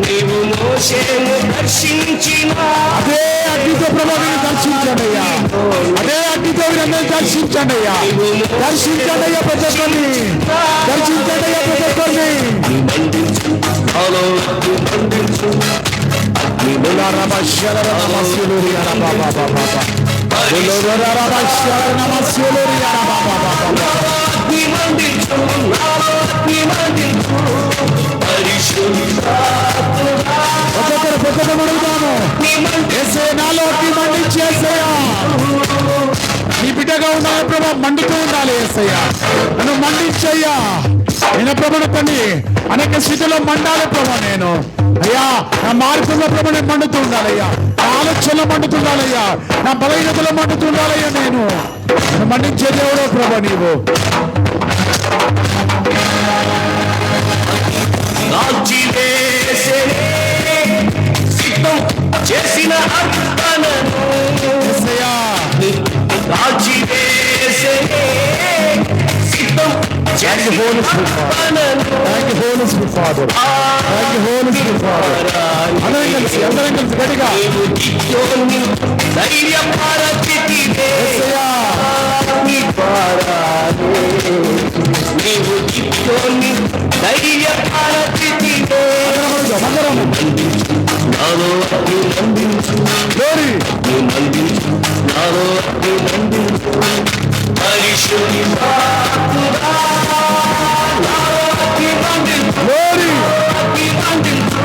నీవు మోషేను దర్శించిన అదే అగ్నితో ప్రభావిని దర్శించండి అయ్యా. అదే అగ్నితో వీరందరినీ దర్శించండి అయ్యా. దర్శించండి అయ్యా ప్రతి ఒక్కరిని. దర్శించండి అయ్యా ప్రతి ఒక్కరిని. మండించు నాలో, అగ్ని మండించు, అగ్ని మండించు నాలో, అగ్ని మండించు. నాలో అగ్ని మండించేసయ్యా. నీ బిడ్డగా ఉండాలి ప్రభా, మండుతూ ఉండాలి ఏసయ్యా. నన్ను మండించయ్యా. నేను ప్రభుని తండ్రి అనేక స్థితిలో మండాలి ప్రభా. నేను అయ్యా నా మార్గంలో ప్రభు నేను మండుతూ ఉండాలయ్యా. నా ఆలోచనలో మండుతుండాలయ్యా. నా బలహీనతలో మండుతుండాలయ్యా. నేను నన్ను మండించే దేవుడో ప్రభా నీవు. సిద్ధం చేసిన అర్పణను కాల్చి వేసే, సిద్ధం చేసిన అర్పణను ధైర్యపరచితివే, నీవు చిత్తోని ధైర్యపరచితివే. నాలో అగ్ని మండించు, నీ మండించు నాలో అగ్ని మండించు. పరిశుద్ధాత్ముడా నాలో అగ్ని మండించు, అగ్ని మండించు.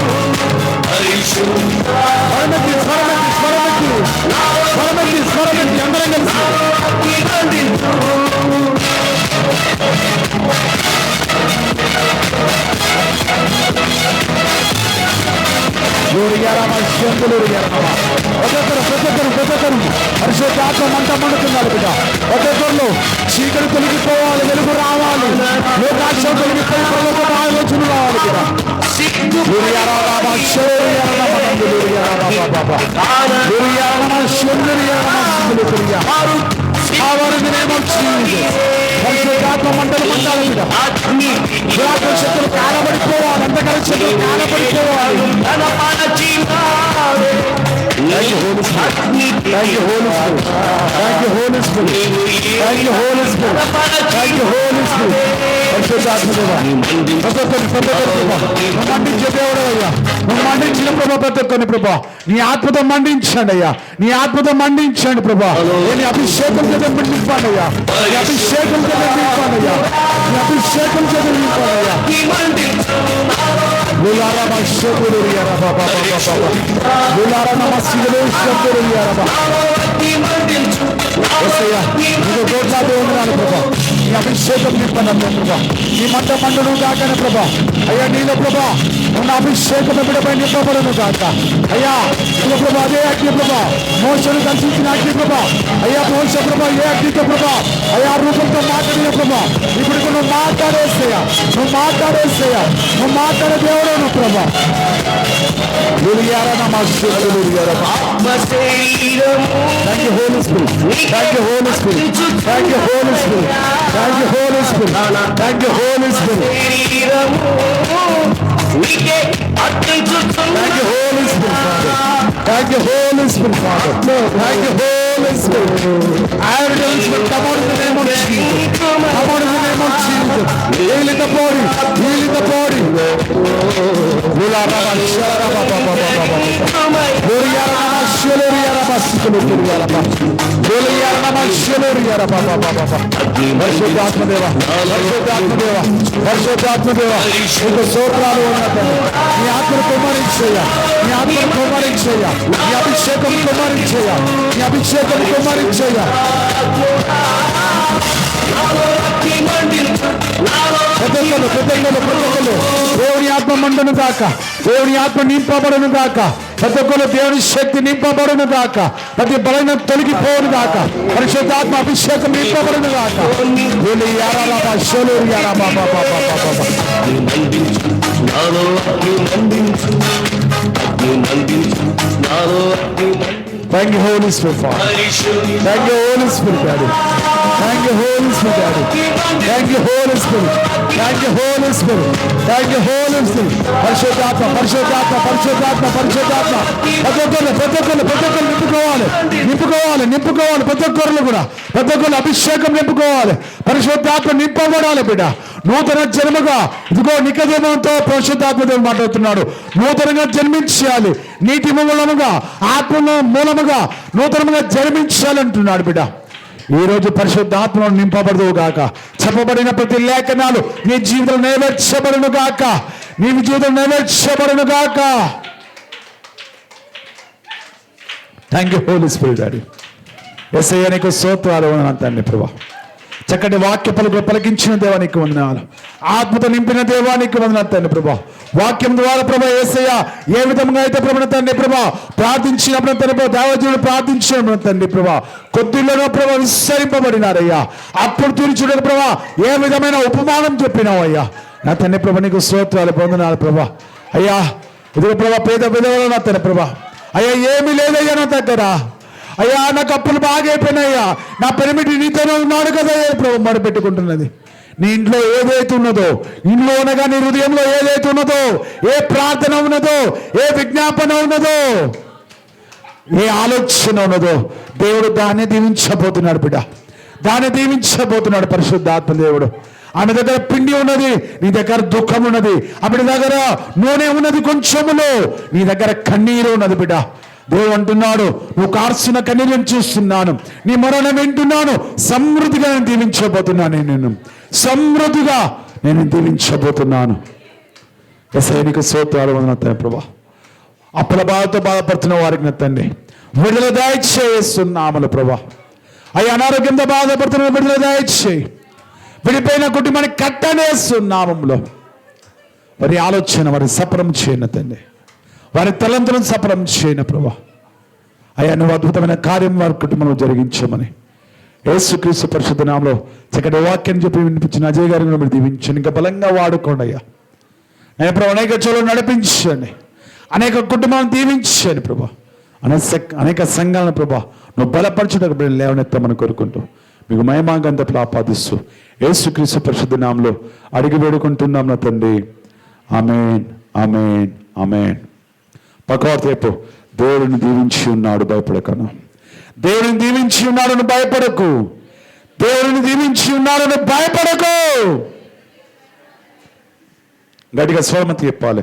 పరిశుద్ధాత్ముడా నాలో అగ్ని మండించు. పరిశుద్ధాత్మ మంట మండుతున్నారు బిడ్డ. ఒక్కొక్కరు చీకటి తొలగిపోవాలి, వెలుగు రావాలి, లోకాక్షం తొలగిపోయి ప్రభుత్వ ఆలోచన రావాలి బిడ్డ. పరిశుద్ధాత్మ మంటలు మండాలి బిడ్డ. శక్తులు కాలబడిపోవాలి, అంతకర శక్తులు కాలబడిపోవాలి. Thank you, Holy Spirit. Thank you, Holy Spirit. Thank you, Holy Spirit. Thank you, Holy Spirit. Thank you, Holy Spirit. పరిశుద్ధాత్మదేవా, మండించే దేవుడయ్యా. నువ్వు మండించిన ప్రభా ప్రతి ఒక్కరిని ప్రభా నీ ఆత్మతో మండించండి అయ్యా. నీ ఆత్మతో మండించండి ప్రభా. నీ అభిషేకం చేత నింపండి అయ్యా. నీ అభిషేకం చేత నింపండి అయ్యా. నీ అభిషేకం చేత నింపండి అయ్యా. కోట్లాది వందనాలు ప్రభా. నీ అభిషేకం నింపనన్నా ప్రభా, నీ మంట మండును కాకనే ప్రభా. అయ్యా నీలో ప్రభా ఉన్న అభిషేకం ఎప్పుడపై నింపబడును కాక. అయ్యా నీలో ప్రభా అదే అగ్ని ప్రభా, మోసను దర్శించిన అగ్ని ప్రభా. అయ్యా మోస ప్రభా ఏ అగ్నితో ప్రభా, అయ్యా రూపంతో మాట్లాడిన ప్రభా, ఇప్పుడు నువ్వు మాట్లాడేసేయా, నువ్వు మాట్లాడేసేయా, నువ్వు మాట్లాడే దేవుడు ప్రభా. Thank you, Holy Spirit. Thank you, Holy Spirit. Thank you, Holy Spirit. Thank you, Holy Spirit. Thank you, Holy Spirit. Thank you, Holy Spirit, Father. Thank you, Holy Spirit, Father. Thank you, Holy Spirit. Evidence will come out in the name of Jesus. Come out in the name of Jesus. Heal in the body. Heal in the body. స్తోత్రాలు నీ ఆత్మను కుమ్మరించేయ, నీ ఆత్మను కుమ్మరించేయ, నీ అభిషేకం కుమ్మరించేయ, నీ అభిషేకం కుమ్మరించేయ. దేవుని ఆత్మ మండును కాక, దేవుని ఆత్మ నింపబడును కాక, ప్రతి ఒక్కరు దేవుని శక్తి నింపబడును కాక, ప్రతి బలైన తొలగిపోను కాక, పరిశుద్ధాత్మ అభిషేకం నింపబడును కాక. Thank you, Holy Spirit, Father. Thank you, Holy Spirit, Daddy. Thank you, Holy Spirit, Daddy. Thank you, Holy Spirit. Thank you, Holy Spirit. Thank you, Holy Spirit. పరిశుద్ధాత్మ, పరిశుద్ధాత్మ, పరిశుద్ధాత్మ, పరిశుద్ధాత్మ. ప్రతి ఒక్కరు నింపుకోవాలి, నింపుకోవాలి, నింపుకోవాలి. ప్రతి ఒక్కరు కూడా, ప్రతి ఒక్కరు అభిషేకం నింపుకోవాలి. పరిశుద్ధాత్మ నింపబడాలి బిడ్డ. నూతన జన్మగా ఇదిగో నికోదేముతో పరిశుద్ధాత్మతో మాట్లాడుతున్నాడు. నూతనంగా జన్మించాలి, నీటి మూలముగా, ఆత్మ మూలముగా నూతనంగా జన్మించాలంటున్నాడు బిడ్డ. ఈ రోజు పరిశుద్ధాత్మను నింపబడదు గాక. చెప్పబడిన ప్రతి లేఖనాలు నీ జీవితంలో నెరవేర్చబడును గాక, నీ జీవితం నెరవేర్చబడును గాక. Thank you, Holy Spirit Daddy. యేసయ్య నీకు స్తోత్రాలు తండ్రి ప్రభా. చక్కటి వాక్య పలుకులు పలికించిన దేవానికి వందనాలు, ఆత్మతో నింపిన దేవానికి వందనాలు తండ్రి ప్రభా. వాక్యం ద్వారా ప్రభా యేసయ్య ఏ విధంగా అయితే ప్రభు తండ్రి ప్రభా ప్రార్థించినప్పుడు తండ్రి ప్రభా, దేవజనుడు ప్రార్థించినప్పుడు తండ్రి ప్రభా, కొద్దిలోనో ప్రభా విస్తరింపబడినారయ్యా. అప్పుడు తీర్చుడని ప్రభా ఏ విధమైన ఉపమానం చెప్పినావు అయ్యా. నా తండ్రి ప్రభా నీకు స్తోత్రాలు పొందనాలు ప్రభా. అయ్యా ఇదిగో ప్రభా పేద విధవలు నా తండ్రి ప్రభా, అయ్యా ఏమీ లేదయ్యా నా దగ్గర, అయ్యా నాకు అప్పులు బాగా అయిపోయినాయ్యా, నా పెరిమిటి నీతోనే ఉన్నాడు కదా ప్రభు మొదలుపెట్టుకుంటున్నది. నీ ఇంట్లో ఏదైతే ఉన్నదో, ఇంట్లో అనగా నీ హృదయంలో ఏదైతే ఉన్నదో, ఏ ప్రార్థన ఉన్నదో, ఏ విజ్ఞాపన ఉన్నదో, ఏ ఆలోచన ఉన్నదో, దేవుడు దాన్ని దీవించబోతున్నాడు బిడ్డ, దాన్ని దీవించబోతున్నాడు పరిశుద్ధాత్మ దేవుడు. ఆమె దగ్గర పిండి ఉన్నది, నీ దగ్గర దుఃఖం ఉన్నది. ఆమె దగ్గర నూనె ఉన్నది కొంచెములో, నీ దగ్గర కన్నీరు ఉన్నది బిడ్డ. దేవుడు అంటున్నాడు, నువ్వు కార్చిన కన్నీరుని చూస్తున్నాను, నీ మొరను వింటున్నాను, సమృద్ధిగా నేను దీవించబోతున్నాను, నేను సమృద్ధిగా నేను దీవించబోతున్నాను. సైనిక స్తోత్రాలు వందనాలు ప్రభా. అప్పుల బాధతో బాధపడుతున్న వారికి నా తండ్రి విడుదల దయచేస్తున్నాములు ప్రభా. అయ్యా అనారోగ్యంతో బాధపడుతున్న విడుదల దయచేయి. విడిపోయిన కుటుంబాన్ని కట్టనేస్తున్నామంలో వారి ఆలోచన వారి సఫలం చేయను తండ్రి, వారి తలంతులను సఫలం చేయను ప్రభా. అయ్యా నువ్వు అద్భుతమైన కార్యం వారి కుటుంబంలో జరిగించమని యేసుక్రీస్తు పరిశుద్ధ నామములో చక్కటి వాక్యం చెప్పి వినిపించిన అజయ్ గారిని మీరు దీవించండి, ఇంకా బలంగా వాడుకోండి అయ్యా. నేను ప్రభు అనేక చోట్ల నడిపించండి, అనేక కుటుంబాలను దీవించండి ప్రభా. అనేక సంఘాలను ప్రభా నువ్వు బలపరచుటకు బిడ్డలు లేవనెత్తమని కోరుకుంటూ మీకు మహిమాంగంతట్లు ఆపాదిస్తూ యేసుక్రీస్తు పరిశుద్ధ నామములో అడిగి వేడుకుంటున్నాం నా తండ్రి. ఆమేన్, ఆమేన్, ఆమేన్. పక్కవారు రేపు దేవుడిని దీవించి ఉన్నాడు, భయపడకను. దేవుడిని దీవించి ఉన్నాడని భయపడకు, దేవుడిని దీవించి ఉన్నాడని భయపడకు. గట్టిగా స్వరమతి చెప్పాలి.